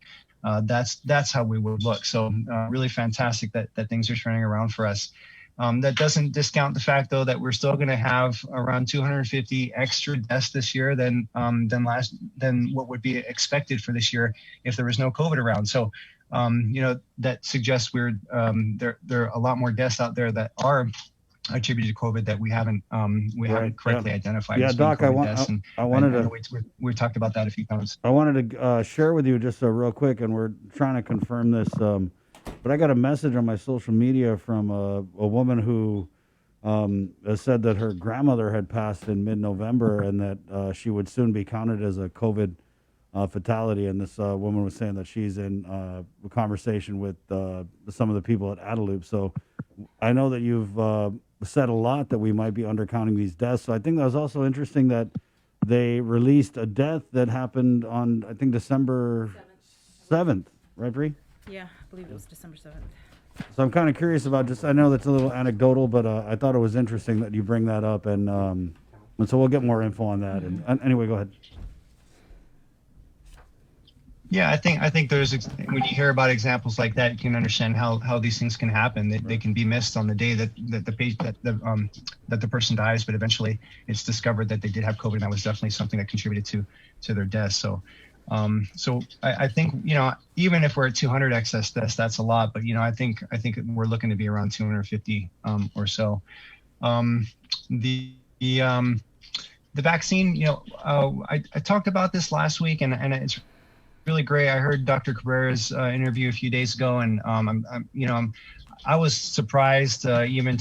that's how we would look. So really fantastic that things are turning around for us. That doesn't discount the fact, though, that we're still going to have around 250 extra deaths this year than what would be expected for this year if there was no COVID around. So, that suggests there are a lot more deaths out there that are attributed to COVID that we haven't correctly identified. Yeah, Doc, we talked about that a few times. I wanted to share with you just real quick, and we're trying to confirm this. But I got a message on my social media from a woman who said that her grandmother had passed in mid-November and that she would soon be counted as a COVID fatality. And this woman was saying that she's in a conversation with some of the people at Adelup. So I know that you've said a lot that we might be undercounting these deaths. So I think that was also interesting that they released a death that happened on, I think, December 7th, right, Bree? Yeah, I believe it was December 7th. So I'm kind of curious about I know that's a little anecdotal, but I thought it was interesting that you bring that up, and so we'll get more info on that. And anyway, go ahead. Yeah, I think there's, when you hear about examples like that, you can understand how these things can happen. They can be missed on the day that the person dies, but eventually it's discovered that they did have COVID, and that was definitely something that contributed to their death. So I think, even if we're at 200 excess deaths, that's a lot, but I think we're looking to be around 250 or so. The vaccine, I talked about this last week, and it's really great. I heard Dr. Cabrera's interview a few days ago, and I was surprised even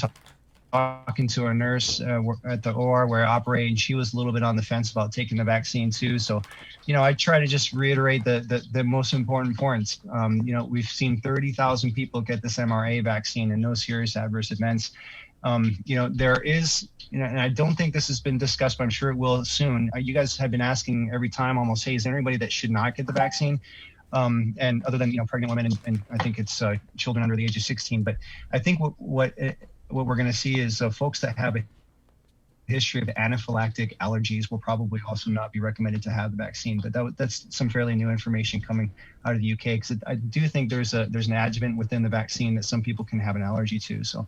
talking to a nurse at the OR where I operate, and she was a little bit on the fence about taking the vaccine too. So, I try to just reiterate the most important points. We've seen 30,000 people get this mRNA vaccine and no serious adverse events. There is, and I don't think this has been discussed, but I'm sure it will soon. You guys have been asking every time almost, hey, is there anybody that should not get the vaccine? And other than, pregnant women, and I think it's children under the age of 16. But I think what we're going to see is folks that have a history of anaphylactic allergies will probably also not be recommended to have the vaccine. But that's some fairly new information coming out of the UK, because I do think there's an adjuvant within the vaccine that some people can have an allergy to. So,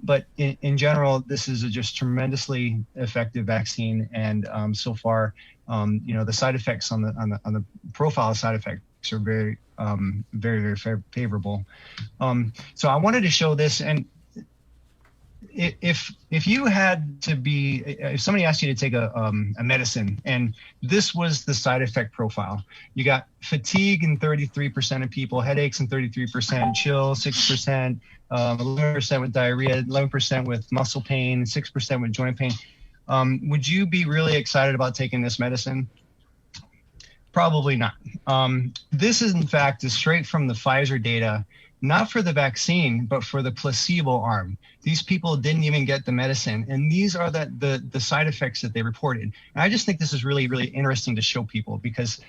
but in general, this is a just tremendously effective vaccine, and so far, the side effects on the profile of side effects are very, very, very favorable. So I wanted to show this, and if you had to be, if somebody asked you to take a medicine and this was the side effect profile, you got fatigue in 33% of people, headaches in 33%, chill 6%, 11% with diarrhea, 11% with muscle pain, 6% with joint pain. Would you be really excited about taking this medicine? Probably not. This is, in fact, is straight from the Pfizer data, not for the vaccine, but for the placebo arm. These people didn't even get the medicine, and these are the side effects that they reported. And I just think this is really, really interesting to show people, because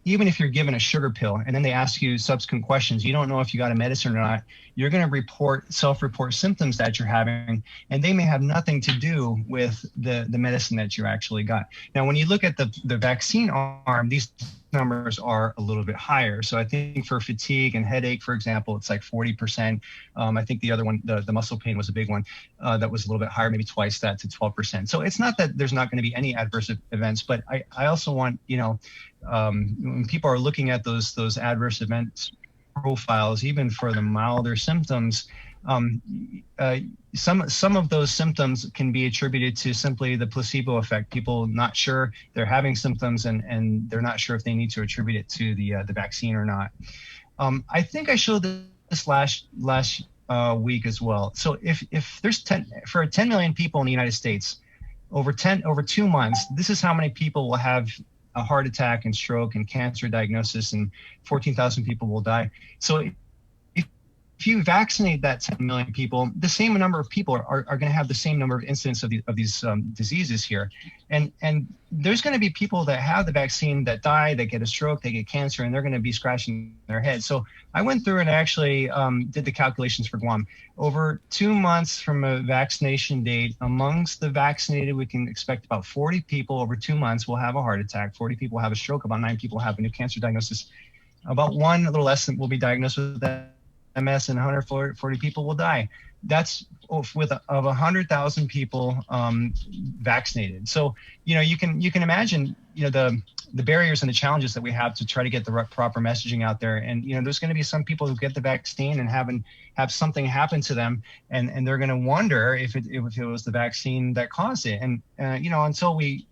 even if you're given a sugar pill and then they ask you subsequent questions, you don't know if you got a medicine or not, you're going to self-report symptoms that you're having, and they may have nothing to do with the medicine that you actually got. Now, when you look at the vaccine arm, these numbers are a little bit higher. So I think for fatigue and headache, for example, it's like 40%. I think the other one, the muscle pain, was a big one that was a little bit higher, maybe twice that, to 12%. So it's not that there's not going to be any adverse events, but I also want, when people are looking at those adverse events profiles, even for the milder symptoms, Some of those symptoms can be attributed to simply the placebo effect. People not sure they're having symptoms, and they're not sure if they need to attribute it to the vaccine or not. I think I showed this last week as well. So if there's 10 million people in the United States, over 2 months, this is how many people will have a heart attack and stroke and cancer diagnosis, and 14,000 people will die. So if you vaccinate that 10 million people, the same number of people are going to have the same number of incidents of these diseases here. And there's going to be people that have the vaccine that die, that get a stroke, they get cancer, and they're going to be scratching their head. So I went through and actually did the calculations for Guam. Over 2 months from a vaccination date, amongst the vaccinated, we can expect about 40 people over 2 months will have a heart attack, 40 people will have a stroke, about 9 people have a new cancer diagnosis, about one, a little less than, will be diagnosed with MS, and 140 people will die. That's of 100,000 people vaccinated. So, you can imagine, the barriers and the challenges that we have to try to get the proper messaging out there. And, there's going to be some people who get the vaccine and have something happen to them, and they're going to wonder if it was the vaccine that caused it. And, until we,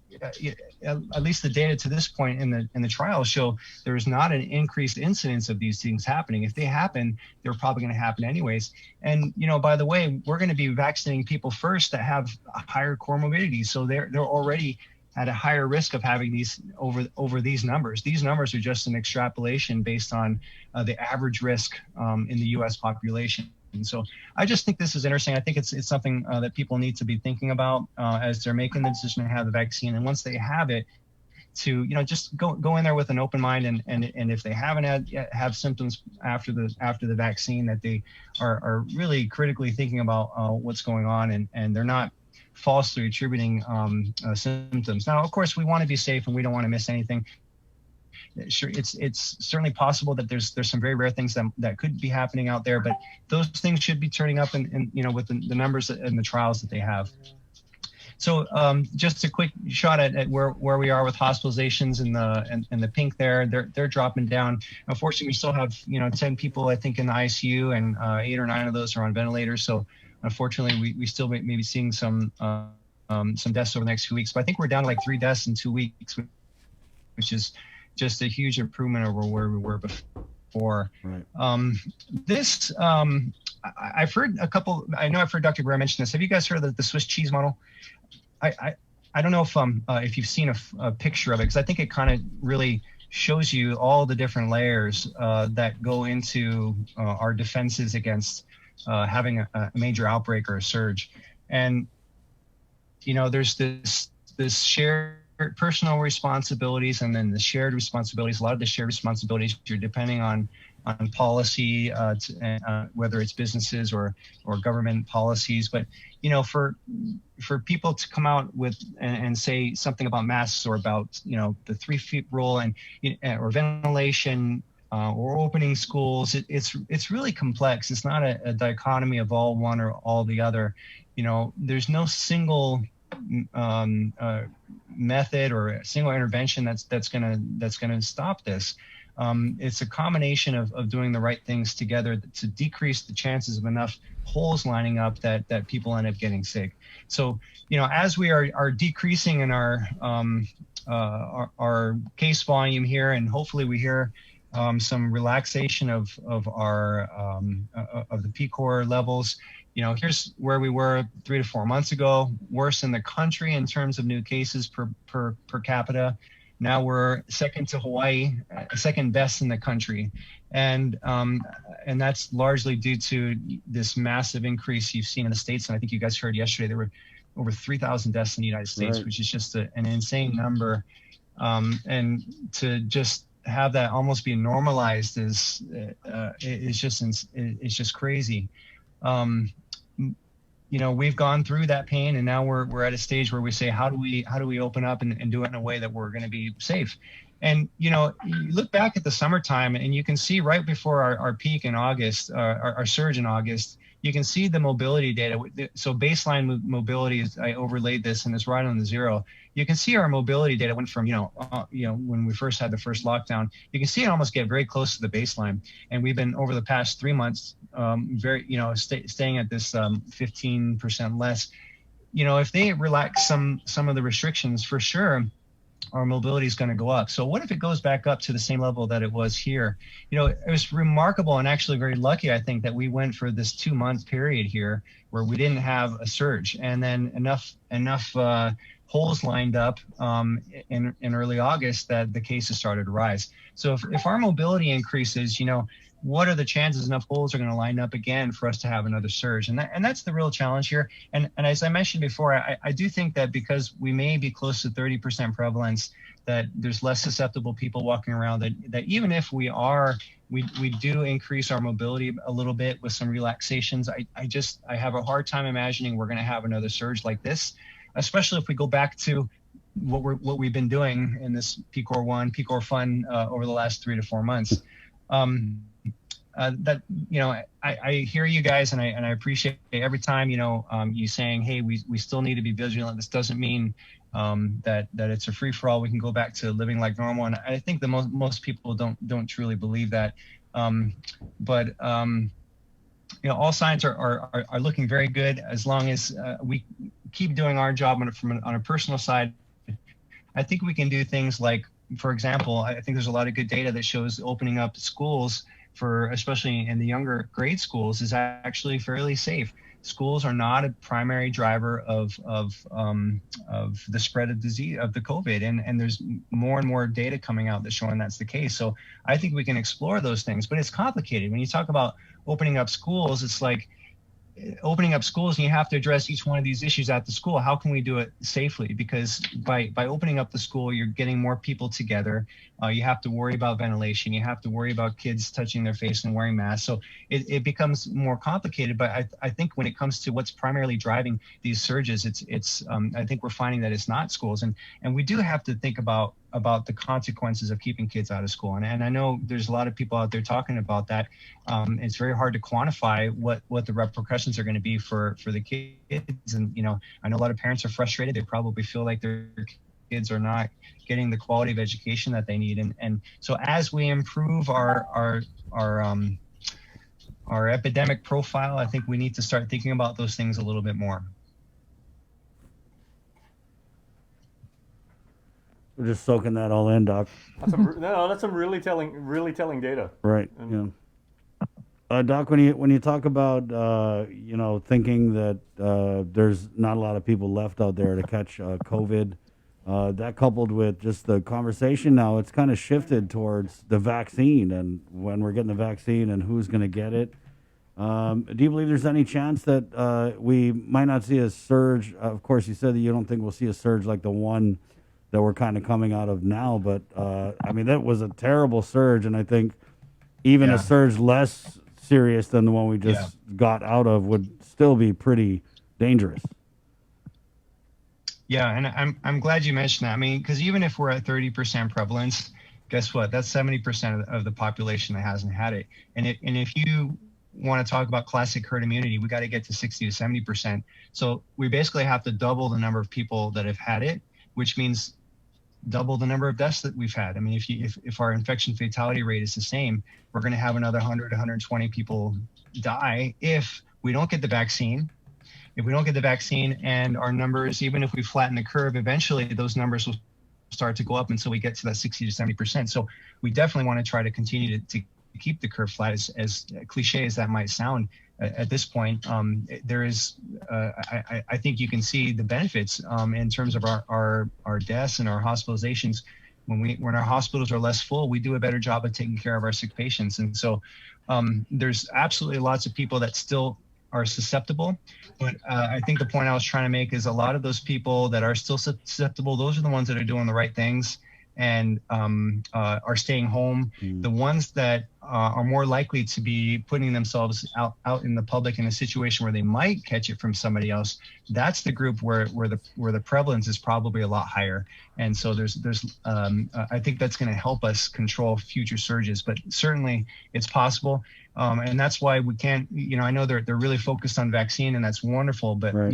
at least the data to this point in the trial show there is not an increased incidence of these things happening. If they happen, they're probably going to happen anyways. And by the way, we're going to be vaccinating people first that have a higher comorbidity, so they're already at a higher risk of having these over these numbers. These numbers are just an extrapolation based on the average risk in the U.S. population. And so I just think this is interesting. I think it's something that people need to be thinking about as they're making the decision to have the vaccine. And once they have it, to just go in there with an open mind, and if they haven't have symptoms after the vaccine, that they are really critically thinking about what's going on, and they're not falsely attributing symptoms. Now, of course, we want to be safe and we don't want to miss anything. Sure, it's certainly possible that there's some very rare things that could be happening out there, but those things should be turning up in with the numbers and the trials that they have. So just a quick shot at where we are with hospitalizations in the pink there. They're dropping down. Unfortunately, we still have 10 people I think in the ICU, and 8 or 9 of those are on ventilators. So unfortunately, we still may be seeing some deaths over the next few weeks. But I think we're down to like 3 deaths in 2 weeks, which is just a huge improvement over where we were before. Right. I've heard a couple. I know I've heard Dr. Guerrero mention this. Have you guys heard of the Swiss cheese model? I don't know if you've seen a picture of it, because I think it kind of really shows you all the different layers that go into our defenses against having a major outbreak or a surge. And there's this shared personal responsibilities, and then the shared responsibilities. A lot of the shared responsibilities you're depending on policy, whether it's businesses or government policies. But for people to come out with and say something about masks, or about the 3 feet rule, and or ventilation, or opening schools, it's really complex. It's not a dichotomy of all one or all the other. There's no single method or a single intervention that's gonna stop this. It's a combination of doing the right things together to decrease the chances of enough holes lining up that people end up getting sick. So as we are decreasing in our case volume here, and hopefully we hear some relaxation of our of the PCOR levels. Here's where we were 3 to 4 months ago, worse in the country in terms of new cases per capita. Now we're second to Hawaii, second best in the country. And that's largely due to this massive increase you've seen in the States. And I think you guys heard yesterday, there were over 3,000 deaths in the United States, right, which is just an insane number. And to just have that almost be normalized is just crazy. We've gone through that pain, and now we're at a stage where we say, how do we open up and do it in a way that we're going to be safe? And you look back at the summertime, and you can see right before our peak in August, our surge in August, you can see the mobility data. So baseline mobility is, I overlaid this, and it's right on the zero. You can see our mobility data went from, when we first had the first lockdown, you can see it almost get very close to the baseline. And we've been, over the past 3 months, very, staying at this 15% less, if they relax some of the restrictions, for sure, our mobility is going to go up. So what if it goes back up to the same level that it was here? It was remarkable and actually very lucky, I think, that we went for this 2-month period here where we didn't have a surge, and then enough holes lined up in early August that the cases started to rise. So if our mobility increases, what are the chances enough holes are going to line up again for us to have another surge? And that's the real challenge here. And as I mentioned before, I do think that because we may be close to 30% prevalence, that there's less susceptible people walking around, that even if we do increase our mobility a little bit with some relaxations, I have a hard time imagining we're going to have another surge like this, especially if we go back to what we've been doing in this PCOR 1, PCOR Fun over the last 3 to 4 months. I hear you guys, and I appreciate every time you saying, hey, we still need to be vigilant. This doesn't mean that it's a free for all. We can go back to living like normal, and I think the most people don't truly believe that. But all signs are looking very good as long as we keep doing our job on a personal side. I think we can do things like, for example, I think there's a lot of good data that shows opening up schools, especially in the younger grade schools, is actually fairly safe. Schools are not a primary driver of the spread of disease of the COVID, and there's more and more data coming out that's showing that's the case. So I think we can explore those things, but it's complicated. When you talk about opening up schools, it's like opening up schools and you have to address each one of these issues at the school. How can we do it safely? Because by opening up the school, you're getting more people together. You have to worry about ventilation. You have to worry about kids touching their face and wearing masks. So it becomes more complicated. But I think when it comes to what's primarily driving these surges, I think we're finding that it's not schools. And we do have to think about the consequences of keeping kids out of school. And I know there's a lot of people out there talking about that. It's very hard to quantify what the repercussions are going to be for the kids. And, I know a lot of parents are frustrated. They probably feel like their kids are not getting the quality of education that they need. And so as we improve our epidemic profile, I think we need to start thinking about those things a little bit more. We're just soaking that all in, Doc. That's some really telling data. Right. Yeah. Doc, when you talk about thinking that there's not a lot of people left out there to catch COVID, that coupled with just the conversation now, it's kind of shifted towards the vaccine and when we're getting the vaccine and who's going to get it. Do you believe there's any chance that we might not see a surge? Of course, you said that you don't think we'll see a surge like the one that we're kind of coming out of now, but that was a terrible surge, and I think even a surge less serious than the one we just got out of would still be pretty dangerous. Yeah, and I'm glad you mentioned that. Because even if we're at 30% prevalence, guess what? That's 70% of the population that hasn't had it. And if you want to talk about classic herd immunity, we got to get to 60 to 70%. So we basically have to double the number of people that have had it, which means double the number of deaths that we've had. If our infection fatality rate is the same, we're going to have another 100, 120 people die if we don't get the vaccine. If we don't get the vaccine, and our numbers, even if we flatten the curve, eventually those numbers will start to go up until we get to that 60 to 70%. So we definitely want to try to continue to keep the curve flat, as cliche as that might sound. At this point, there is, I think you can see the benefits in terms of our deaths and our hospitalizations. When our hospitals are less full, we do a better job of taking care of our sick patients. And so there's absolutely lots of people that still are susceptible. But I think the point I was trying to make is a lot of those people that are still susceptible, those are the ones that are doing the right things and are staying home. The ones that are more likely to be putting themselves out in the public in a situation where they might catch it from somebody else, that's the group where the prevalence is probably a lot higher. And so there's I think that's going to help us control future surges, but certainly it's possible. And that's why we can't, I know they're really focused on vaccine, and that's wonderful, but right.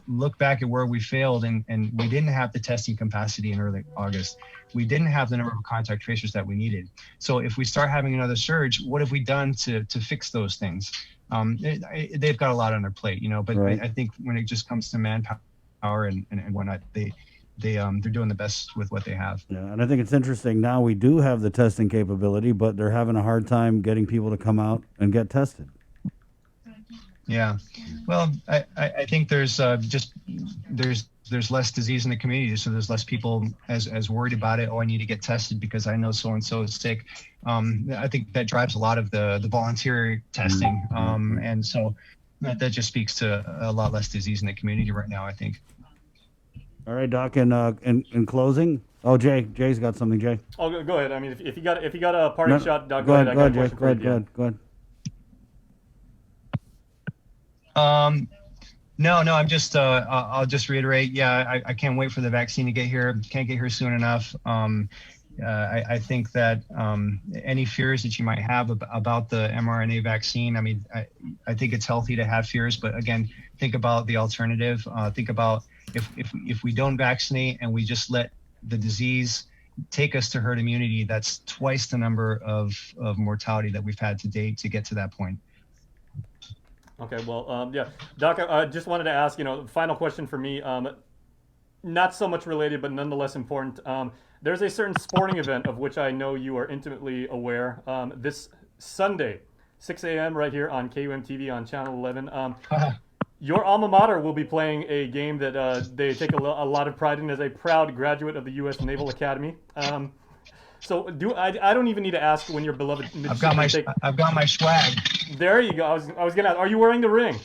Look back at where we failed, and we didn't have the testing capacity in early August. We didn't have the number of contact tracers that we needed. So if we start having having another surge. What have we done to fix those things? They've got a lot on their plate, but Right. I think when it just comes to manpower and whatnot, they're doing the best with what they have. Yeah, and I think it's interesting now we do have the testing capability, but they're having a hard time getting people to come out and get tested. Yeah, well, I think there's less disease in the community, so there's less people as worried about it. Oh, I need to get tested because I know so and so is sick. I think that drives a lot of the voluntary testing, and so that just speaks to a lot less disease in the community right now, I think. All right, Doc. In closing, Jay's got something. Jay. Oh, go ahead. I mean, if you got a parting shot, Doc, go ahead. I Go got a ahead, Jay. question for you. Go ahead. No, I'm just, I'll just reiterate. Yeah, I can't wait for the vaccine to get here. Can't get here soon enough. I think that any fears that you might have about the mRNA vaccine, I mean, I think it's healthy to have fears, but again, think about the alternative. Think about if we don't vaccinate and we just let the disease take us to herd immunity, that's twice the number of mortality that we've had to date to get to that point. Okay, well, yeah, Doc, I just wanted to ask, final question for me, not so much related, but nonetheless important. There's a certain sporting event of which I know you are intimately aware. This Sunday, 6 a.m. right here on KUM TV on Channel 11. Your alma mater will be playing a game that they take a lot of pride in as a proud graduate of the U.S. Naval Academy. So I don't even need to ask when your beloved. I've got my swag. There you go. I was gonna ask, are you wearing the ring?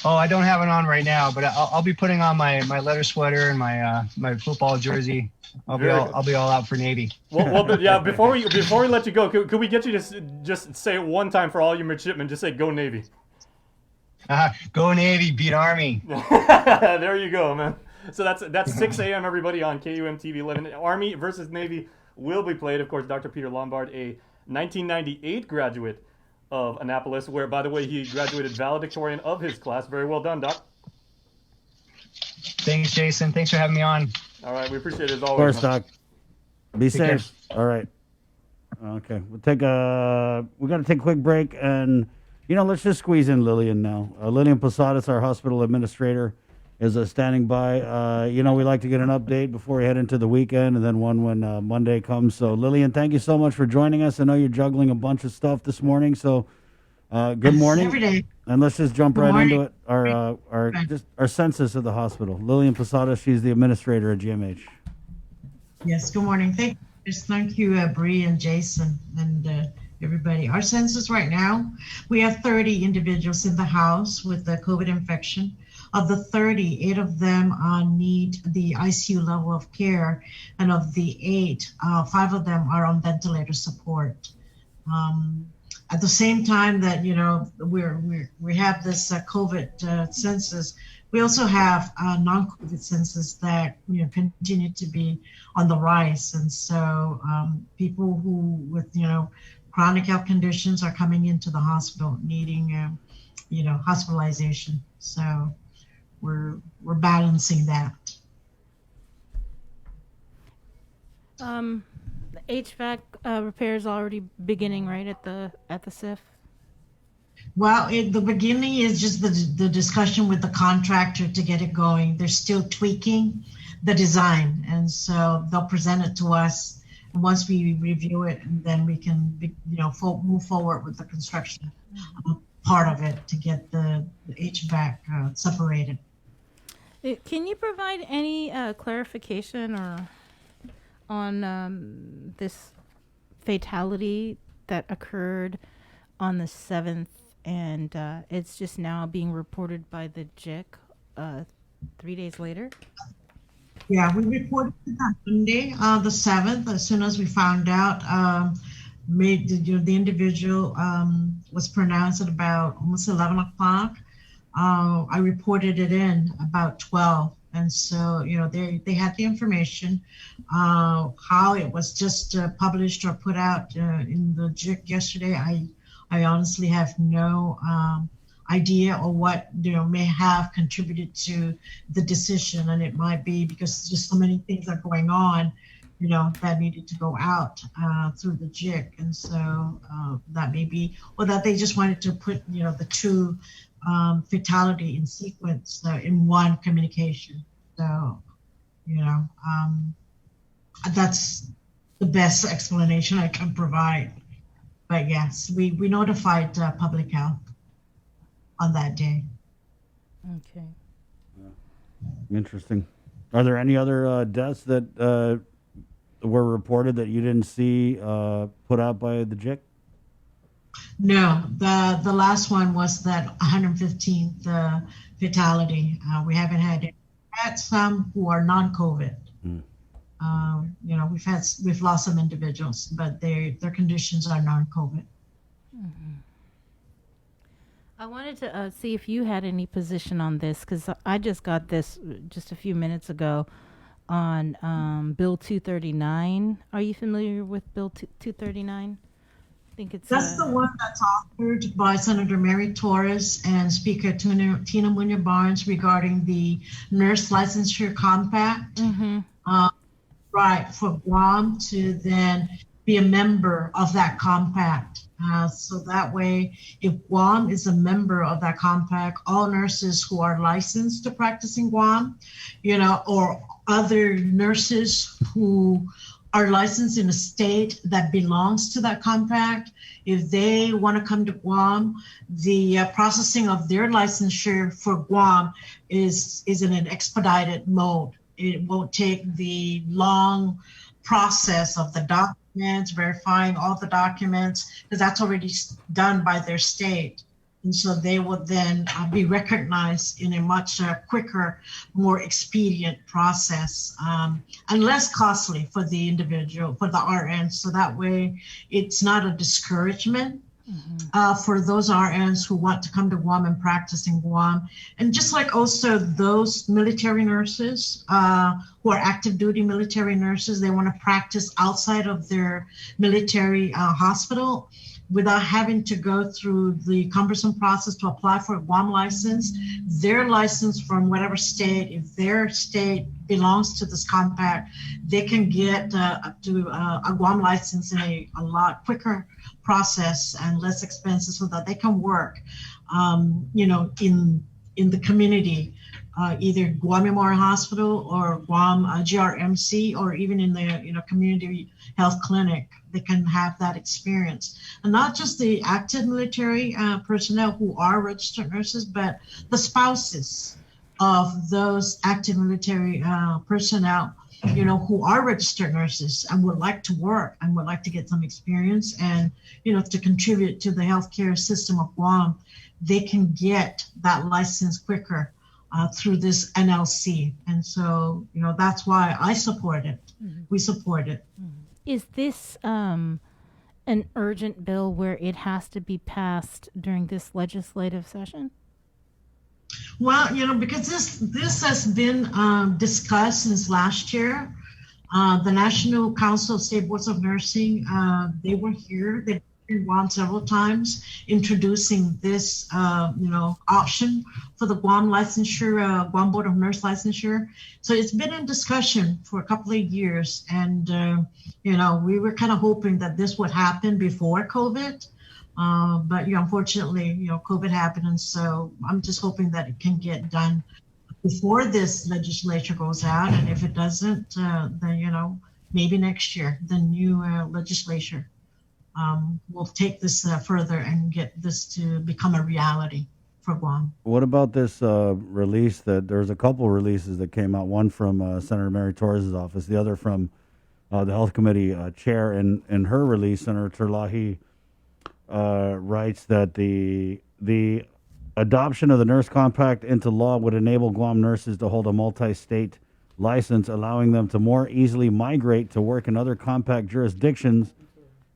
Oh, I don't have it on right now, but I'll be putting on my leather sweater and my football jersey. I'll be all out for Navy. Well, yeah. Before we let you go, could we get you to just say it one time for all your midshipmen? Just say "Go Navy." Go Navy, beat Army. There you go, man. So that's 6 a.m. everybody on KUM TV 11. Army versus Navy will be played. Of course, Dr. Peter Lombard, a 1998 graduate of Annapolis, where, by the way, he graduated valedictorian of his class. Very well done, Doc. Thanks, Jason. Thanks for having me on. All right, we appreciate it as Of always. course, Doc. Be Take safe. All right. Okay, we got to take a quick break, and let's just squeeze in Lillian now. Lillian Posadas, our hospital administrator, is standing by. We like to get an update before we head into the weekend, and then one when Monday comes. So, Lillian, thank you so much for joining us. I know you're juggling a bunch of stuff this morning, so good morning. Every day. And let's just jump Good right morning. into it. Our census of the hospital. Lillian Posadas, she's the administrator at GMH. Yes, good morning. Thank you, Bree and Jason and everybody. Our census right now, we have 30 individuals in the house with the COVID infection. Of the 30, 8 of them need the ICU level of care, and of the 8, 5 of them are on ventilator support. At the same time that we have this COVID census, we also have non-COVID census that continue to be on the rise, and so people who with chronic health conditions are coming into the hospital needing hospitalization. So we're balancing that. The HVAC repairs already beginning right at the SIF. Well, the beginning is just the discussion with the contractor to get it going. They're still tweaking the design, and so they'll present it to us. And once we review it, and then we can move forward with the construction part of it to get the HVAC separated. Can you provide any clarification on this fatality that occurred on the 7th, and it's just now being reported by the JIC 3 days later? Yeah, we reported it on Monday, the 7th, as soon as we found out. The individual was pronounced at about almost 11 o'clock. I reported it in about 12. And so, they had the information. How it was just published or put out in the JIC yesterday, I honestly have no idea, or what may have contributed to the decision. And it might be because just so many things are going on that needed to go out through the JIC. And so that may be, or that they just wanted to put, the two fatality in sequence in one communication. So, that's the best explanation I can provide. But yes, we notified public health on that day. Okay. Interesting. Are there any other deaths that were reported that you didn't see put out by the JIC? No, the last one was that 115th fatality. We haven't had some who are non-COVID. We've lost some individuals, but their conditions are non-COVID. I wanted to see if you had any position on this, because I just got this just a few minutes ago on Bill 239. Are you familiar with Bill 239? I think it's that's the one that's authored by Senator Mary Torres and Speaker Tina Munoz Barnes regarding the nurse licensure compact. Right, for Guam to then be a member of that compact. So that way, if Guam is a member of that compact, all nurses who are licensed to practice in Guam, or other nurses who are licensed in a state that belongs to that compact, if they want to come to Guam, the processing of their licensure for Guam is in an expedited mode. It won't take the long process of the documents, verifying all the documents, because that's already done by their state. And so they will then be recognized in a much quicker, more expedient process, and less costly for the individual, for the RN. So that way it's not a discouragement for those RNs who want to come to Guam and practice in Guam. And just like also those military nurses who are active duty military nurses, they want to practice outside of their military hospital without having to go through the cumbersome process to apply for a Guam license. Their license from whatever state, if their state belongs to this compact, they can get up to a Guam license in a lot quicker process and less expensive, so that they can work, in the community, either Guam Memorial Hospital or Guam GRMC, or even in the community health clinic. They can have that experience, and not just the active military personnel who are registered nurses, but the spouses of those active military personnel, who are registered nurses and would like to work and would like to get some experience and, to contribute to the healthcare system of Guam. They can get that license quicker through this NLC. And so, that's why I support it. We support it. Is this an urgent bill where it has to be passed during this legislative session? Well, because this has been discussed since last year. The National Council of State Boards of Nursing, they were here. They've been on several times introducing this, option for the Guam licensure, Guam Board of Nurse licensure. So it's been in discussion for a couple of years. And, we were kind of hoping that this would happen before COVID. But unfortunately, COVID happened, and so I'm just hoping that it can get done before this legislature goes out. And if it doesn't, then maybe next year the new legislature will take this further and get this to become a reality for Guam. What about this release? That there's a couple releases that came out. One from Senator Mary Torres' office, the other from the Health Committee chair. And in her release, Senator Terlahi writes that the adoption of the nurse compact into law would enable Guam nurses to hold a multi-state license, allowing them to more easily migrate to work in other compact jurisdictions.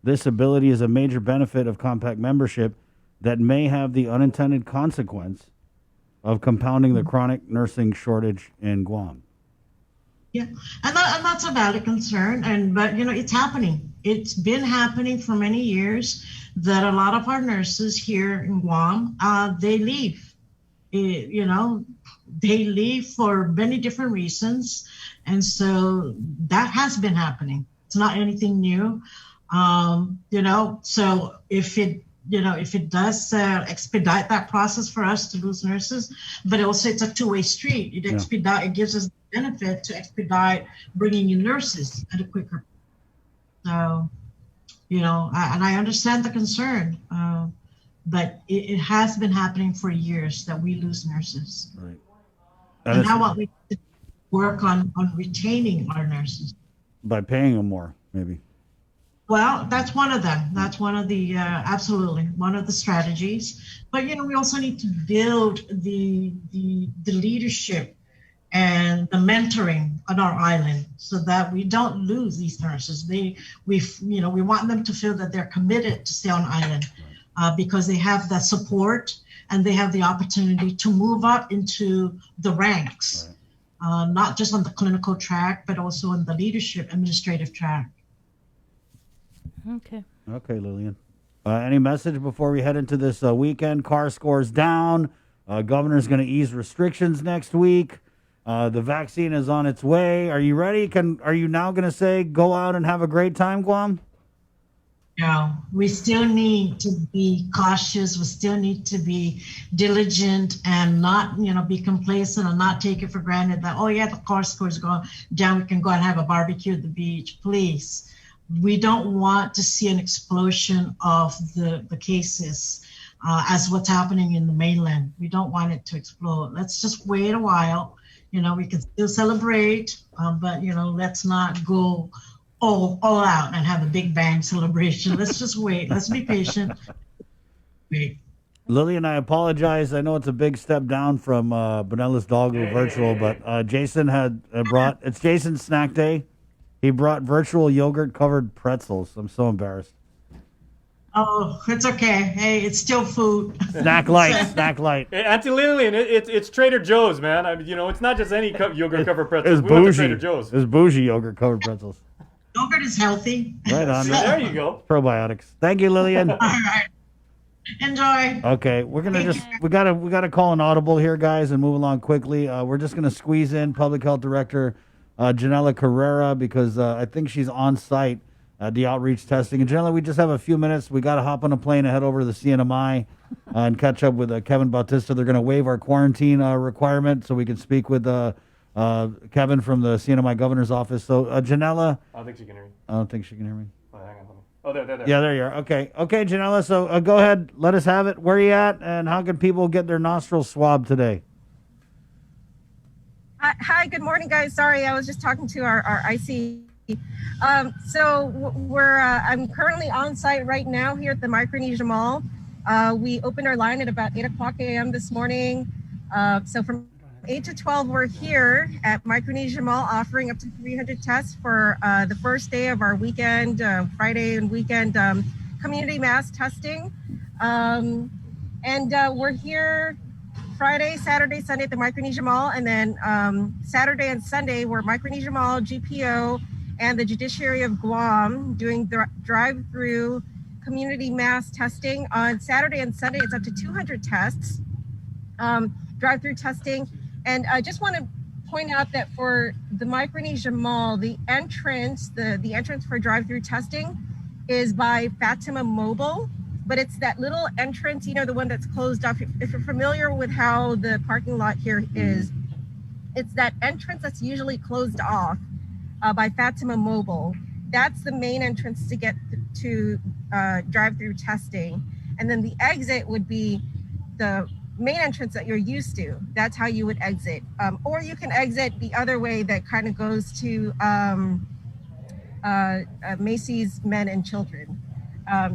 This ability is a major benefit of compact membership that may have the unintended consequence of compounding the chronic nursing shortage in Guam. Yeah, and that's a valid concern. But it's happening. It's been happening for many years that a lot of our nurses here in Guam, they leave. they leave for many different reasons. And so that has been happening. It's not anything new. So if it does expedite that process for us to lose nurses, but also it's a two-way street. It gives us the benefit to expedite bringing in nurses at a quicker. So, and I understand the concern, but it has been happening for years that we lose nurses. Right. And now what we need to work on retaining our nurses. By paying them more, maybe. Well, that's one of them. That's one of the, absolutely, one of the strategies. But, we also need to build the leadership and the mentoring on our island so that we don't lose these nurses. We want them to feel that they're committed to stay on island because they have that support and they have the opportunity to move up into the ranks, not just on the clinical track, but also on the leadership administrative track. Okay. Okay, Lillian. Any message before we head into this weekend? Car scores down. Governor's going to ease restrictions next week. The vaccine is on its way. Are you ready? Are you now going to say go out and have a great time, Guam? No, we still need to be cautious. We still need to be diligent and not, be complacent and not take it for granted that, oh yeah, the car scores go down. We can go and have a barbecue at the beach. Please. We don't want to see an explosion of the cases as what's happening in the mainland. We don't want it to explode. Let's just wait a while. We can still celebrate, but, let's not go all out and have a big bang celebration. Let's just wait. Let's be patient. Wait. Lillian, I apologize. I know it's a big step down from Benella's Doggo virtual, but Jason had brought, it's Jason's snack day. He brought virtual yogurt-covered pretzels. I'm so embarrassed. Oh, it's okay. Hey, it's still food. Snack light, snack light. Hey, Auntie Lillian, it's Trader Joe's, man. It's not just any yogurt-covered pretzels. It's We went to bougie. Trader Joe's. It's bougie yogurt-covered pretzels. Yogurt is healthy. Right on. There you go. Probiotics. Thank you, Lillian. All right. Enjoy. Okay, we're gonna we gotta call an audible here, guys, and move along quickly. We're just gonna squeeze in Public Health Director Janela Carrera because I think she's on site at the outreach testing. And Janela, we just have a few minutes. We gotta hop on a plane and head over to the CNMI and catch up with Kevin Bautista. They're gonna waive our quarantine requirement so we can speak with Kevin from the CNMI governor's office. So Janela, I don't think she can hear me. I don't think she can hear me. Oh, hang on. Oh, there. Yeah, there you are. Okay, Janela. So go ahead, let us have it. Where are you at, and how can people get their nostrils swabbed today? Hi, good morning, guys. Sorry, I was just talking to our IC. I'm currently on site right now here at the Micronesia Mall. We opened our line at about 8:00 a.m. this morning. So from 8 to 12, we're here at Micronesia Mall offering up to 300 tests for the first day of our weekend, Friday and weekend community mass testing. We're here Friday, Saturday, Sunday at the Micronesia Mall, and then Saturday and Sunday we're Micronesia Mall, GPO, and the Judiciary of Guam doing drive-through community mass testing. On Saturday and Sunday, it's up to 200 tests, drive-through testing. And I just want to point out that for the Micronesia Mall, the entrance for drive-through testing is by Fatima Mobile. But it's that little entrance, the one that's closed off. If you're familiar with how the parking lot here is, it's that entrance that's usually closed off by Fatima Mobile. That's the main entrance to get to drive-through testing. And then the exit would be the main entrance that you're used to. That's how you would exit. Or you can exit the other way that kind of goes to Macy's Men and Children.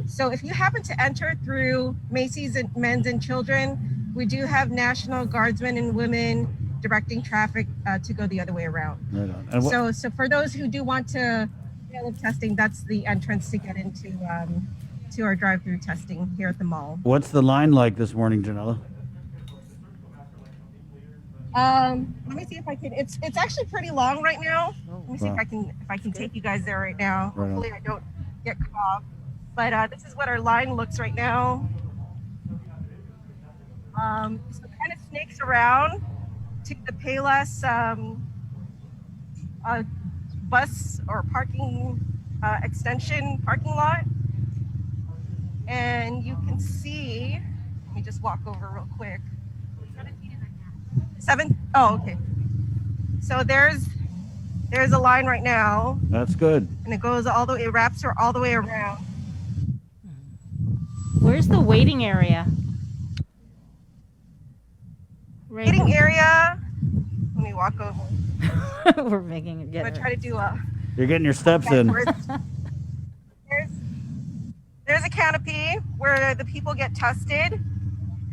So if you happen to enter through Macy's and Men's and Children, we do have National Guardsmen and women directing traffic to go the other way around. Right on. So for those who do want to testing, that's the entrance to get into to our drive-through testing here at the mall. What's the line like this morning, Janela? Let me see if I can. It's actually pretty long right now. Let me see if I can take you guys there right now. Right Hopefully I don't get cut off. But this is what our line looks right now. So it kind of snakes around. to the Payless bus or parking extension parking lot. And you can see, let me just walk over real quick. 7? Oh, okay. So there's a line right now, That's good. and it goes all the way, it wraps her all the way around. Where's the waiting area? Waiting area. Let me walk over. We're making it. I'm gonna try to do a. You're getting your steps in. There's a canopy where the people get tested,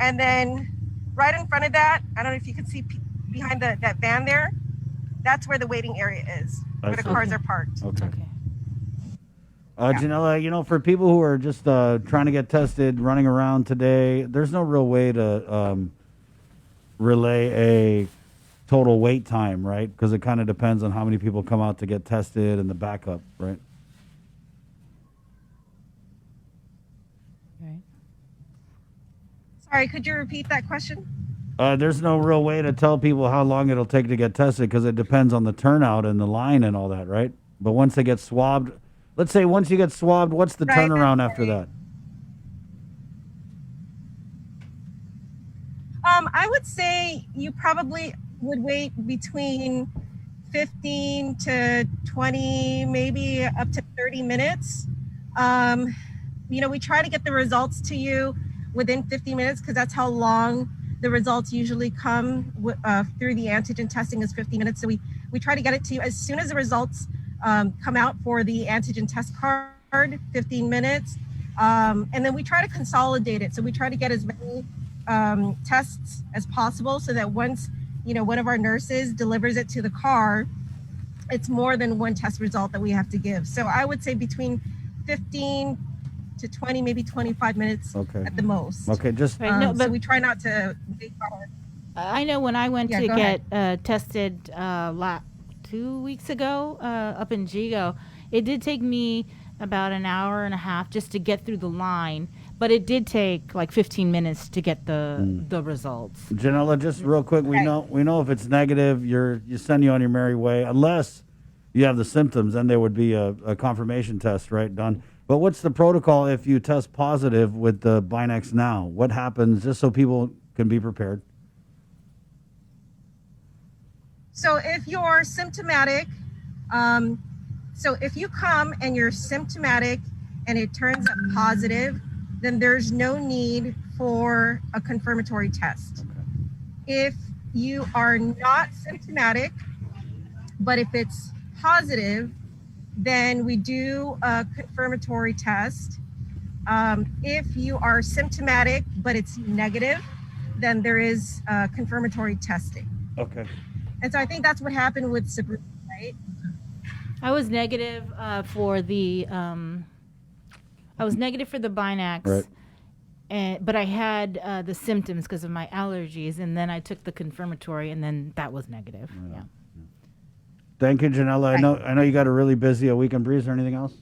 and then right in front of that, I don't know if you can see behind that van there, that's where the waiting area is, where the cars are parked. Okay. Janella, for people who are just trying to get tested, running around today, there's no real way to relay a total wait time, right? Because it kind of depends on how many people come out to get tested and the backup, right? Sorry, could you repeat that question? There's no real way to tell people how long it'll take to get tested because it depends on the turnout and the line and all that, right? But once they get swabbed, let's say once you get swabbed, what's the turnaround after that? I would say you probably would wait between 15 to 20, maybe up to 30 minutes. We try to get the results to you within 50 minutes because that's how long the results usually come through the antigen testing is 50 minutes. So we try to get it to you as soon as the results come out for the antigen test card, 15 minutes. And then we try to consolidate it. So we try to get as many tests as possible so that once, one of our nurses delivers it to the car, it's more than one test result that we have to give. So I would say between 15 to 20, maybe 25 minutes at the most. Okay, just so we try not to. I know when I went to go get tested 2 weeks ago up in Cboc, it did take me about an hour and a half just to get through the line, but it did take like 15 minutes to get the results. Janella, just real quick, we know if it's negative, you send you on your merry way, unless you have the symptoms, then there would be a confirmation test, right, done. But what's the protocol if you test positive with the Binax Now? What happens, just so people can be prepared? So if you're symptomatic, so if you come and you're symptomatic and it turns up positive, then there's no need for a confirmatory test. If you are not symptomatic, but if it's positive, then we do a confirmatory test. If you are symptomatic, but it's negative, then there is confirmatory testing. Okay. And so I think that's what happened with Sabrina, right? I was negative for the Binax, right. But I had the symptoms because of my allergies, and then I took the confirmatory, and then that was negative. Yeah. Thank you, Janella. I know you got a really busy weekend breeze or anything else?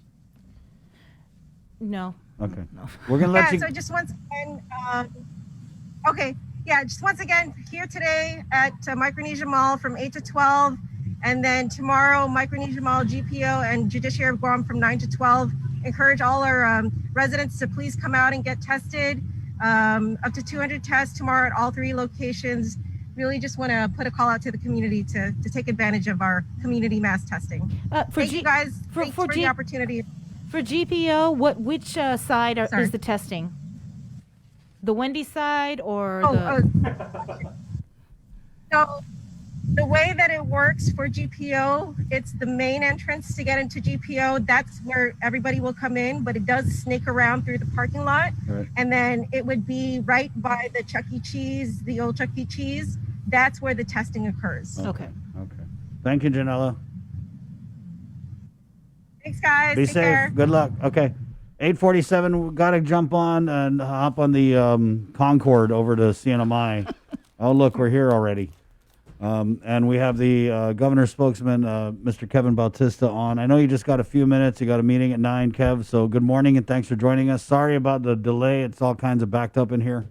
No. Okay. No. We're gonna let you. So just once again, just once again here today at Micronesia Mall from 8 to 12, and then tomorrow Micronesia Mall GPO and Judiciary of Guam from 9 to 12. Encourage all our residents to please come out and get tested. Up to 200 tests tomorrow at all 3 locations. Really just want to put a call out to the community to take advantage of our community mass testing. Thank you guys for the opportunity. For GPO, which side is the testing? The Wendy side or So the way that it works for GPO, it's the main entrance to get into GPO. That's where everybody will come in, but it does snake around through the parking lot. Right. And then it would be right by the Chuck E. Cheese, the old Chuck E. Cheese. That's where the testing occurs. Okay. Thank you, Janella. Thanks, guys. Be Take safe. care. Good luck. Okay. 8:47. We got to jump on and hop on the Concorde over to CNMI. Oh, look, we're here already. And we have the governor's spokesman, Mr. Kevin Bautista, on. I know you just got a few minutes. You got a meeting at 9, Kev. So good morning and thanks for joining us. Sorry about the delay. It's all kinds of backed up in here.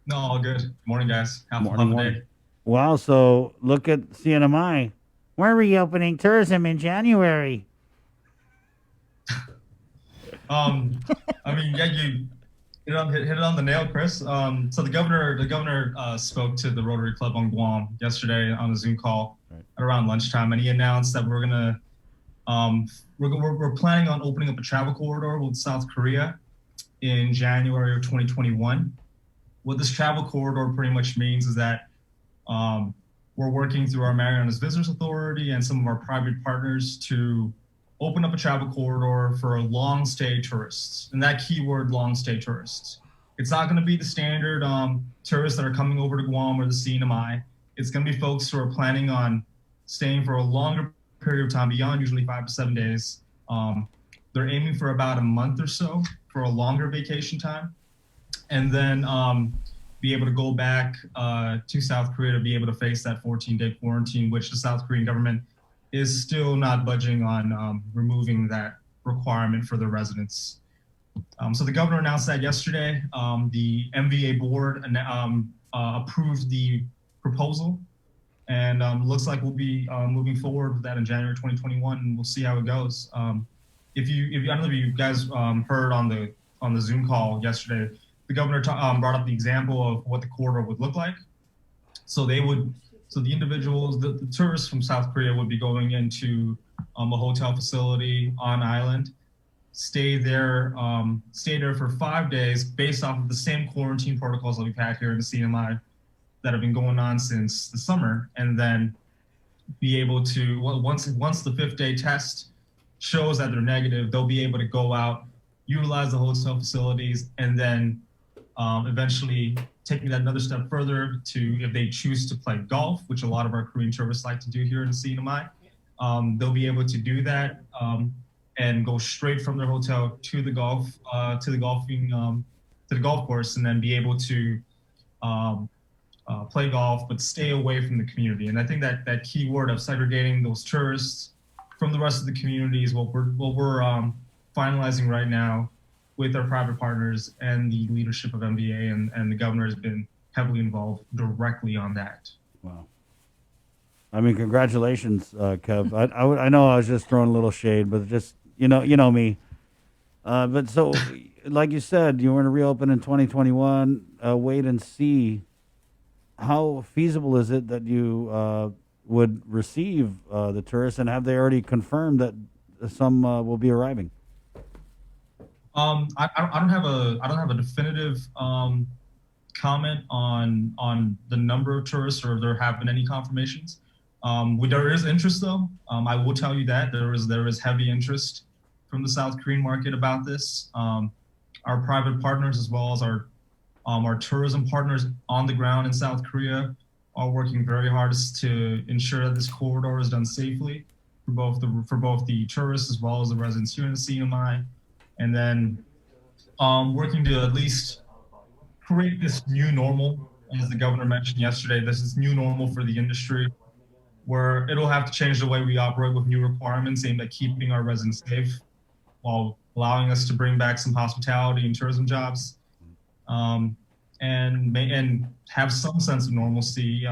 No, all good. Morning, guys. Have a Morning. day. Wow. So look at CNMI. We're reopening tourism in January. I mean, yeah, you hit it on the nail, Chris. So the governor spoke to the Rotary Club on Guam yesterday on a Zoom call at around lunchtime, and he announced that we're planning on opening up a travel corridor with South Korea in January of 2021. What this travel corridor pretty much means is that we're working through our Marianas Visitors Authority and some of our private partners to open up a travel corridor for long stay tourists. And that keyword, long stay tourists. It's not going to be the standard tourists that are coming over to Guam or the CNMI. It's going to be folks who are planning on staying for a longer period of time, beyond usually 5 to 7 days. They're aiming for about a month or so for a longer vacation time. And then be able to go back to South Korea to be able to face that 14-day quarantine, which the South Korean government is still not budging on removing that requirement for the residents. So the governor announced that yesterday. The MVA board approved the proposal, and looks like we'll be moving forward with that in January 2021, and we'll see how it goes. If I don't know if you guys heard on the Zoom call yesterday, the governor brought up the example of what the corridor would look like. So the individuals, the tourists from South Korea would be going into a hotel facility on island, stay there for 5 days based off of the same quarantine protocols that we've had here in the CNMI that have been going on since the summer, and then be able to, once the 5th day test shows that they're negative, they'll be able to go out, utilize the hotel facilities, and then eventually taking that another step further to, if they choose to play golf, which a lot of our Korean tourists like to do here in the CNMI, they'll be able to do that and go straight from their hotel to the golf course, and then be able to play golf, but stay away from the community. And I think that key word of segregating those tourists from the rest of the community is what we're finalizing right now with our private partners and the leadership of MBA, and the governor has been heavily involved directly on that. Wow. I mean, congratulations, Kev. I know I was just throwing a little shade, but just, you know me. But so, like you said, you want to reopen in 2021, wait and see. How feasible is it that you would receive the tourists, and have they already confirmed that some will be arriving? I don't have a definitive comment on the number of tourists, or if there have been any confirmations. There is interest, though. I will tell you that there is heavy interest from the South Korean market about this. Our private partners, as well as our tourism partners on the ground in South Korea, are working very hard to ensure that this corridor is done safely for both the tourists as well as the residents here in the CNMI. And then working to at least create this new normal, as the governor mentioned yesterday. This is new normal for the industry, where it'll have to change the way we operate with new requirements aimed at keeping our residents safe, while allowing us to bring back some hospitality and tourism jobs, and have some sense of normalcy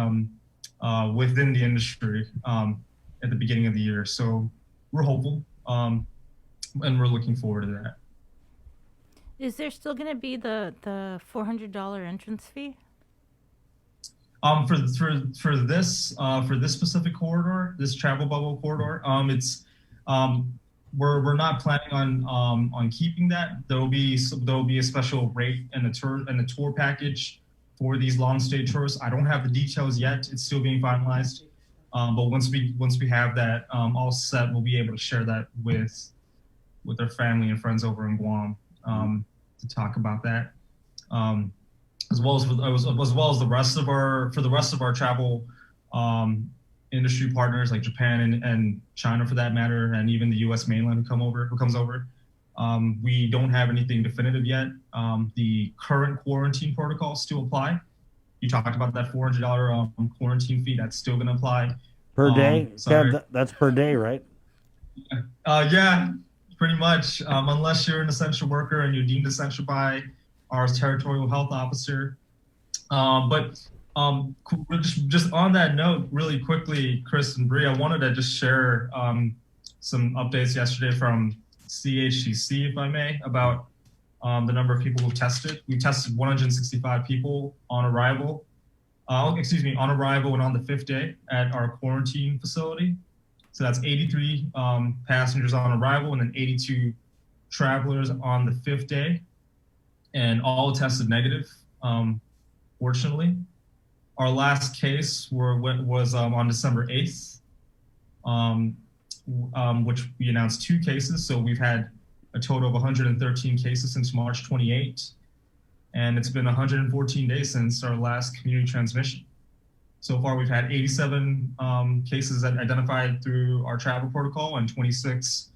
within the industry at the beginning of the year. So we're hopeful, and we're looking forward to that. Is there still going to be the $400 entrance fee? For this specific corridor, this travel bubble corridor, we're not planning on keeping that. There will be a special rate and a tour package for these long stay tourists. I don't have the details yet; it's still being finalized. But once we have that all set, we'll be able to share that with our family and friends over in Guam to talk about that, as well as the rest of our travel industry partners like Japan and China, for that matter, and even the U.S. mainland who comes over. We don't have anything definitive yet. The current quarantine protocols still apply. You talked about that $400 quarantine fee. That's still going to apply. Per day? Kev, that's per day, right? Yeah, pretty much. Unless you're an essential worker and you're deemed essential by our territorial health officer. But Just on that note, really quickly, Chris and Bree, I wanted to just share some updates yesterday from CHCC, if I may, about the number of people who tested. We tested 165 people on arrival, on arrival and on the 5th day at our quarantine facility. So that's 83 passengers on arrival and then 82 travelers on the 5th day, and all tested negative, fortunately. Our last case was on December 8th, which we announced 2 cases. So we've had a total of 113 cases since March 28, and it's been 114 days since our last community transmission. So far, we've had 87 cases identified through our travel protocol and 26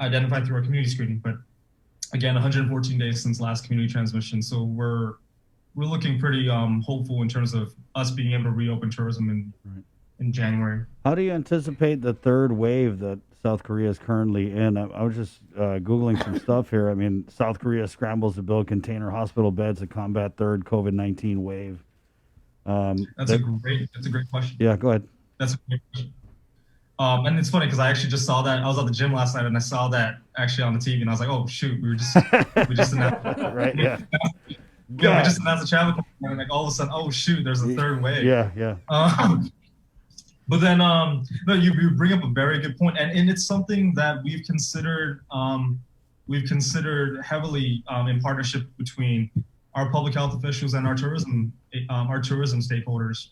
identified through our community screening. But again, 114 days since last community transmission. So we're looking pretty hopeful in terms of us being able to reopen tourism in January. How do you anticipate the third wave that South Korea is currently in? I was just Googling some stuff here. I mean, South Korea scrambles to build container hospital beds to combat third COVID-19 wave. That's a great question. Yeah, go ahead. That's a great question. And it's funny because I actually just saw that. I was at the gym last night and I saw that actually on the TV, and I was like, oh shoot, we just announced right, yeah. Yeah, we just announced the travel and like all of a sudden, oh shoot, there's a third wave. Yeah. But then no, you bring up a very good point, and it's something that we've considered heavily in partnership between our public health officials and our tourism stakeholders.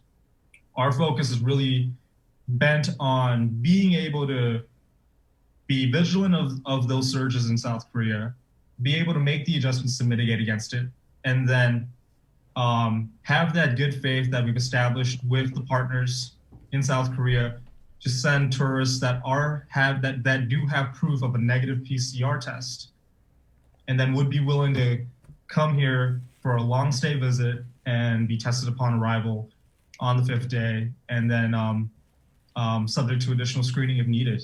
Our focus is really bent on being able to be vigilant of those surges in South Korea, be able to make the adjustments to mitigate against it, and then have that good faith that we've established with the partners in South Korea to send tourists that do have proof of a negative PCR test, and then would be willing to come here for a long stay visit and be tested upon arrival on the 5th day, and then subject to additional screening if needed,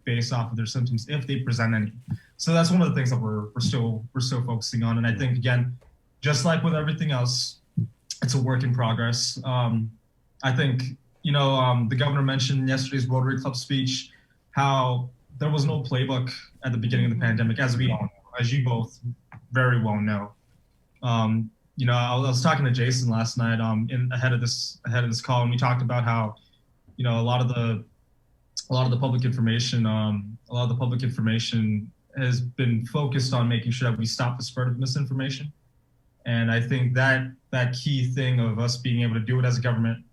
based off of their symptoms if they present any. So that's one of the things that we're still focusing on. And I think, again, just like with everything else, it's a work in progress. I think, the governor mentioned in yesterday's Rotary Club speech how there was no playbook at the beginning of the pandemic, as we all know, as you both very well know. I was talking to Jason last night ahead of this call, and we talked about how a lot of the public information has been focused on making sure that we stop the spread of misinformation. And I think that key thing of us being able to do it as a government,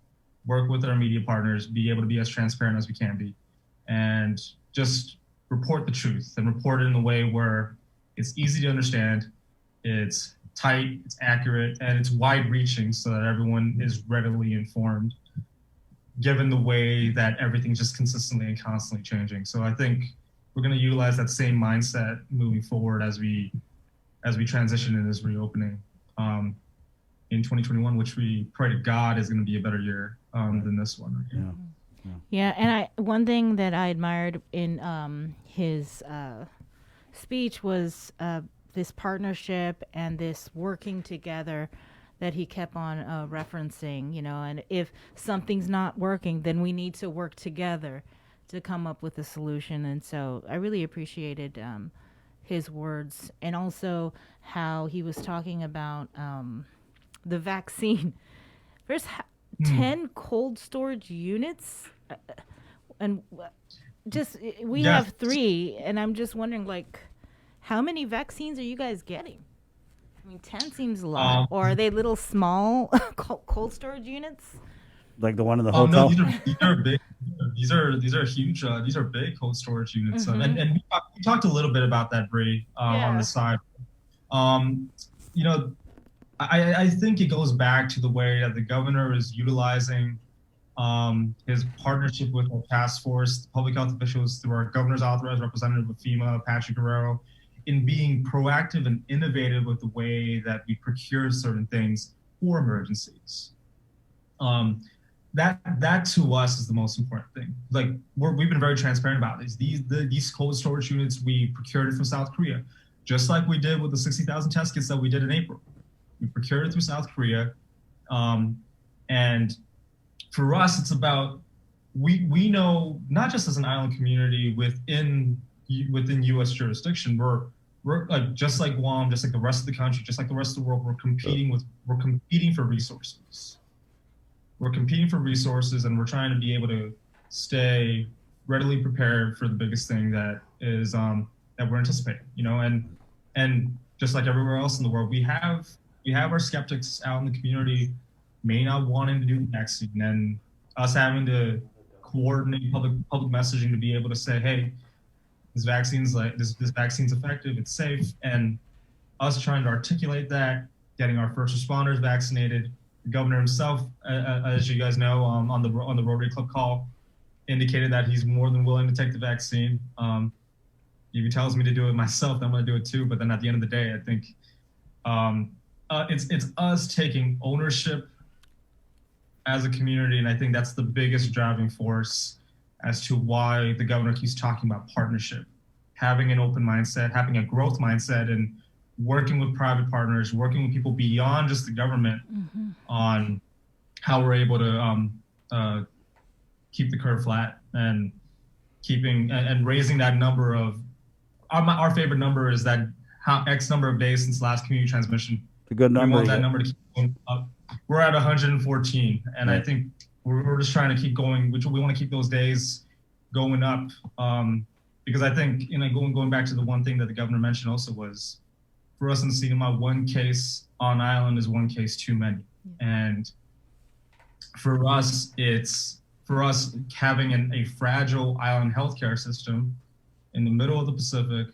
work with our media partners, be able to be as transparent as we can be, and just report the truth and report it in a way where it's easy to understand, it's tight, it's accurate, and it's wide-reaching so that everyone is readily informed, given the way that everything's just consistently and constantly changing. So I think we're going to utilize that same mindset moving forward as we transition in this reopening in 2021, which we pray to God is going to be a better year than this one. Yeah, and one thing that I admired in his speech was this partnership and this working together that he kept on referencing, and if something's not working, then we need to work together to come up with a solution. And so I really appreciated his words, and also how he was talking about the vaccine. There's 10 cold storage units, and we have 3, and I'm just wondering, how many vaccines are you guys getting? I mean, 10 seems a lot. Or are they little small cold storage units? Like the one in the hotel? No, these are big. These are huge. These are big cold storage units. Mm-hmm. And we talked a little bit about that, Bree, on the side. I think it goes back to the way that the governor is utilizing his partnership with our task force, public health officials, through our governor's authorized representative of FEMA, Patrick Guerrero, in being proactive and innovative with the way that we procure certain things for emergencies. That to us is the most important thing. We've been very transparent about this. These cold storage units, we procured it from South Korea, just like we did with the 60,000 test kits that we did in April. We procured it through South Korea. And for us, it's about, we know, not just as an island community within U.S. jurisdiction, we're like, just like Guam, just like the rest of the country, just like the rest of the world, we're competing for resources. We're competing for resources, and we're trying to be able to stay readily prepared for the biggest thing that is that we're anticipating, and just like everywhere else in the world, we have our skeptics out in the community may not wanting to do the vaccine, and us having to coordinate public messaging to be able to say, hey, this vaccine's effective, it's safe, and us trying to articulate that, getting our first responders vaccinated. The governor himself, as you guys know, on the Rotary Club call, indicated that he's more than willing to take the vaccine. If he tells me to do it myself, then I'm going to do it too. But then at the end of the day, I think it's us taking ownership as a community, and I think that's the biggest driving force as to why the governor keeps talking about partnership, having an open mindset, having a growth mindset, and working with private partners, working with people beyond just the government on how we're able to keep the curve flat and keeping and raising that number of our favorite number is that how X number of days since last community transmission. It's a good number. We want that number to keep going up. We're at 114, and I think we're just trying to keep going. We want to keep those days going up because I think going back to the one thing that the governor mentioned also was for us in cinema, one case on island is one case too many, and for us having a fragile island healthcare system in the middle of the Pacific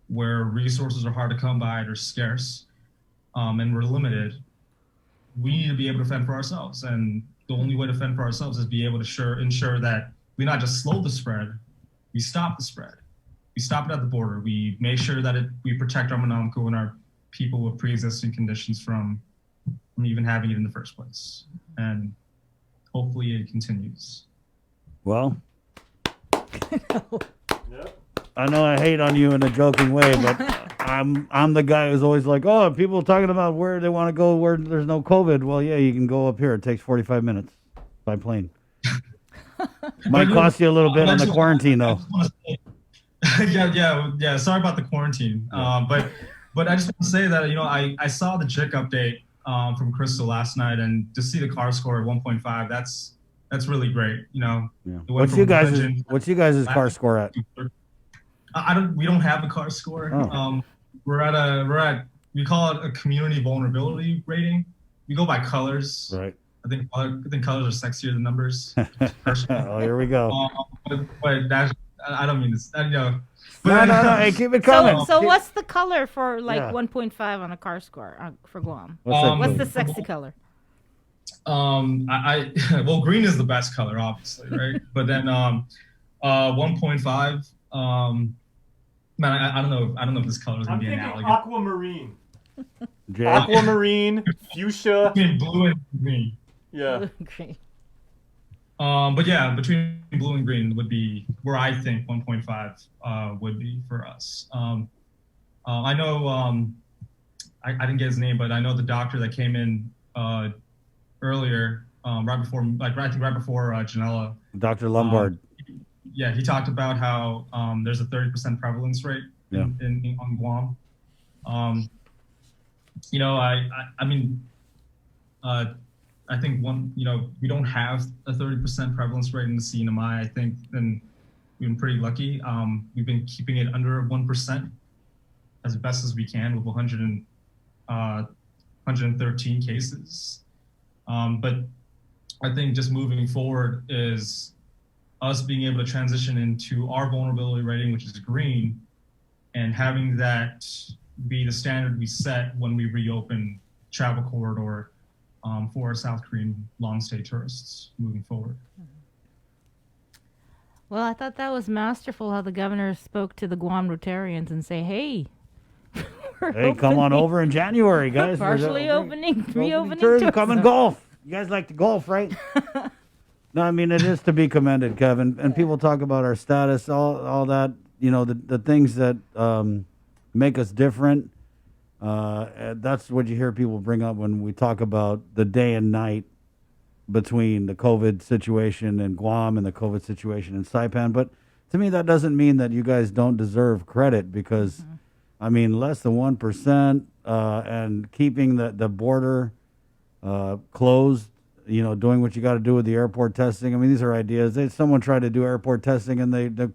where resources are hard to come by, they're scarce, and we're limited. We need to be able to fend for ourselves. And the only way to fend for ourselves is be able to ensure that we not just slow the spread, we stop the spread. We stop it at the border. We make sure that we protect our Mononco and our people with pre-existing conditions from even having it in the first place. And hopefully it continues. Well, I know I hate on you in a joking way, but I'm the guy who's always like, oh, people talking about where they want to go where there's no COVID. Well, yeah, you can go up here. It takes 45 minutes by plane. Might cost you a little bit on the quarantine, though. Yeah. Sorry about the quarantine. But I just want to say that, I saw the JIC update from Crystal last night, and to see the car score at 1.5, that's really great. What's you guys' car score at? We don't have a car score. Oh. We call it a community vulnerability rating. We go by colors. Right. I think colors are sexier than numbers. Oh, here we go. But I don't mean this. No. Hey, keep it coming. So what's the color for 1.5 on a car score for Guam? What's the sexy color? Well, green is the best color, obviously, right? But then 1.5. Man, I don't know if this color is gonna be an alligator. Aquamarine. Aquamarine, fuchsia, blue and green. Yeah. Green. But yeah, between blue and green would be where I think 1.5 would be for us. I know I didn't get his name, but I know the doctor that came in earlier, right before Janella. Dr. Lombard. Yeah, he talked about how there's a 30% prevalence rate on Guam. I think we don't have a 30% prevalence rate in the CNMI. I think then we've been pretty lucky. We've been keeping it under 1% as best as we can with 113 cases. But I think just moving forward is us being able to transition into our vulnerability rating, which is green, and having that be the standard we set when we reopen travel corridor for our South Korean long-stay tourists moving forward. Well, I thought that was masterful how the governor spoke to the Guam Rotarians and say, hey, come on over in January, guys. Reopening tourism. Come and golf. You guys like to golf, right? No, I mean, it is to be commended, Kevin. And people talk about our status, all that, the things that make us different. That's what you hear people bring up when we talk about the day and night between the COVID situation in Guam and the COVID situation in Saipan. But to me, that doesn't mean that you guys don't deserve credit because, I mean, less than 1% and keeping the border closed, you know, doing what you got to do with the airport testing. I mean, these are ideas. Someone tried to do airport testing and they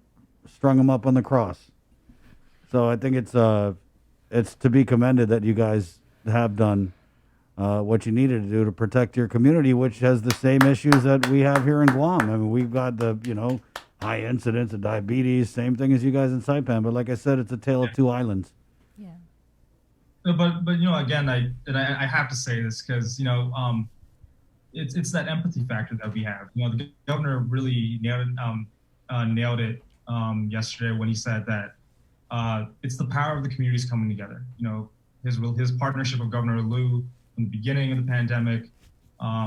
strung them up on the cross. So I think it's to be commended that you guys have done what you needed to do to protect your community, which has the same issues that we have here in Guam. I mean, we've got the, you know, high incidence of diabetes, same thing as you guys in Saipan. But like I said, it's a tale of two islands. Yeah. But you know, again, I have to say this because, you know, it's that empathy factor that we have. You know, the governor really nailed it yesterday when he said that it's the power of the communities coming together. You know, his partnership with Governor Liu from the beginning of the pandemic,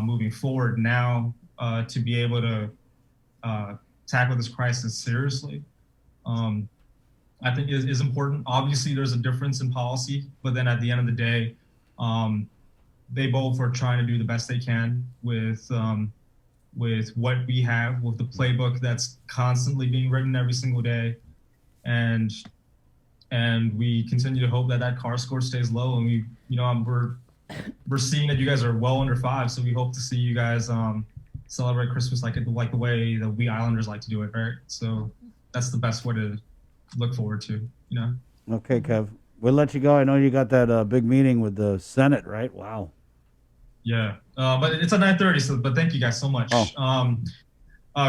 moving forward now to be able to tackle this crisis seriously, I think is important. Obviously, there's a difference in policy, but then at the end of the day, they both are trying to do the best they can with what we have, with the playbook that's constantly being written every single day, and we continue to hope that CAR score stays low. And we, you know, we're seeing that you guys are well under 5, so we hope to see you guys celebrate Christmas like the way that we Islanders like to do it, right? So that's the best way to look forward to, you know. Okay, Kev, we'll let you go. I know you got that big meeting with the Senate, right? Wow. Yeah, but it's at 9:30. So, but thank you guys so much. Oh.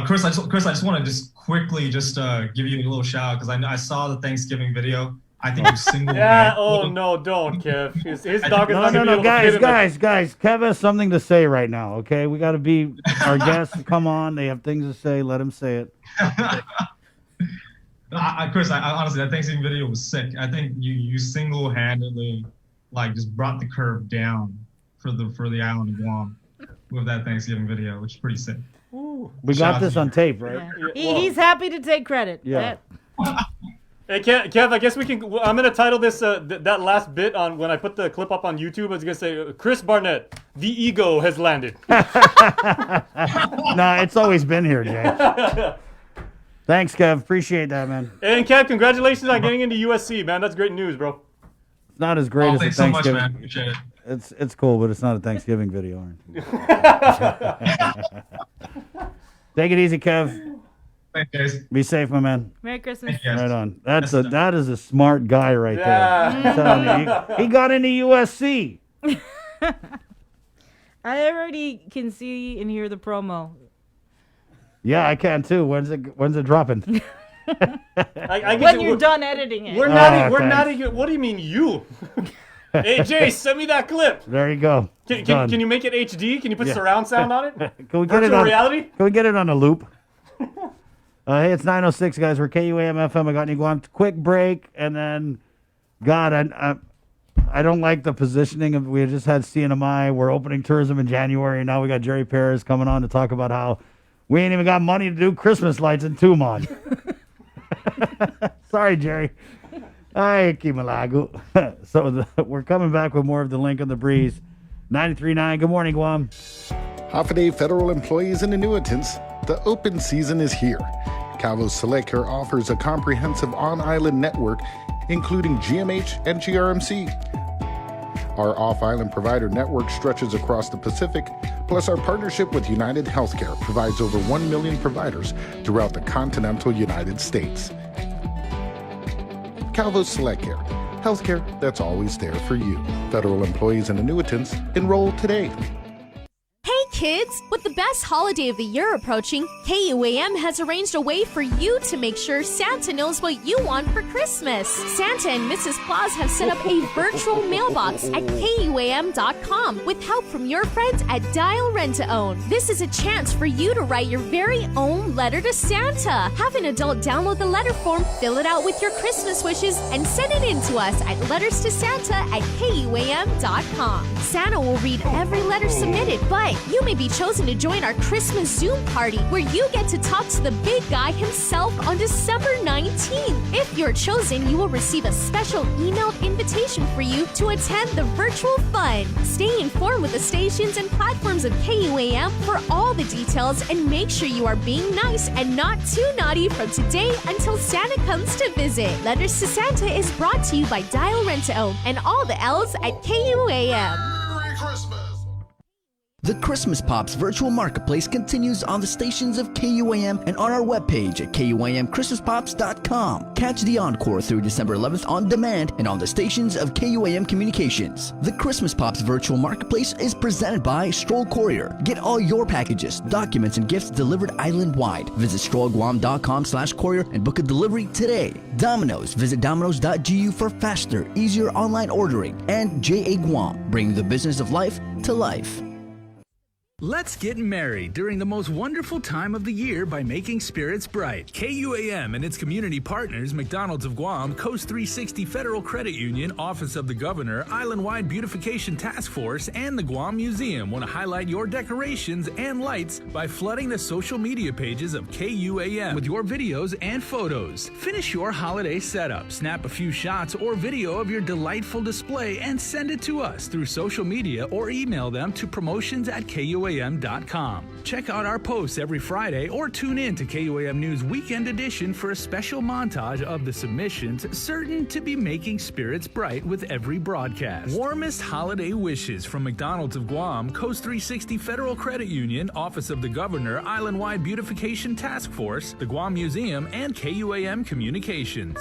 Chris, I just want to quickly give you a little shout out because I saw the Thanksgiving video. I think you single. Yeah. Oh no, don't, Kev. His dog is not gonna No, be able to guys. Kev has something to say right now. Okay, we got to be our guests. Come on, they have things to say. Let him say it. Chris, I honestly, that Thanksgiving video was sick. I think you single-handedly just brought the curve down for the island of Guam with that Thanksgiving video, which is pretty sick. We got this on tape, right? Yeah. He's happy to take credit. Yeah. Hey, Kev, I guess we can. I'm gonna title this that last bit on when I put the clip up on YouTube. I was gonna say, Chris Barnett, the ego has landed. Nah, it's always been here, Jay. Thanks, Kev. Appreciate that, man. And Kev, congratulations on getting into USC, man. That's great news, bro. It's not as great as a thanks so much, Thanksgiving. man. Appreciate it. It's cool, but it's not a Thanksgiving video. Take it easy, Kev. Thanks, guys. Be safe, my man. Merry Christmas. Right on. That is a smart guy right there. I'm telling you, he got into USC. I already can see and hear the promo. Yeah, I can too. When's it dropping? When you're done editing it. We're not even. What do you mean you? Hey, Jay, send me that clip. There you go. Can you make it HD? Can you put surround sound on it? Can we get Virtual reality? Can we get it on a loop? Hey, it's 9:06, guys. We're KUAM FM. I got Guam. Quick break, and then, God, I don't like the positioning of. We just had CNMI. We're opening tourism in January, and now we got Jerry Perez coming on to talk about how we ain't even got money to do Christmas lights in Tumon. Sorry, Jerry. Ay, Kimalagu. So we're coming back with more of the Link on the Breeze. 93.9. Good morning, Guam. Holiday federal employees and annuitants, the open season is here. Cboc Select Care offers a comprehensive on-island network, including GMH and GRMC. Our off-island provider network stretches across the Pacific, plus our partnership with United Healthcare provides over 1 million providers throughout the continental United States. Cboc Select Care, healthcare that's always there for you. Federal employees and annuitants, enroll today. Hey kids! With the best holiday of the year approaching, KUAM has arranged a way for you to make sure Santa knows what you want for Christmas. Santa and Mrs. Claus have set up a virtual mailbox at KUAM.com with help from your friends at Dial Rent to Own. This is a chance for you to write your very own letter to Santa. Have an adult download the letter form, fill it out with your Christmas wishes, and send it in to us at letterstosanta@KUAM.com. Santa will read every letter submitted, but you may be chosen to join our Christmas Zoom party where you get to talk to the big guy himself on December 19th. If you're chosen, you will receive a special emailed invitation for you to attend the virtual fun. Stay informed with the stations and platforms of KUAM for all the details, and make sure you are being nice and not too naughty from today until Santa comes to visit. Letters to Santa is brought to you by Dial Rent-to-Own and all the L's at KUAM. Merry Christmas! The Christmas Pops virtual marketplace continues on the stations of KUAM and on our webpage at KUAMChristmasPops.com. Catch the encore through December 11th on demand and on the stations of KUAM Communications. The Christmas Pops virtual marketplace is presented by Stroll Courier. Get all your packages, documents, and gifts delivered island-wide. Visit strollguam.com/courier and book a delivery today. Domino's. Visit domino's.gu for faster, easier online ordering. And JA Guam, bringing the business of life to life. Let's get merry during the most wonderful time of the year by making spirits bright. KUAM and its community partners, McDonald's of Guam, Coast 360 Federal Credit Union, Office of the Governor, Island-Wide Beautification Task Force, and the Guam Museum want to highlight your decorations and lights by flooding the social media pages of KUAM with your videos and photos. Finish your holiday setup, snap a few shots or video of your delightful display, and send it to us through social media or email them to promotions@KUAM.com. Check out our posts every Friday or tune in to KUAM News Weekend Edition for a special montage of the submissions certain to be making spirits bright with every broadcast. Warmest holiday wishes from McDonald's of Guam, Coast 360 Federal Credit Union, Office of the Governor, Island-Wide Beautification Task Force, the Guam Museum, and KUAM Communications.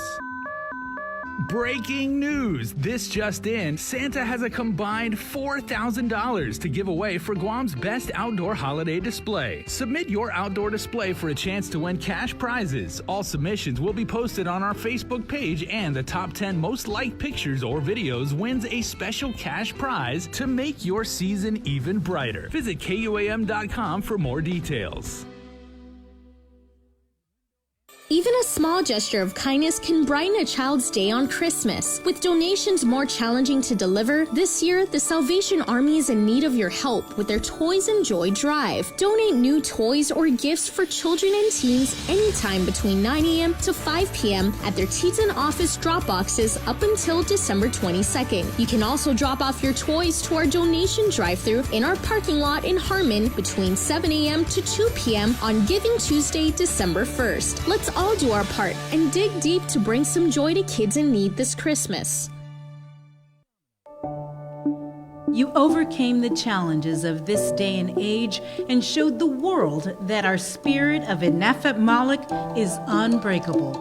Breaking news! This just in, Santa has a combined $4,000 to give away for Guam's best outdoor holiday display. Submit your outdoor display for a chance to win cash prizes. All submissions will be posted on our Facebook page, and the top 10 most liked pictures or videos wins a special cash prize to make your season even brighter. Visit KUAM.com for more details. Even a small gesture of kindness can brighten a child's day on Christmas. With donations more challenging to deliver, this year, the Salvation Army is in need of your help with their Toys and Joy Drive. Donate new toys or gifts for children and teens anytime between 9 a.m. to 5 p.m. at their Teton office drop boxes up until December 22nd. You can also drop off your toys to our donation drive-thru in our parking lot in Harmon between 7 a.m. to 2 p.m. on Giving Tuesday, December 1st. Let's all do our part and dig deep to bring some joy to kids in need this Christmas. You overcame the challenges of this day and age and showed the world that our spirit of Inafet Malik is unbreakable.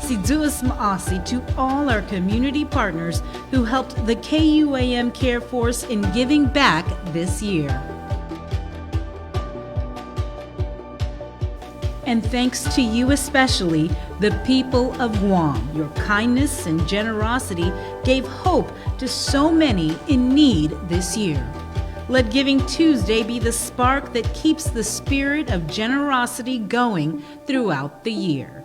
Siduas Maasi to all our community partners who helped the KUAM Care Force in giving back this year. And thanks to you especially, the people of Guam. Your kindness and generosity gave hope to so many in need this year. Let Giving Tuesday be the spark that keeps the spirit of generosity going throughout the year.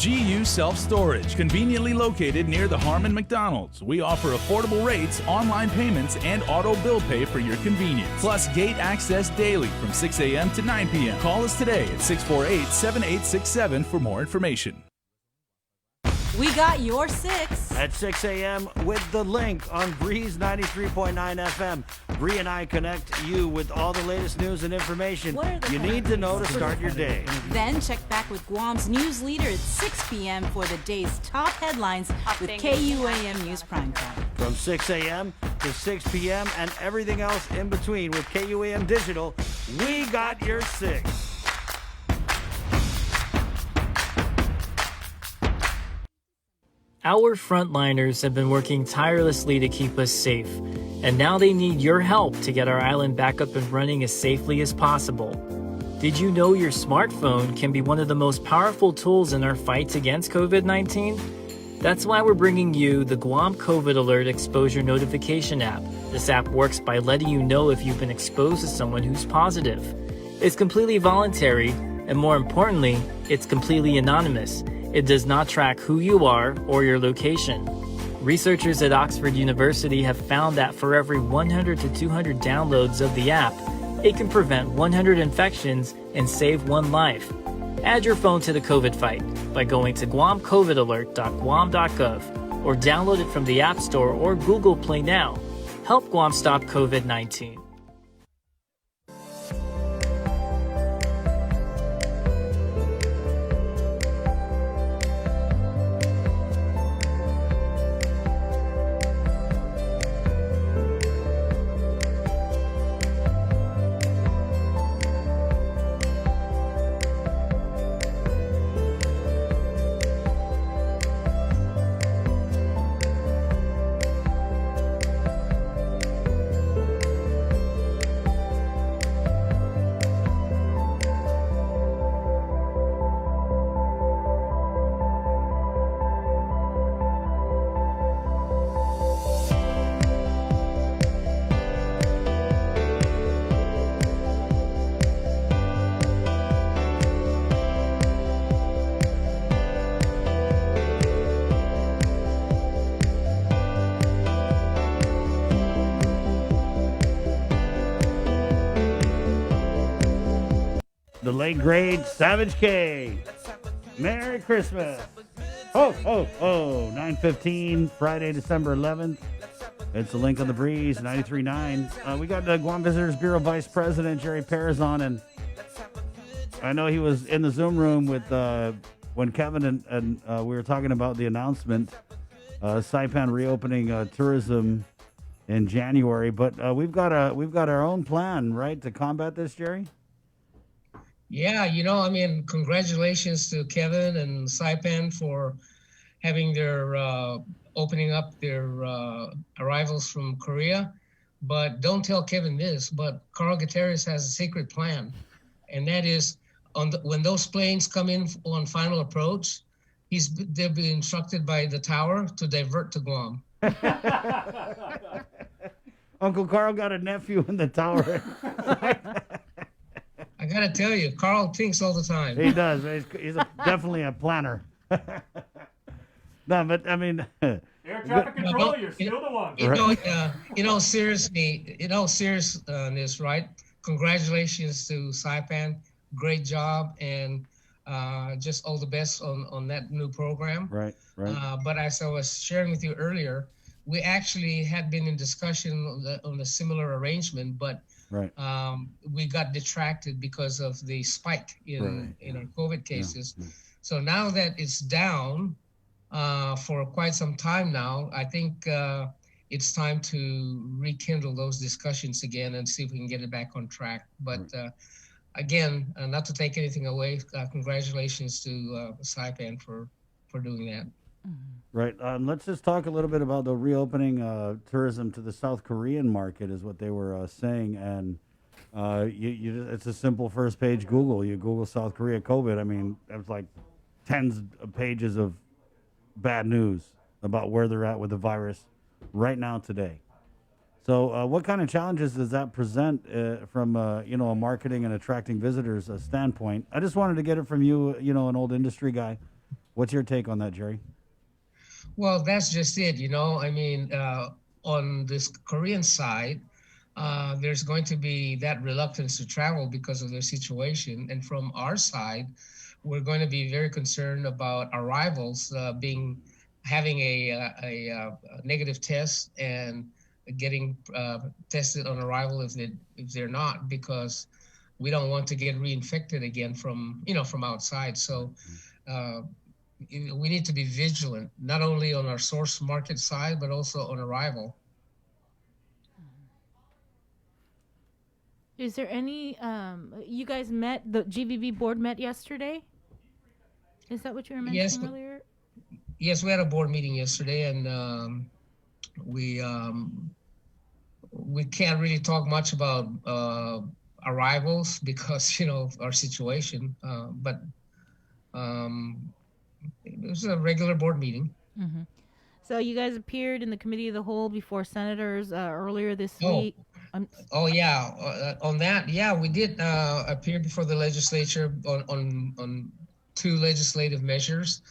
GU Self-Storage, conveniently located near the Harmon McDonald's. We offer affordable rates, online payments, and auto bill pay for your convenience. Plus gate access daily from 6 a.m. to 9 p.m. Call us today at 648-7867 for more information. We got your 6 at 6 a.m. with the link on Breeze 93.9 FM. Bree and I connect you with all the latest news and information you need to know to start your day. Then check back with Guam's news leader at 6 p.m. for the day's top headlines with KUAM News Primetime. From 6 a.m. to 6 p.m. and everything else in between with KUAM Digital, we got your 6. Our frontliners have been working tirelessly to keep us safe, and now they need your help to get our island back up and running as safely as possible. Did you know your smartphone can be one of the most powerful tools in our fights against COVID-19? That's why we're bringing you the Guam COVID Alert Exposure Notification app. This app works by letting you know if you've been exposed to someone who's positive. It's completely voluntary, And more importantly, it's completely anonymous. It does not track who you are or your location. Researchers at Oxford University have found that for every 100 to 200 downloads of the app, it can prevent 100 infections and save one life. Add your phone to the COVID fight by going to guamcovidalert.guam.gov or download it from the App Store or Google Play now. Help Guam stop COVID-19. The late great Savage K. Merry Christmas. Oh, 9:15, Friday, December 11th. It's the Link on the Breeze, 93.9. We got the Guam Visitors Bureau Vice President Jerry Perez on, and I know he was in the Zoom room with when Kevin and we were talking about the announcement, Saipan reopening tourism in January. But we've got our own plan, right, to combat this, Jerry? Yeah, congratulations to Kevin and Saipan for having their opening up their arrivals from Korea. But don't tell Kevin this, but Carl Gutierrez has a secret plan, and that is when those planes come in on final approach, they'll be instructed by the tower to divert to Guam. Uncle Carl got a nephew in the tower. I gotta tell you, Carl thinks all the time. He does. He's definitely a planner. No, but I mean, air traffic control, you're still the one. Seriously, seriousness, right? Congratulations to Saipan. Great job, and just all the best on that new program. Right. But as I was sharing with you earlier, we actually had been in discussion on a similar arrangement, but right. We got detracted because of the spike in our COVID cases. Yeah. So now that it's down for quite some time now, I think it's time to rekindle those discussions again and see if we can get it back on track. But again, not to take anything away, congratulations to Saipan for doing that. Right. Let's just talk a little bit about the reopening tourism to the South Korean market is what they were saying. And it's a simple first page Google. You Google South Korea COVID. I mean, it's like tens of pages of bad news about where they're at with the virus right now today. So what kind of challenges does that present from, a marketing and attracting visitors standpoint? I just wanted to get it from you, an old industry guy. What's your take on that, Jerry? Well, that's just it. On this Korean side, there's going to be that reluctance to travel because of their situation. And from our side, we're going to be very concerned about arrivals having a negative test and getting tested on arrival if they're not, because we don't want to get reinfected again from outside. So we need to be vigilant, not only on our source market side, but also on arrival. Is there any, you guys met, the GVV board met yesterday? Is that what you were mentioning earlier? Yes, we had a board meeting yesterday, and we can't really talk much about arrivals because, our situation, but it was a regular board meeting. Mm-hmm. So you guys appeared in the committee of the whole before senators earlier this week. Oh yeah, on that, yeah, we did appear before the legislature on two legislative measures.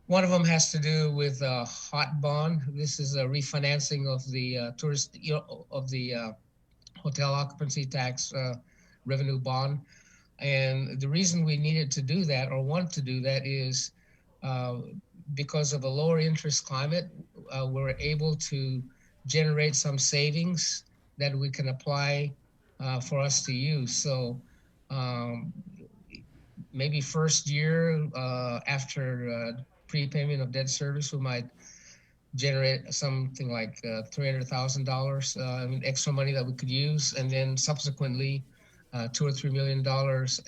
One of them has to do with a hot bond. This is a refinancing of the hotel occupancy tax revenue bond. And the reason we needed to do that or want to do that is because of a lower interest climate, we're able to generate some savings that we can apply for us to use. So maybe first year after prepayment of debt service, we might generate something like $300,000 extra money that we could use, and then subsequently $2 or $3 million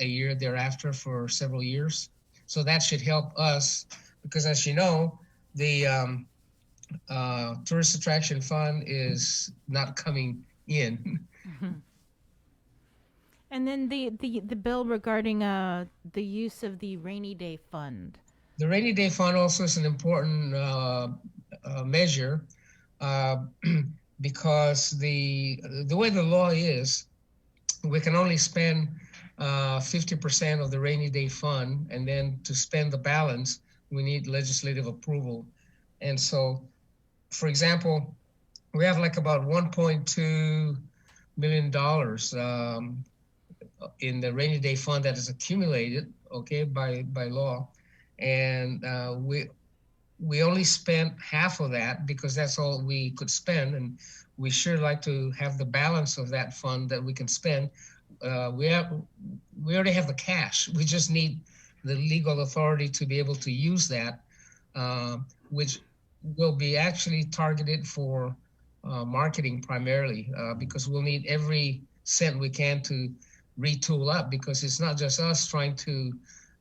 a year thereafter for several years. So that should help us because, as you know, the tourist attraction fund is not coming in. And then the bill regarding the use of the rainy day fund. The rainy day fund also is an important measure because the way the law is, we can only spend 50% of the rainy day fund, and then to spend the balance, we need legislative approval. And so, for example, we have like about $1.2 million in the rainy day fund that is accumulated, okay, by law. And we only spent half of that because that's all we could spend, and we sure like to have the balance of that fund that we can spend. We already have the cash. We just need the legal authority to be able to use that, which will be actually targeted for marketing primarily, because we'll need every cent we can to retool up, because it's not just us trying to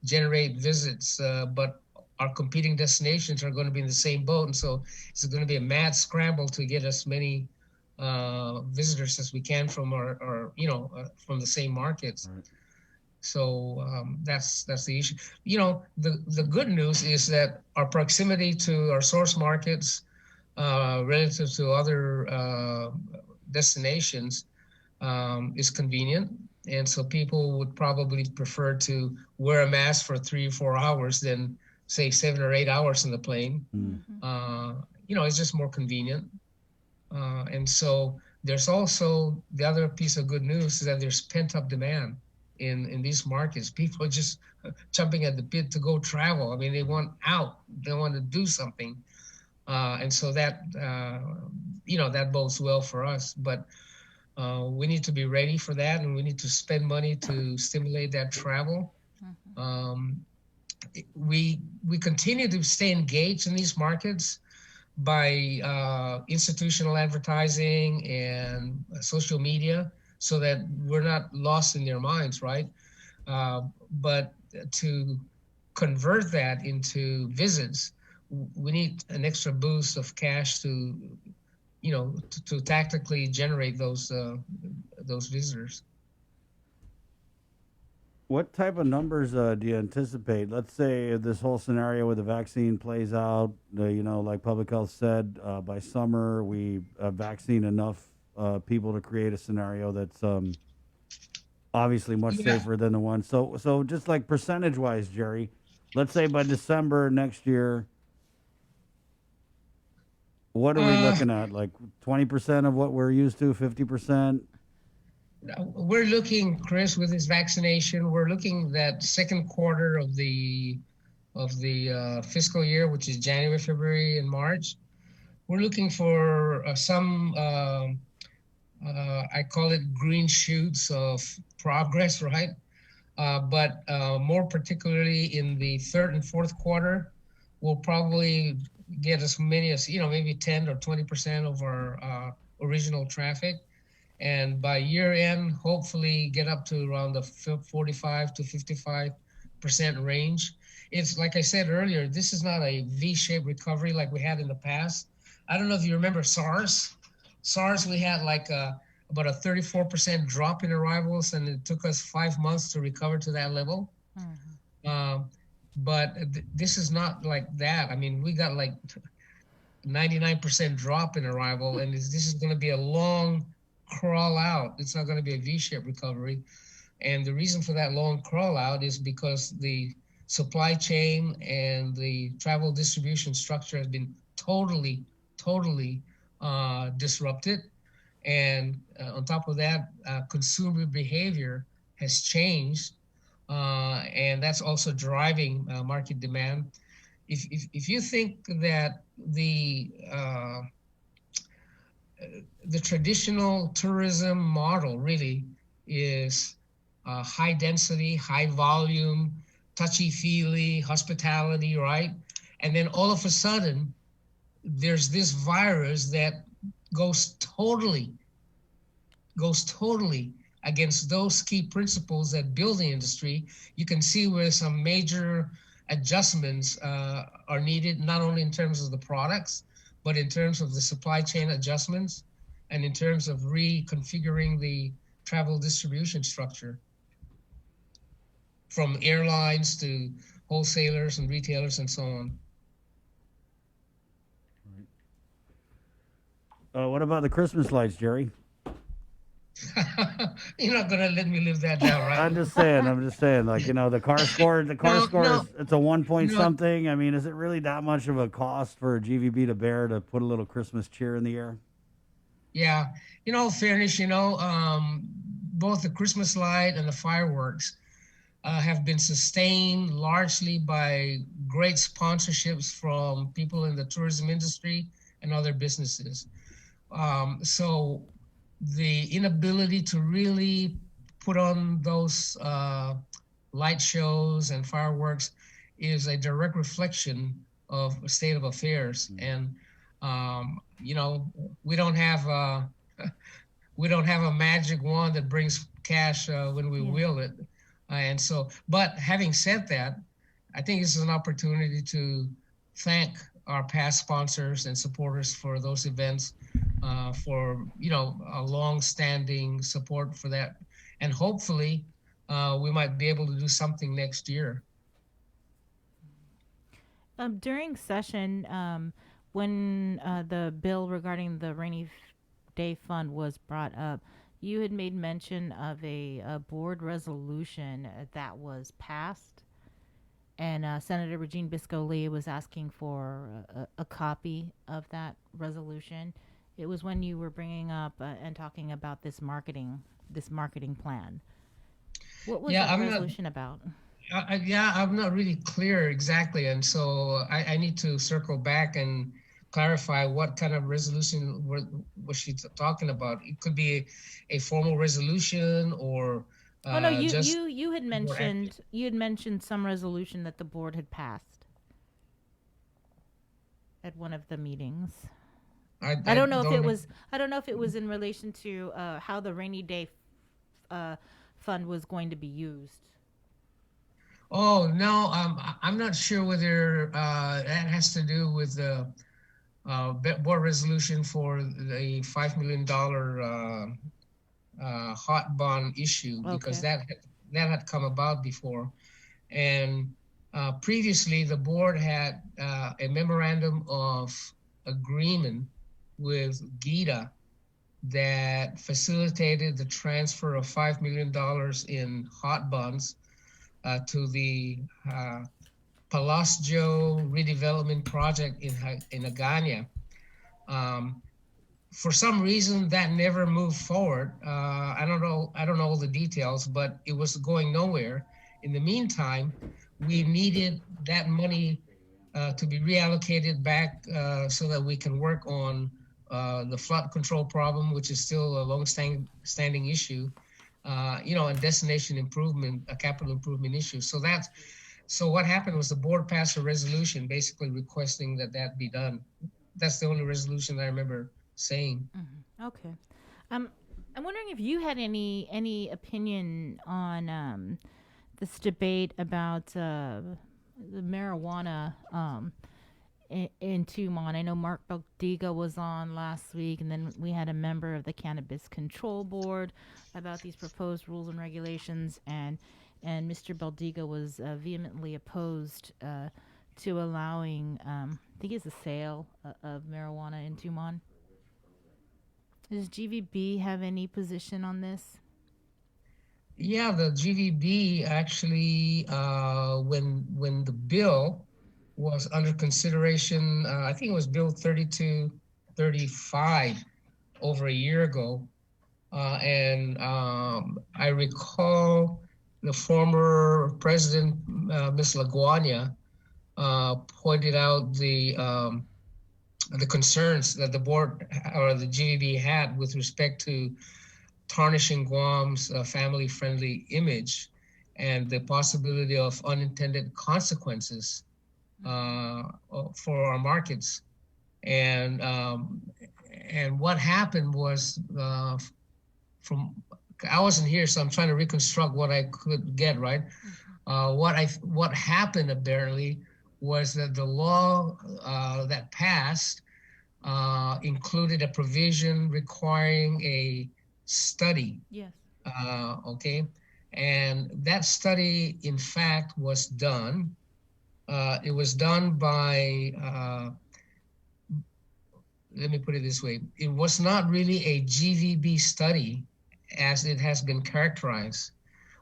generate visits, but our competing destinations are going to be in the same boat. And so it's going to be a mad scramble to get as many visitors as we can from our from the same markets. Right. So that's the issue. The good news is that our proximity to our source markets relative to other destinations is convenient. And so people would probably prefer to wear a mask for 3 or 4 hours than say 7 or 8 hours in the plane. It's just more convenient. And so there's also the other piece of good news is that there's pent-up demand in these markets. People are just jumping at the bit to go travel. I mean, they want out, they want to do something. And so that, that bodes well for us. But we need to be ready for that, and we need to spend money to stimulate that travel. We continue to stay engaged in these markets by institutional advertising and social media, so that we're not lost in their minds, right? But to convert that into visits, we need an extra boost of cash to tactically generate those visitors. What type of numbers do you anticipate? Let's say if this whole scenario with the vaccine plays out, like Public Health said, by summer we vaccine enough people to create a scenario that's obviously much safer than the one. So just like percentage-wise, Jerry, let's say by December next year, what are we looking at? Like 20% of what we're used to, 50%? We're looking, Chris, with this vaccination, we're looking that second quarter of the fiscal year, which is January, February, and March. We're looking for some, I call it green shoots of progress, right? But more particularly in the third and fourth quarter, we'll probably get as many as, maybe 10 or 20% of our original traffic. And by year end, hopefully get up to around the 45 to 55% range. It's like I said earlier, this is not a V-shaped recovery like we had in the past. I don't know if you remember SARS. SARS, we had like about a 34% drop in arrivals, and it took us 5 months to recover to that level. But this is not like that. I mean, we got like 99% drop in arrival, and this is going to be a long crawl out. It's not going to be a V-shaped recovery. And the reason for that long crawl out is because the supply chain and the travel distribution structure has been totally disrupted. And on top of that, consumer behavior has changed, and that's also driving market demand. If you think that the traditional tourism model really is high density, high volume, touchy-feely hospitality, right? And then all of a sudden, there's this virus that goes totally against those key principles that build the industry. You can see where some major adjustments are needed, not only in terms of the products, but in terms of the supply chain adjustments and in terms of reconfiguring the travel distribution structure, from airlines to wholesalers and retailers and so on. What about the Christmas lights, Jerry? You're not gonna let me live that down, right? I'm just saying, like, you know, the car score, it's a 1 point something. I mean, is it really that much of a cost for a GVB to bear to put a little Christmas cheer in the air? Yeah, in all fairness, both the Christmas light and the fireworks have been sustained largely by great sponsorships from people in the tourism industry and other businesses. So the inability to really put on those light shows and fireworks is a direct reflection of a state of affairs. And we don't have a magic wand that brings cash when we wield it. And so, but having said that, I think this is an opportunity to thank our past sponsors and supporters for those events, for a long-standing support for that, and hopefully we might be able to do something next year. During session, when the bill regarding the rainy day fund was brought up, you had made mention of a board resolution that was passed, and Senator Regine Bisco-Lee was asking for a copy of that resolution. It was when you were bringing up and talking about this marketing plan. What was that resolution about? I'm not really clear exactly, and so I need to circle back and clarify what kind of resolution was she talking about. It could be a formal resolution, or you had mentioned some resolution that the board had passed at one of the meetings. I don't know if it was in relation to how the rainy day fund was going to be used. Oh no, I'm not sure whether that has to do with the board resolution for the $5 million hot bond issue, because that had come about before. And previously, the board had a memorandum of agreement with GITA that facilitated the transfer of $5 million in hot bonds to the Palacios redevelopment project in Agana. For some reason, that never moved forward. I don't know all the details, but it was going nowhere. In the meantime, we needed that money to be reallocated back so that we can work on the flood control problem, which is still a long-standing issue, and destination improvement, a capital improvement issue. So what happened was the board passed a resolution basically requesting that be done. That's the only resolution that I remember saying. Mm-hmm. Okay. I'm wondering if you had any opinion on this debate about the marijuana in Tumon. I know Mark Baldiga was on last week, and then we had a member of the Cannabis Control Board about these proposed rules and regulations, and Mr. Baldiga was vehemently opposed to allowing, I think it's the sale of marijuana in Tumon. Does GVB have any position on this? Yeah, the GVB actually, when the bill was under consideration, I think it was Bill 3235 over a year ago. And I recall the former president, Ms. Laguardia, pointed out the concerns that the board or the GVB had with respect to tarnishing Guam's family-friendly image and the possibility of unintended consequences for our markets. And what happened was, I wasn't here, so I'm trying to reconstruct what I could get, right? What happened apparently was that the law that passed included a provision requiring a study. Yes. Okay. And that study, in fact, was done. It was done by, let me put it this way. It was not really a GVB study as it has been characterized.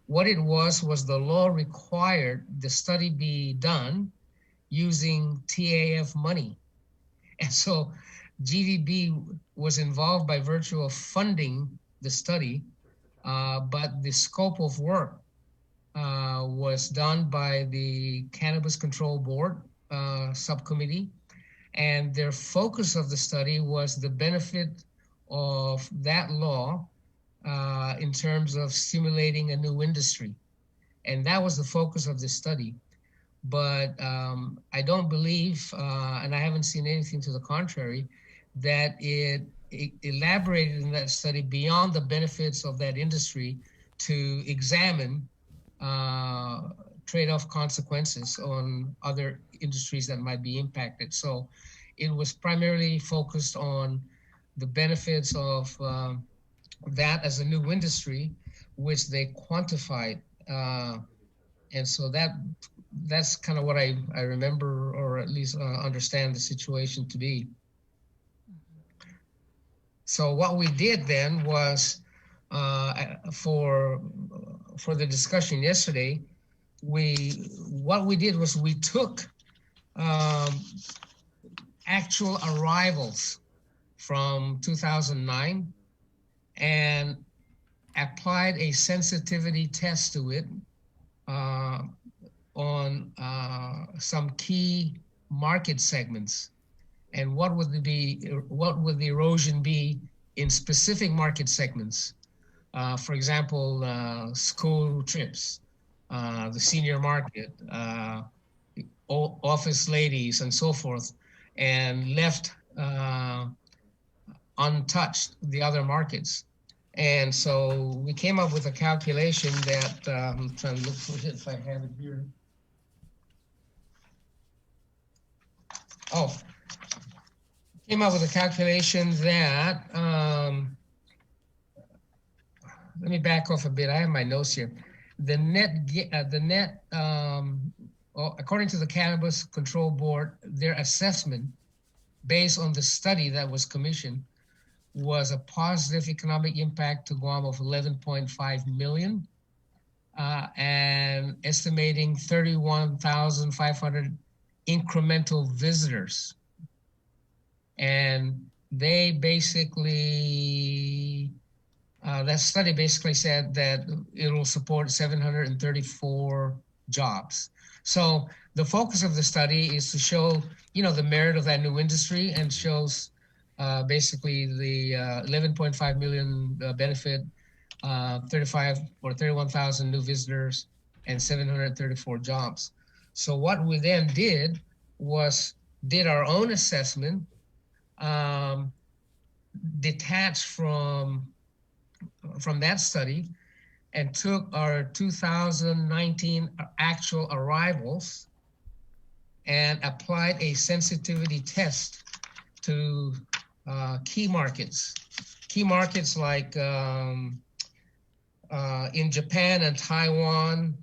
What it was the law required the study be done using TAF money. And so GVB was involved by virtue of funding the study, but the scope of work was done by the Cannabis Control Board subcommittee, and their focus of the study was the benefit of that law in terms of stimulating a new industry. And that was the focus of the study. But I don't believe, and I haven't seen anything to the contrary, that it elaborated in that study beyond the benefits of that industry to examine trade-off consequences on other industries that might be impacted. So it was primarily focused on the benefits of that as a new industry, which they quantified. And so that's kind of what I remember, or at least understand the situation to be. So what we did then was, for the discussion yesterday, we took actual arrivals from 2009 and applied a sensitivity test to it on some key market segments, and what would the erosion be in specific market segments. For example, school trips, the senior market, office ladies, and so forth, and left untouched the other markets. And so we came up with a calculation that I'm trying to look for it if I have it here. Oh, came up with a calculation that, let me back off a bit. I have my notes here. The net, according to the Cannabis Control Board, their assessment based on the study that was commissioned was a positive economic impact to Guam of 11.5 million, and estimating 31,500 incremental visitors. And they basically, that study basically said that it will support 734 jobs. So the focus of the study is to show, the merit of that new industry, and shows basically the 11.5 million benefit, 31,000 new visitors, and 734 jobs. So what we then did was did our own assessment, detached from that study, and took our 2019 actual arrivals and applied a sensitivity test to key markets like in Japan and Taiwan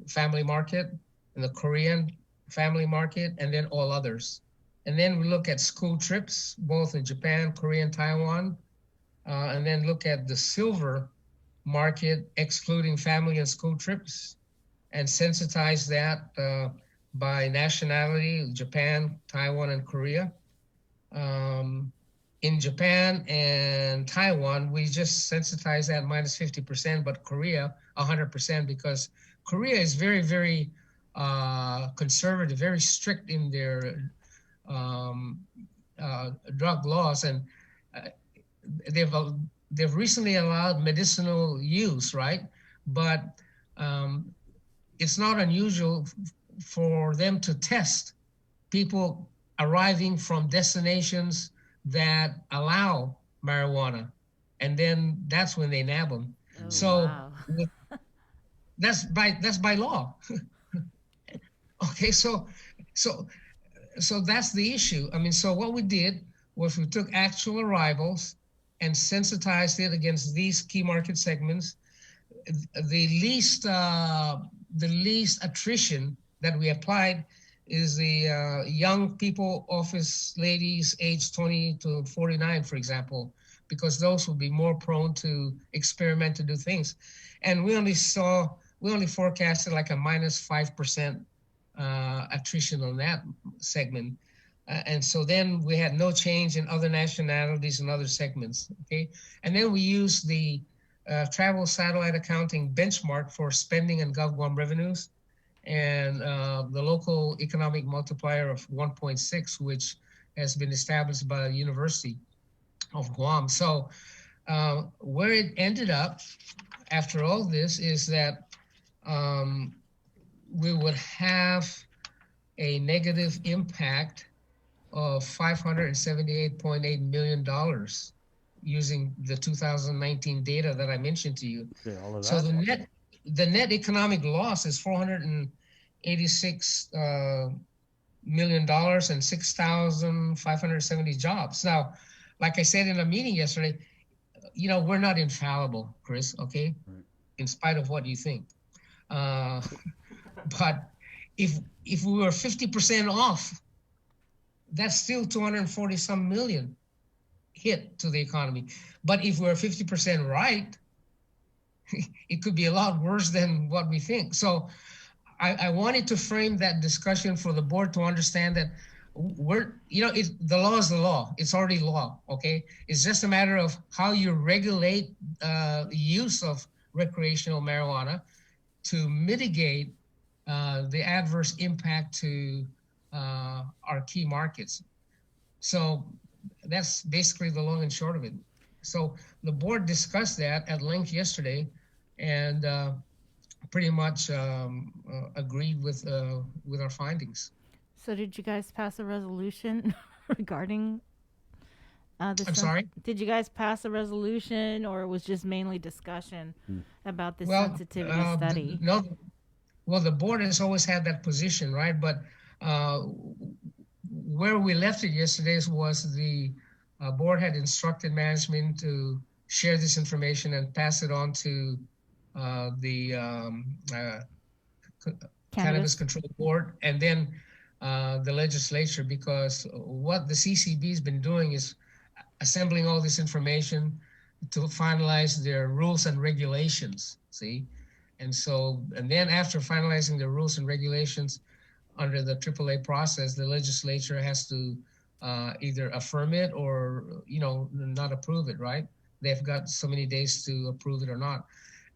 family market, and the Korean family market, and then all others. And then we look at school trips, both in Japan, Korea, and Taiwan, and then look at the silver market, excluding family and school trips, and sensitize that by nationality, Japan, Taiwan, and Korea. In Japan and Taiwan, we just sensitize that minus 50%, but Korea, 100%, because Korea is very, very conservative, very strict in their drug laws, and they've recently allowed medicinal use, right? But it's not unusual for them to test people arriving from destinations that allow marijuana, and then that's when they nab them. Wow. That's by law. Okay, so that's the issue. I mean, so what we did was we took actual arrivals and sensitized it against these key market segments. The least attrition that we applied is the young people, office ladies aged 20 to 49, for example, because those will be more prone to experiment, to do things. And we only forecasted like a minus 5% attrition on that segment. And so then we had no change in other nationalities and other segments, okay? And then we used the travel satellite accounting benchmark for spending and GovGuam revenues, and the local economic multiplier of 1.6, which has been established by the University of Guam. So where it ended up after all this is that we would have a negative impact of $578.8 million using the 2019 data that I mentioned to you. Okay, all of So that. the net economic loss is $486 million and 6,570 jobs. Now, like I said in a meeting yesterday, you know, we're not infallible, Chris, okay? Right. In spite of what you think. But if we were 50% off, that's still 240 some million hit to the economy. But if we're 50% right, it could be a lot worse than what we think. So I wanted to frame that discussion for the board to understand that the law is the law. It's already law, okay? It's just a matter of how you regulate the use of recreational marijuana to mitigate the adverse impact to our key markets. So that's basically the long and short of it. So the board discussed that at length yesterday, and pretty much agreed with our findings. So did you guys pass a resolution regarding this? I'm sorry? Did you guys pass a resolution, or it was just mainly discussion about this sensitivity study? No. Well, the board has always had that position, right? But where we left it yesterday was the board had instructed management to share this information and pass it on to the Cannabis Control Board, and then the legislature, because what the CCB has been doing is assembling all this information to finalize their rules and regulations, see? And then after finalizing the rules and regulations under the AAA process, the legislature has to either affirm it or, not approve it, right? They've got so many days to approve it or not.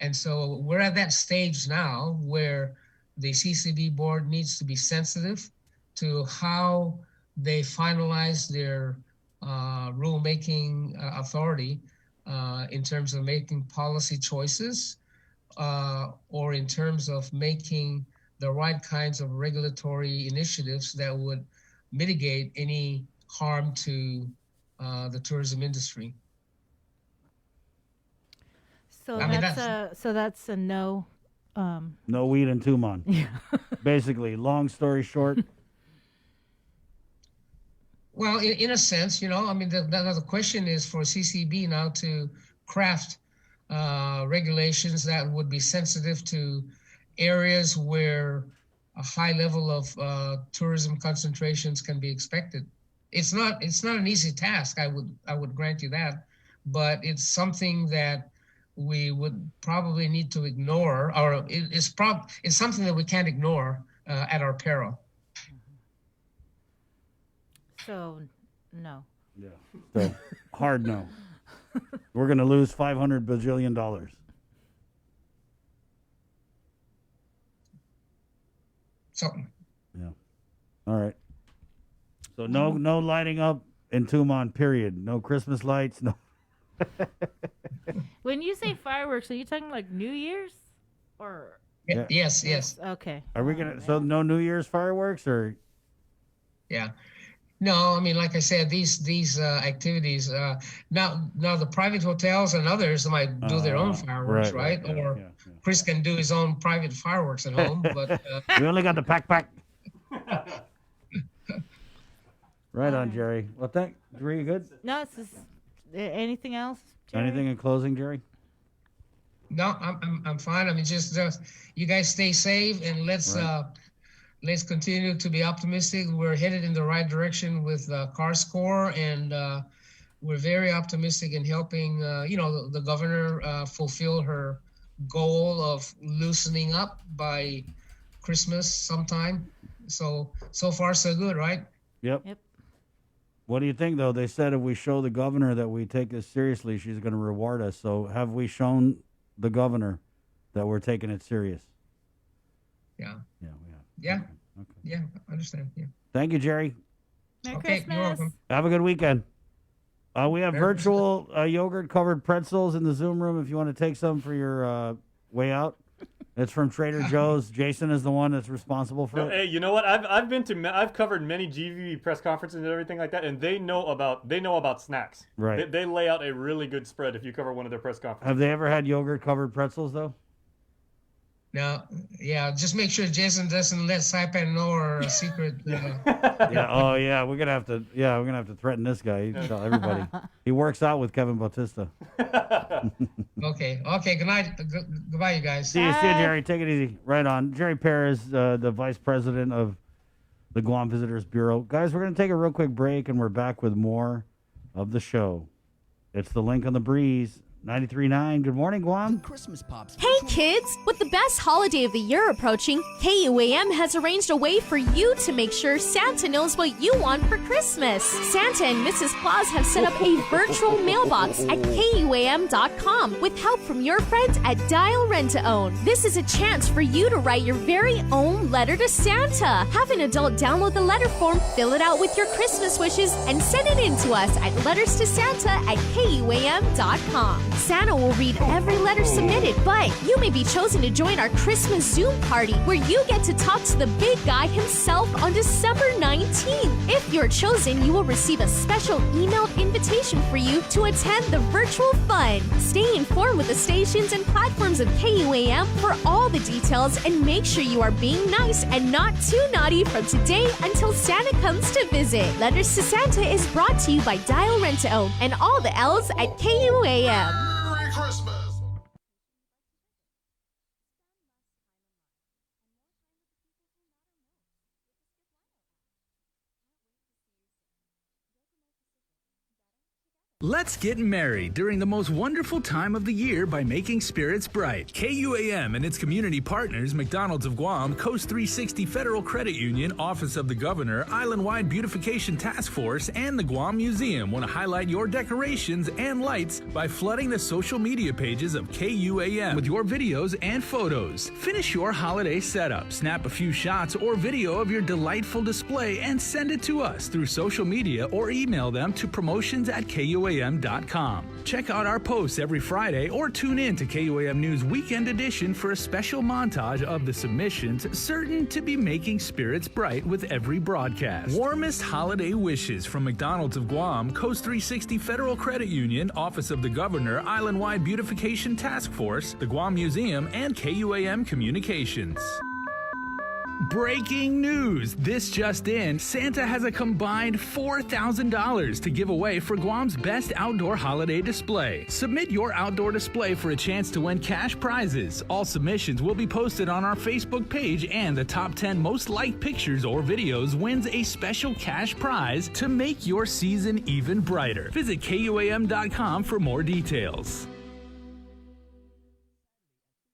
And so we're at that stage now where the CCB board needs to be sensitive to how they finalize their rulemaking authority in terms of making policy choices or in terms of making the right kinds of regulatory initiatives that would mitigate any harm to the tourism industry. So that's a no. No weed in Tumon. Yeah. Basically, long story short. Well, in a sense, the question is for CCB now to craft regulations that would be sensitive to areas where a high level of tourism concentrations can be expected. It's not an easy task. I would grant you that, but it's something that we would probably need to ignore, or it's something that we can't ignore at our peril. So, no. Yeah. So, hard no. We're going to lose $500 bajillion. Something. Yeah. All right. So no lighting up in Tumon, period. No Christmas lights. No. When you say fireworks, are you talking like New Year's, or? Yeah. Yes. Okay. Are we gonna? So no New Year's fireworks, or? Yeah. No, I mean, like I said, these activities. Now the private hotels and others might do their own fireworks, right? Or Chris can do his own private fireworks at home. But we only got the pack. Right on, Jerry. Well, Jerry, you good? No, it's just, anything else, Jerry? Anything in closing, Jerry? No, I'm fine. I mean, just you guys stay safe, and let's continue to be optimistic. We're headed in the right direction with CarScore, and we're very optimistic in helping the governor fulfill her goal of loosening up by Christmas sometime. So far so good, right? Yep. What do you think, though? They said if we show the governor that we take this seriously, she's going to reward us. So have we shown the governor that we're taking it serious? Yeah. Yeah, we have. Yeah. Okay. Yeah, I understand. Yeah. Thank you, Jerry. Merry Okay, Christmas. you're welcome. Have a good weekend. We have Merry virtual yogurt-covered pretzels in the Zoom room if you want to take some for your way out. It's from Trader Joe's. Jason is the one that's responsible for it. Hey, you know what? I've covered many GV press conferences and everything like that, and they know about snacks. Right. They lay out a really good spread if you cover one of their press conferences. Have they ever had yogurt-covered pretzels, though? Now, yeah, just make sure Jason doesn't let Saipan know our secret. Yeah. Oh, yeah. We're gonna have to threaten this guy. Tell everybody. He works out with Kevin Bautista. Okay. Good night. Goodbye, you guys. See you, Jerry. Take it easy. Right on. Jerry Perez, the vice president of the Guam Visitors Bureau. Guys, we're gonna take a real quick break, and we're back with more of the show. It's the Link on the Breeze. 93.9. Good morning, Guam. Christmas pops. Hey kids! With the best holiday of the year approaching, KUAM has arranged a way for you to make sure Santa knows what you want for Christmas. Santa and Mrs. Claus have set up a virtual mailbox at KUAM.com with help from your friends at Dial Rent to Own. This is a chance for you to write your very own letter to Santa. Have an adult download the letter form, fill it out with your Christmas wishes, and send it in to us at letterstosanta@KUAM.com. Santa will read every letter submitted, but you may be chosen to join our Christmas Zoom party where you get to talk to the big guy himself on December 19th. If you're chosen, you will receive a special emailed invitation for you to attend the virtual fun. Stay informed with the stations and platforms of KUAM for all the details, and make sure you are being nice and not too naughty from today until Santa comes to visit. Letters to Santa is brought to you by Dial Rent to Own and all the L's at KUAM. Merry Christmas! Let's get merry during the most wonderful time of the year by making spirits bright. KUAM and its community partners, McDonald's of Guam, Coast 360 Federal Credit Union, Office of the Governor, Island-Wide Beautification Task Force, and the Guam Museum want to highlight your decorations and lights by flooding the social media pages of KUAM with your videos and photos. Finish your holiday setup, snap a few shots or video of your delightful display, and send it to us through social media or email them to promotions@KUAM.com. Check out our posts every Friday or tune in to KUAM News Weekend Edition for a special montage of the submissions certain to be making spirits bright with every broadcast. Warmest holiday wishes from McDonald's of Guam, Coast 360 Federal Credit Union, Office of the Governor, Island-Wide Beautification Task Force, the Guam Museum, and KUAM Communications. Breaking news! This just in, Santa has a combined $4,000 to give away for Guam's best outdoor holiday display. Submit your outdoor display for a chance to win cash prizes. All submissions will be posted on our Facebook page, and the top 10 most liked pictures or videos wins a special cash prize to make your season even brighter. Visit KUAM.com for more details.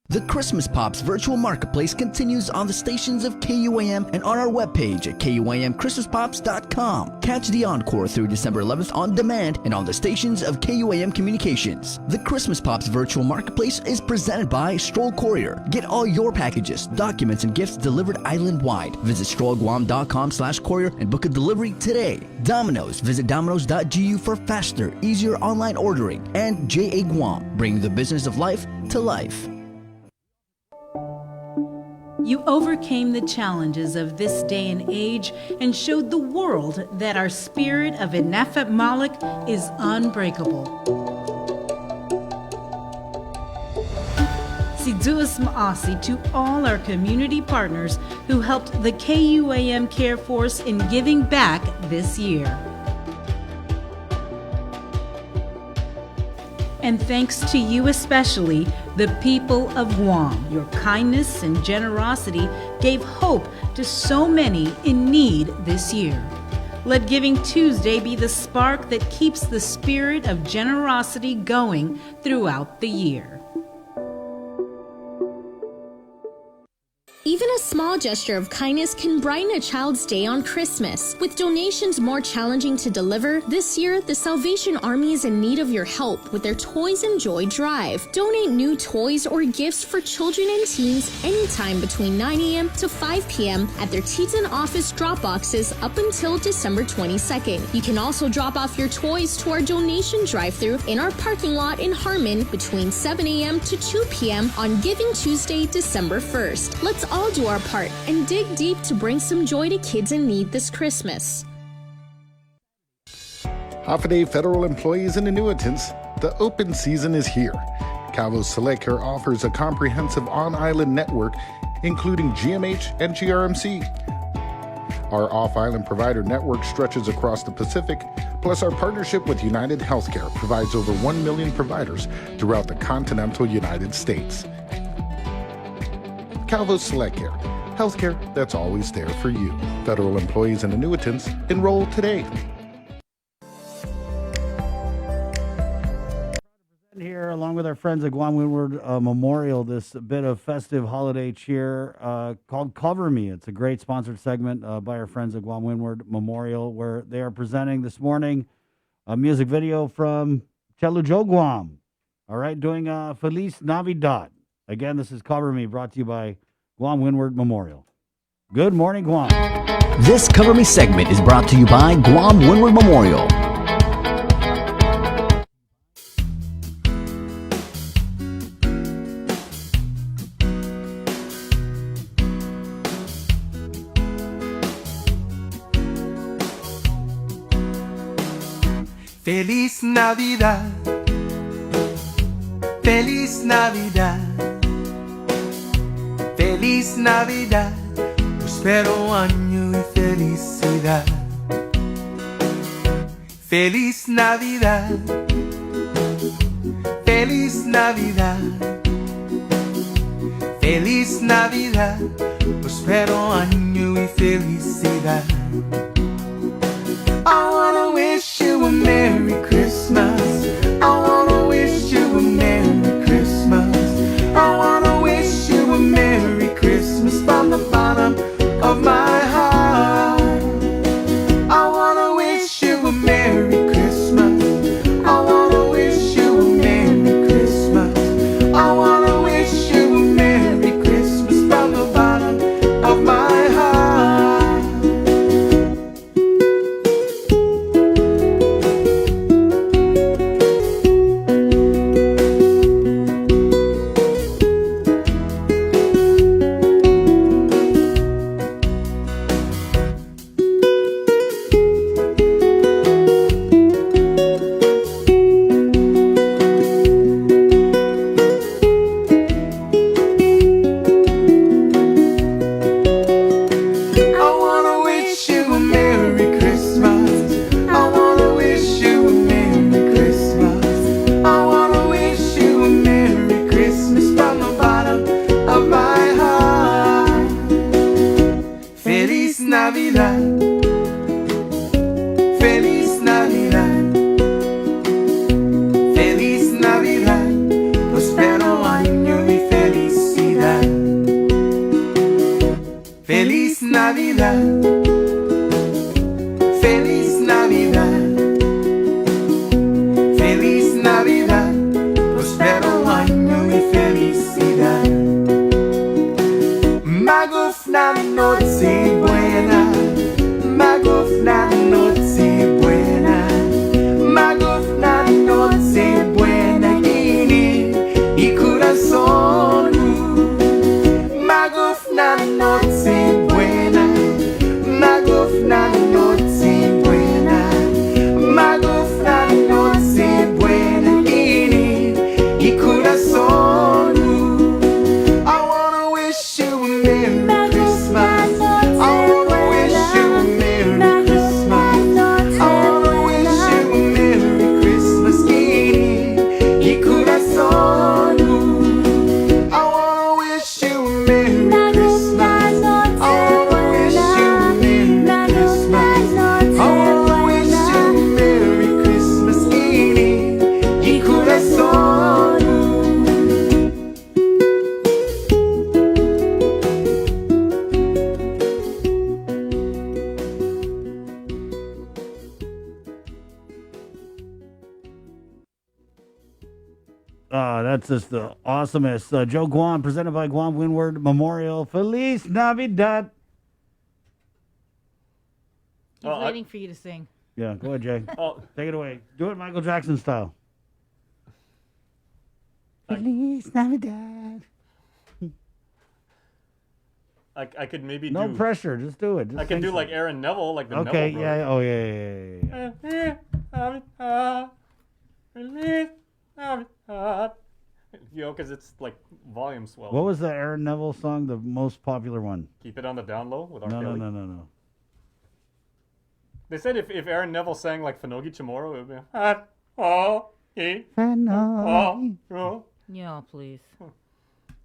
The Christmas Pops virtual marketplace continues on the stations of KUAM and on our webpage at KUAMChristmasPops.com. Catch the encore through December 11th on demand and on the stations of KUAM Communications. The Christmas Pops virtual marketplace is presented by Stroll Courier. Get all your packages, documents, and gifts delivered island-wide. Visit strollguam.com/courier and book a delivery today. Domino's. Visit domino's.gu for faster, easier online ordering. And JA Guam, bringing the business of life to life. You overcame the challenges of this day and age and showed the world that our spirit of Inafat Malik is unbreakable. Siduas Maasi to all our community partners who helped the KUAM Care Force in giving back this year. And thanks to you especially, the people of Guam. Your kindness and generosity gave hope to so many in need this year. Let Giving Tuesday be the spark that keeps the spirit of generosity going throughout the year. Even a small gesture of kindness can brighten a child's day on Christmas. With donations more challenging to deliver, this year the Salvation Army is in need of your help with their Toys and Joy Drive. Donate new toys or gifts for children and teens anytime between 9 a.m. to 5 p.m. at their Teton office drop boxes up until December 22nd. You can also drop off your toys to our donation drive-thru in our parking lot in Harmon between 7 a.m. to 2 p.m. on Giving Tuesday, December 1st. Let's all do our part and dig deep to bring some joy to kids in need this Christmas. Holiday federal employees and annuitants, the open season is here. Cboc Select Care offers a comprehensive on-island network, including GMH and GRMC. Our off-island provider network stretches across the Pacific, plus our partnership with United Healthcare provides over 1 million providers throughout the continental United States. Cboc Select Care, healthcare that's always there for you. Federal employees and annuitants, enroll today. Here, along with our friends at Guam Windward Memorial, this bit of festive holiday cheer called Cover Me. It's a great sponsored segment by our friends at Guam Windward Memorial, where they are presenting this morning a music video from Chelu Joe Guam. All right, doing Feliz Navidad. Again, this is Cover Me, brought to you by Guam Windward Memorial. Good morning, Guam. This Cover Me segment is brought to you by Guam Windward Memorial. Feliz Navidad, Feliz Navidad, Feliz Navidad, prospero año y felicidad. Feliz Navidad, Feliz Navidad, Feliz Navidad, prospero año y felicidad. I wanna wish you a Merry Christmas. I wanna wish you a Merry Christmas. I wanna wish you a Merry Christmas from the bottom of my heart. I wanna wish you a Merry Christmas. I wanna wish you a Merry Christmas. I wanna wish you a Merry Christmas from the bottom of my heart. That's just the awesomest. Joe Guam, presented by Guam Windward Memorial. Feliz Navidad. He's waiting for you to sing. Yeah, go ahead, Jay. Take it away. Do it Michael Jackson style. Feliz Navidad. I could maybe No do... pressure. Just do it. Just I can do sing like something. Aaron Neville, like the Okay, Neville yeah. brother. Oh, yeah. You know, because it's like volume swell. What was the Aaron Neville song, the most popular one? Keep it on the down low with R. No. They said if Aaron Neville sang like Finogi Chamorro, it would be Yeah, please.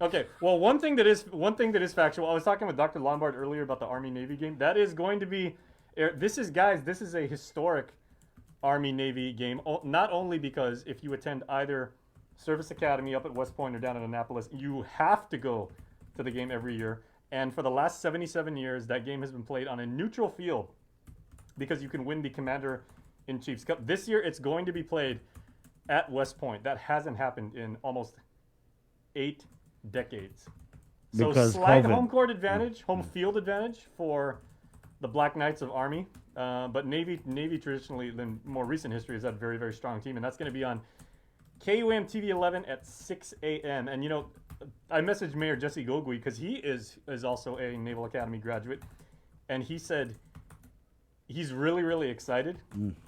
Okay. Well, one thing that is factual. I was talking with Dr. Lombard earlier about the Army-Navy game. That is going to be. This is a historic Army-Navy game. Not only because if you attend either Service Academy up at West Point or down in Annapolis, you have to go to the game every year. And for the last 77 years, that game has been played on a neutral field because you can win the Commander-in-Chief's Cup. This year, it's going to be played at West Point. That hasn't happened in almost 8 decades. So Because slight COVID. home court advantage, home field advantage for the Black Knights of Army. But Navy traditionally, in more recent history, has had a very, very strong team. And that's going to be on KUAM TV 11 at 6 a.m. And, you know, I messaged Mayor Jesse Gogui because he is also a Naval Academy graduate. And he said he's really, really excited.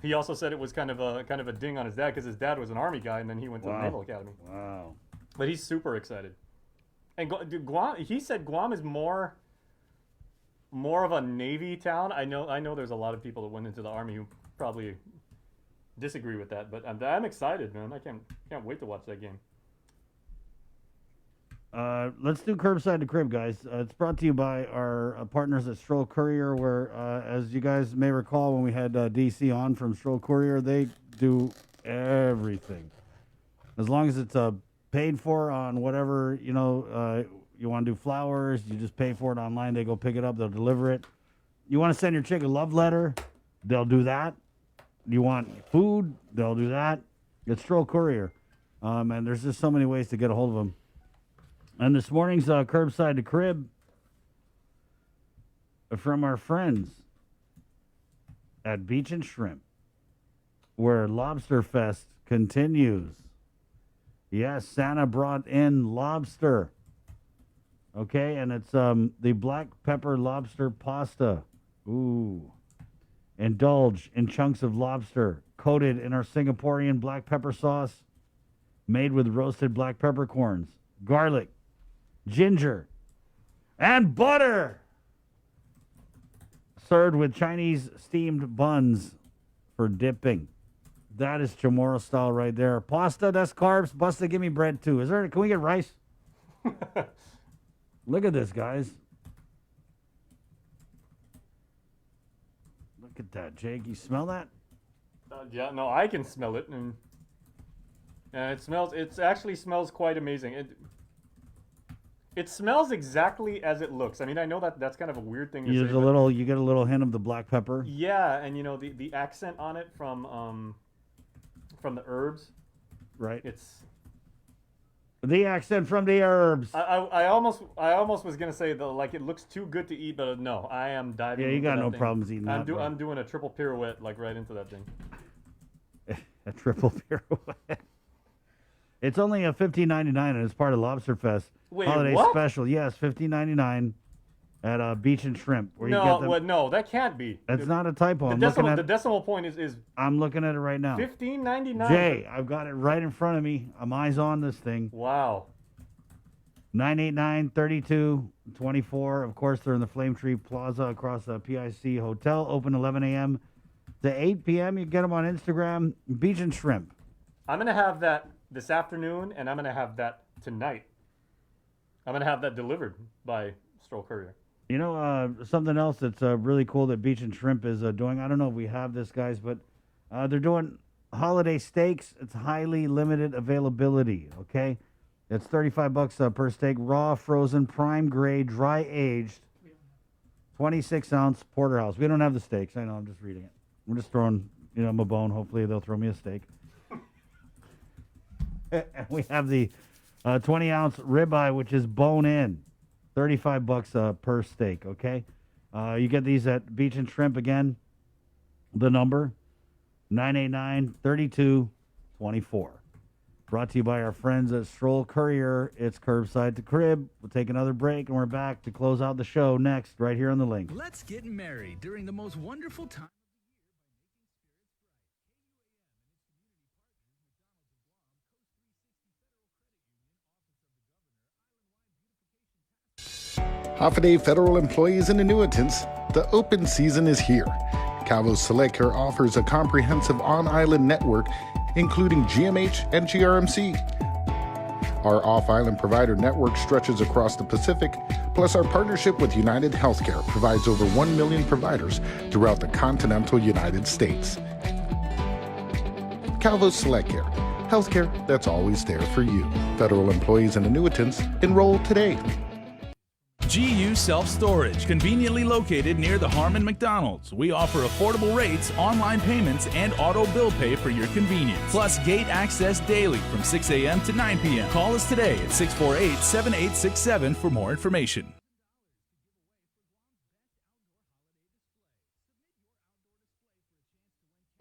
He also said it was kind of a ding on his dad because his dad was an Army guy and then he went to the Naval Academy. Wow. But he's super excited. And Guam, he said Guam is more of a Navy town. I know there's a lot of people that went into the Army who probably disagree with that, but I'm excited, man. I can't wait to watch that game. Let's do Curbside to Crib, guys. It's brought to you by our partners at Stroll Courier, where, as you guys may recall, when we had DC on from Stroll Courier, they do everything. As long as it's paid for on whatever, you want to do flowers, you just pay for it online. They go pick it up. They'll deliver it. You want to send your chick a love letter, they'll do that. You want food, they'll do that. It's Stroll Courier. And there's just so many ways to get a hold of them. And this morning's Curbside to Crib from our friends at Beach and Shrimp, where Lobster Fest continues. Yes, Santa brought in lobster. Okay, and it's the black pepper lobster pasta. Ooh. Indulge in chunks of lobster coated in our Singaporean black pepper sauce, made with roasted black peppercorns, garlic, ginger, and butter. Served with Chinese steamed buns for dipping. That is Chamorro style right there. Pasta, that's carbs. Busta, give me bread too. Can we get rice? Look at this, guys. Look at that, Jake. You smell that? Yeah, no, I can smell it, and it actually smells quite amazing. It smells exactly as it looks. I mean, I know that's kind of a weird thing to say. You get a little hint of the black pepper. Yeah, and the accent on it from the herbs. Right. It's the accent from the herbs. I almost was gonna say it looks too good to eat, but no, I am diving. Yeah, you into got that no thing. problems eating that. I'm doing a triple pirouette right into that thing. A triple pirouette. It's only a $15.99 and it's part of Lobster Fest Wait, holiday what? special. Yes, $15.99 at Beach and Shrimp. Where you get them. No, that can't be. That's not a typo. The decimal point is. I'm looking at it right now. $15.99. Jay, I've got it right in front of me. I'm eyes on this thing. Wow. 989-3224. Of course, they're in the Flame Tree Plaza across the PIC Hotel. Open 11 a.m. to 8 p.m. You can get them on Instagram. Beach and Shrimp. I'm gonna have that this afternoon, and I'm gonna have that tonight. I'm gonna have that delivered by Stroll Courier. You know, something else that's really cool that Beach and Shrimp is doing. I don't know if we have this, guys, but they're doing holiday steaks. It's highly limited availability. Okay, it's $35 per steak, raw, frozen, prime grade, dry aged, 26-ounce porterhouse. We don't have the steaks. I know. I'm just reading it. I'm just throwing them a bone. Hopefully they'll throw me a steak. And we have the 20-ounce ribeye, which is bone in. $35 per steak, okay? You get these at Beach and Shrimp again. The number, 989-3224. Brought to you by our friends at Stroll Courier. It's curbside to crib. We'll take another break, and we're back to close out the show next, right here on The Link. Let's get married during the most wonderful time. Holiday federal employees and annuitants, the open season is here. Cboc Select Care offers a comprehensive on-island network, including GMH and GRMC. Our off-island provider network stretches across the Pacific, plus our partnership with United Healthcare provides over 1 million providers throughout the continental United States. Cboc Select Care, healthcare that's always there for you. Federal employees and annuitants, enroll today. GU Self-Storage, conveniently located near the Harmon McDonald's. We offer affordable rates, online payments, and auto bill pay for your convenience. Plus gate access daily from 6 a.m. to 9 p.m. Call us today at 648-7867 for more information.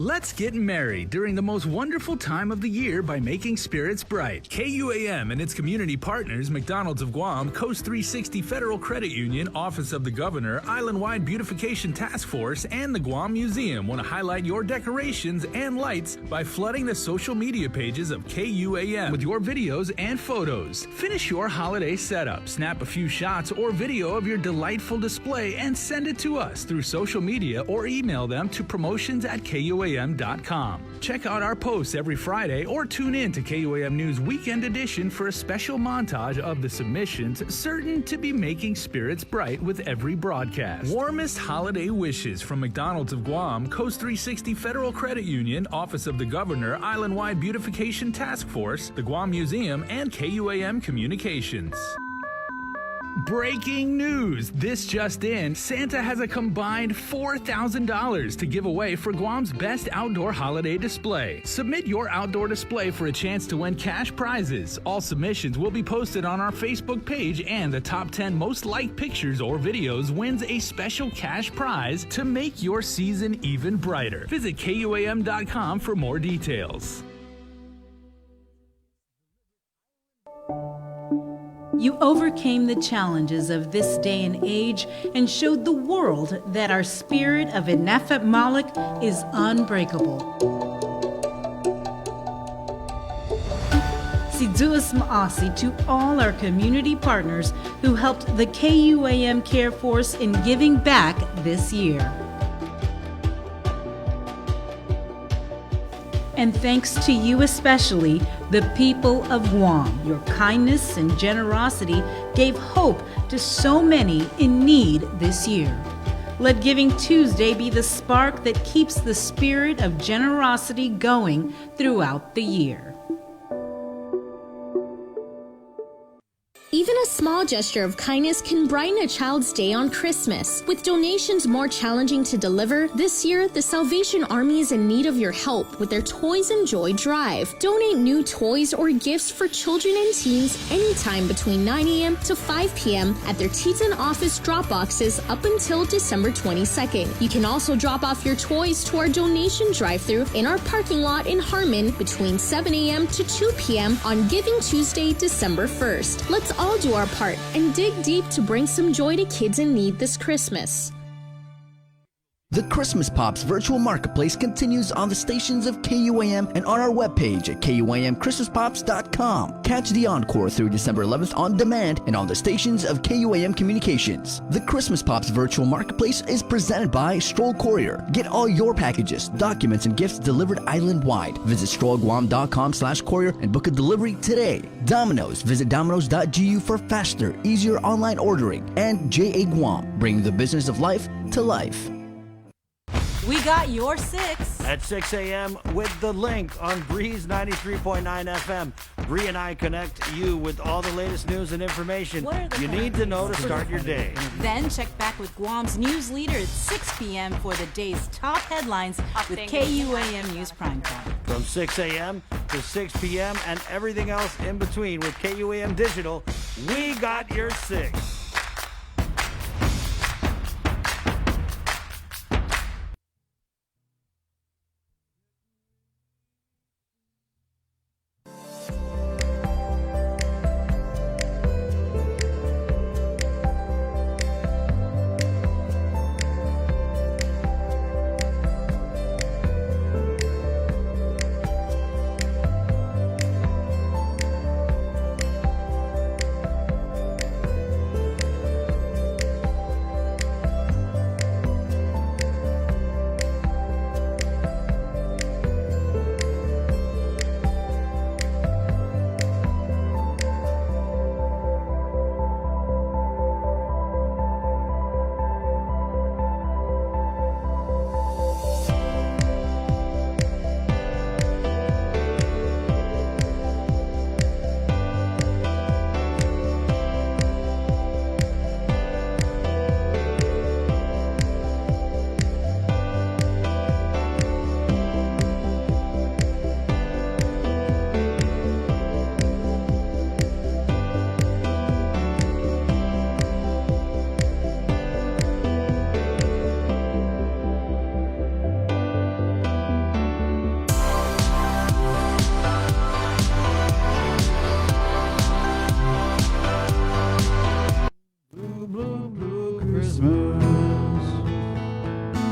Let's get married during the most wonderful time of the year by making spirits bright. KUAM and its community partners, McDonald's of Guam, Coast 360 Federal Credit Union, Office of the Governor, Island-Wide Beautification Task Force, and the Guam Museum want to highlight your decorations and lights by flooding the social media pages of KUAM with your videos and photos. Finish your holiday setup, snap a few shots or video of your delightful display, and send it to us through social media or email them to promotions@KUAM.com. Check out our posts every Friday or tune in to KUAM News Weekend Edition for a special montage of the submissions certain to be making spirits bright with every broadcast. Warmest holiday wishes from McDonald's of Guam, Coast 360 Federal Credit Union, Office of the Governor, Island-Wide Beautification Task Force, the Guam Museum, and KUAM Communications. Breaking news! This just in, Santa has a combined $4,000 to give away for Guam's best outdoor holiday display. Submit your outdoor display for a chance to win cash prizes. All submissions will be posted on our Facebook page, and the top 10 most liked pictures or videos wins a special cash prize to make your season even brighter. Visit KUAM.com for more details. You overcame the challenges of this day and age and showed the world that our spirit of Inafat Malik is unbreakable. Siduas Maasi to all our community partners who helped the KUAM Care Force in giving back this year. And thanks to you especially, the people of Guam. Your kindness and generosity gave hope to so many in need this year. Let Giving Tuesday be the spark that keeps the spirit of generosity going throughout the year. Even a small gesture of kindness can brighten a child's day on Christmas. With donations more challenging to deliver, this year, the Salvation Army is in need of your help with their Toys and Joy Drive. Donate new toys or gifts for children and teens anytime between 9 a.m. to 5 p.m. at their Teton office drop boxes up until December 22nd. You can also drop off your toys to our donation drive-thru in our parking lot in Harmon between 7 a.m. to 2 p.m. on Giving Tuesday, December 1st. Let's all do our part and dig deep to bring some joy to kids in need this Christmas. The Christmas Pops virtual marketplace continues on the stations of KUAM and on our webpage at KUAMChristmasPops.com. Catch the encore through December 11th on demand and on the stations of KUAM Communications. The Christmas Pops virtual marketplace is presented by Stroll Courier. Get all your packages, documents, and gifts delivered island-wide. Visit strollguam.com/courier and book a delivery today. Domino's. Visit domino's.gu for faster, easier online ordering. And JA Guam, bringing the business of life to life. We got your 6 at 6 a.m. with The Link on Breeze 93.9 FM. Bree and I connect you with all the latest news and information you need to know to start your day. Then check back with Guam's news leader at 6 p.m. for the day's top headlines with KUAM News Primetime. From 6 a.m., to 6 p.m. and everything else in between with KUAM Digital. We got your 6.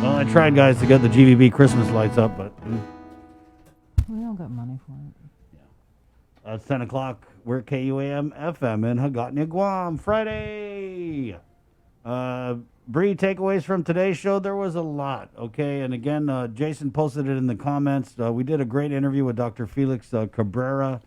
Well, I tried, guys, to get the GVB Christmas lights up, but We don't got money for it. it's 10 o'clock. We're KUAM FM in Hagåtña, Guam. Friday. Bree, takeaways from today's show. There was a lot, okay? And again, Jason posted it in the comments. We did a great interview with Dr. Felix Cabrera,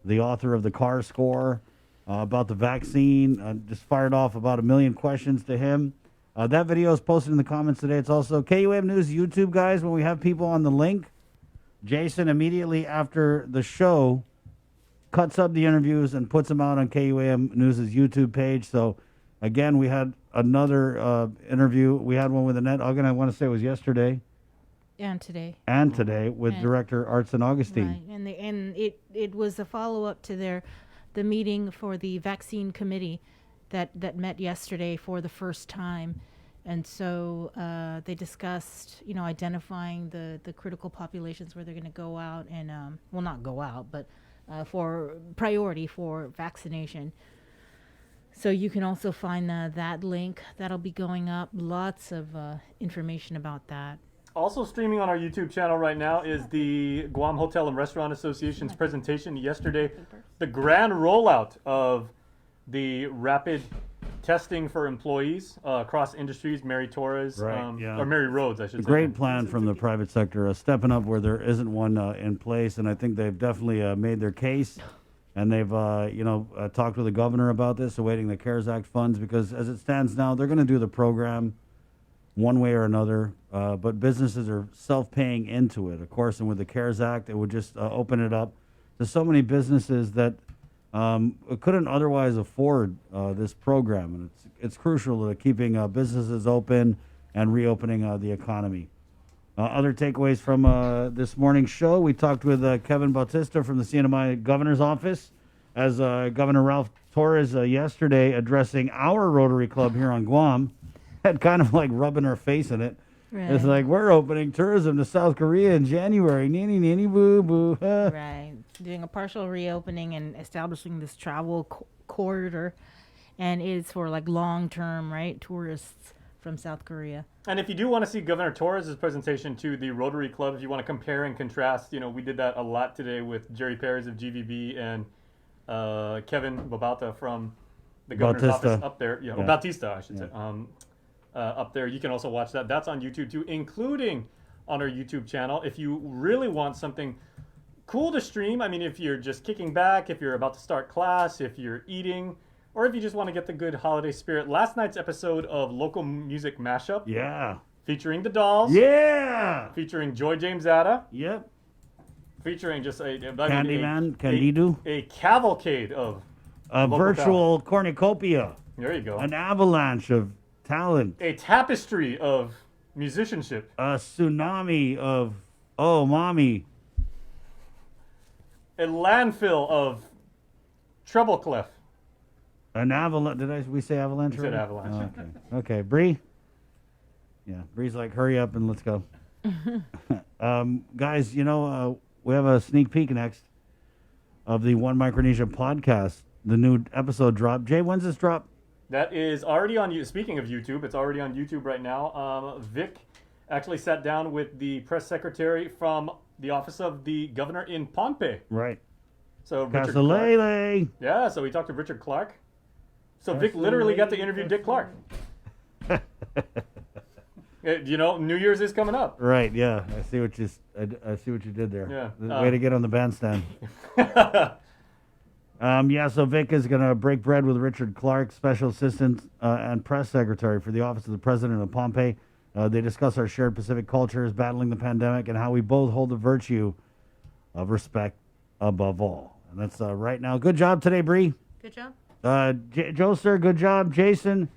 the author of The CAR Score, about the vaccine. Just fired off about 1 million questions to him. That video is posted in the comments today. It's also KUAM News YouTube, guys. When we have people on the link, Jason immediately after the show cuts up the interviews and puts them out on KUAM News' YouTube page. So, again, we had another interview. We had one with Annette Uggan, I want to say it was yesterday. And today. And today with And- Director Artson Augustine. Right, and it was a follow-up to the meeting for the vaccine committee that met yesterday for the first time. And so they discussed, identifying the critical populations where they're going to go out and, well, not go out, but for priority for vaccination. So you can also find that link. That'll be going up. Lots of information about that. Also streaming on our YouTube channel right now is the Guam Hotel and Restaurant Association's presentation yesterday. The grand rollout of the rapid testing for employees across industries. Mary Torres, yeah. or Mary Rhodes, I should A say. great plan from the private sector, stepping up where there isn't one in place, and I think they've definitely made their case, and they've talked with the governor about this, awaiting the CARES Act funds, because as it stands now, they're going to do the program one way or another, but businesses are self-paying into it, of course, and with the CARES Act, it would just open it up to so many businesses that couldn't otherwise afford this program, and it's crucial to keeping businesses open and reopening the economy. Other takeaways from this morning's show: we talked with Kevin Bautista from the CNMI Governor's Office, as Governor Ralph Torres yesterday addressing our Rotary Club here on Guam, had kind of like rubbing her face in it. Right. It's like, we're opening tourism to South Korea in January. Nini, nini, boo, boo. Right. Doing a partial reopening and establishing this travel corridor. And it's for like long-term, right, tourists from South Korea. And if you do want to see Governor Torres' presentation to the Rotary Club, if you want to compare and contrast, we did that a lot today with Jerry Perez of GVB and Kevin Babauta from the governor's Bautista. office up there. Yeah. Bautista, I should say. Up there. You can also watch that. That's on YouTube too, including on our YouTube channel. If you really want something cool to stream, I mean, if you're just kicking back, if you're about to start class, if you're eating, or if you just want to get the good holiday spirit, last night's episode of Local Music Mashup. Yeah. Featuring the Dolls. Yeah. Featuring Joy James Atta. Yep. Featuring just Candyman, Candido. A cavalcade of A local virtual cornucopia. There you go. An avalanche of talent. A tapestry of musicianship. A tsunami of, oh, mommy. a landfill of Treble Cliff. An avalanche. We say avalanche? We said already? avalanche. Oh, okay. Okay, Bree? Yeah, Bree's like, hurry up and let's go. Guys, we have a sneak peek next of the One Micronesia podcast. The new episode drop. Jay, when's this drop? That is already on YouTube. Speaking of YouTube, it's already on YouTube right now. Vic actually sat down with the press secretary from the office of the governor in Pohnpei. Right. So Richard Clark. Casalele. Yeah, so we talked to Richard Clark. So Vic literally got to interview Dick Clark. New Year's is coming up. Right, yeah. I see what you did there. Yeah. Way to get on the bandstand. So Vic is going to break bread with Richard Clark, Special Assistant and Press Secretary for the Office of the President of Pohnpei. They discuss our shared Pacific cultures, battling the pandemic, and how we both hold the virtue of respect above all. And that's right now. Good job today, Bree. Good job. Joe, sir, good job. Jason,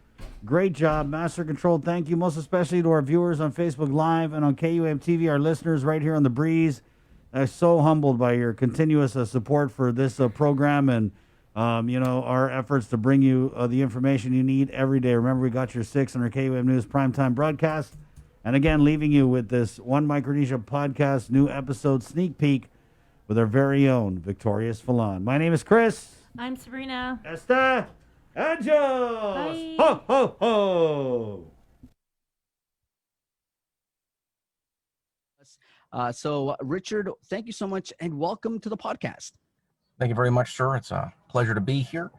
great job. Master Control, thank you. Most especially to our viewers on Facebook Live and on KUAM TV, our listeners right here on The Breeze. I'm so humbled by your continuous support for this program and, our efforts to bring you the information you need every day. Remember, we got your 6 on our KUAM News primetime broadcast. And again, leaving you with this One Micronesia podcast, new episode sneak peek with our very own Victorious Falon. My name is Chris. I'm Sabrina. Esta. Adios. Bye. Ho, ho, ho. So, Richard, thank you so much and welcome to the podcast. Thank you very much, sir. It's a pleasure to be here.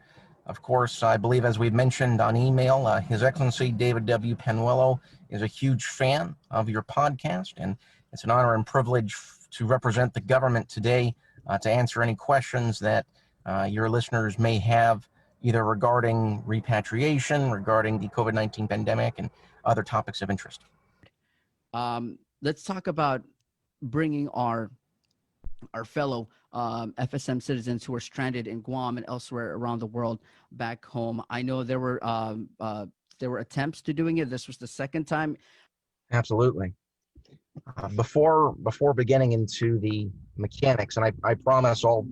Of course, I believe, as we've mentioned on email, His Excellency David W. Penuello is a huge fan of your podcast, and it's an honor and privilege to represent the government today to answer any questions that your listeners may have, either regarding repatriation, regarding the COVID-19 pandemic, and other topics of interest. Let's talk about bringing our fellow FSM citizens who are stranded in Guam and elsewhere around the world back home. I know there were attempts to doing it. This was the second time. Absolutely. Before beginning into the mechanics, and I promise I'll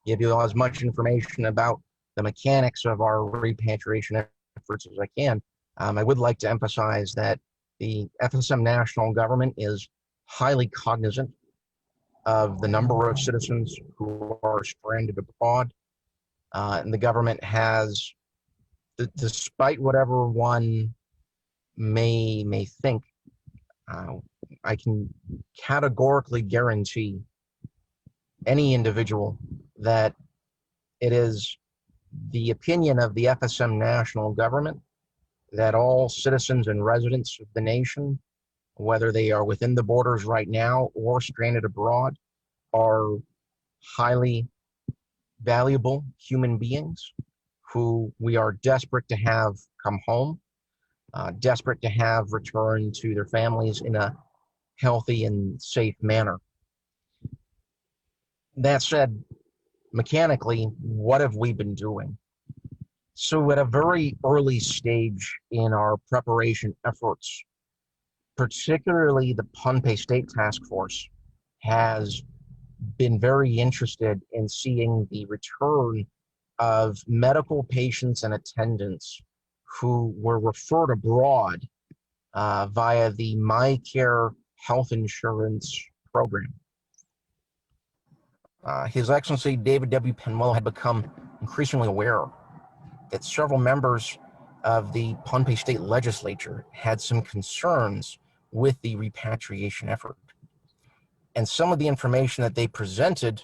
give you as much information about the mechanics of our repatriation efforts as I can, I would like to emphasize that the FSM national government is highly cognizant of the number of citizens who are stranded abroad. And the government has, despite whatever one may think, I can categorically guarantee any individual that it is the opinion of the FSM national government that all citizens and residents of the nation, whether they are within the borders right now or stranded abroad, are highly valuable human beings who we are desperate to have come home, desperate to have return to their families in a healthy and safe manner. That said, mechanically, what have we been doing? So at a very early stage in our preparation efforts, particularly the Pohnpei State Task Force has been very interested in seeing the return of medical patients and attendants who were referred abroad via the MyCare health insurance program. His Excellency David W. Penuello had become increasingly aware that several members of the Pohnpei State Legislature had some concerns with the repatriation effort. And some of the information that they presented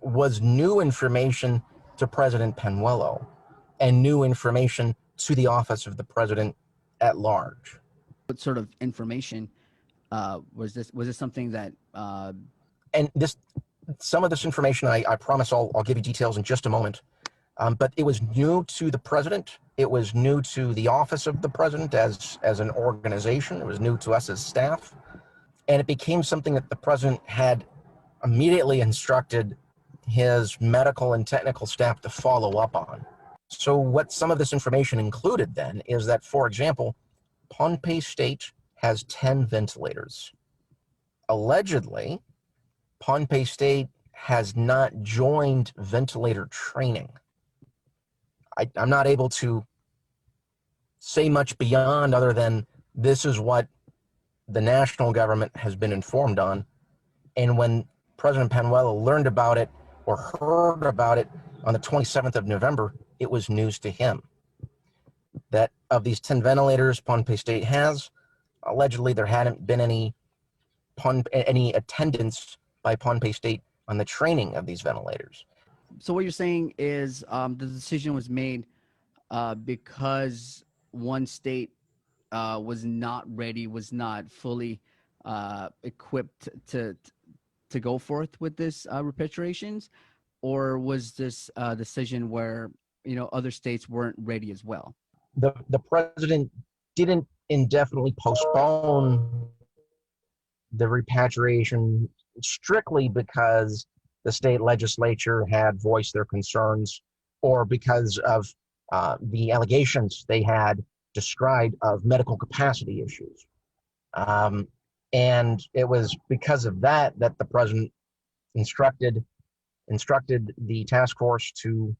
was new information to President Penuello and new information to the office of the president at large. What sort of information was this? Was this something that? Some of this information, I promise I'll give you details in just a moment. But it was new to the president. It was new to the office of the president as an organization. It was new to us as staff. And it became something that the president had immediately instructed his medical and technical staff to follow up on. So what some of this information included then is that, for example, Pohnpei State has 10 ventilators. Allegedly, Pohnpei State has not joined ventilator training. I'm not able to say much beyond other than this is what the national government has been informed on. And when President Panuelo learned about it or heard about it on the 27th of November, it was news to him. That of these 10 ventilators Pohnpei State has, allegedly there hadn't been any attendance by Pohnpei State on the training of these ventilators. So what you're saying is the decision was made because one state was not ready, was not fully equipped to go forth with this repatriations, or was this a decision where other states weren't ready as well? The president didn't indefinitely postpone the repatriation strictly because the state legislature had voiced their concerns or because of the allegations they had described of medical capacity issues. And it was because of that that the president instructed the task force to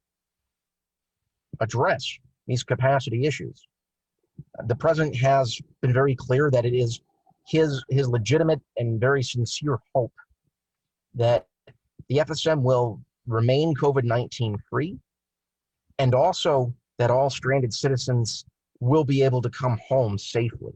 address these capacity issues. The president has been very clear that it is his legitimate and very sincere hope that the FSM will remain COVID-19 free, and also that all stranded citizens will be able to come home safely.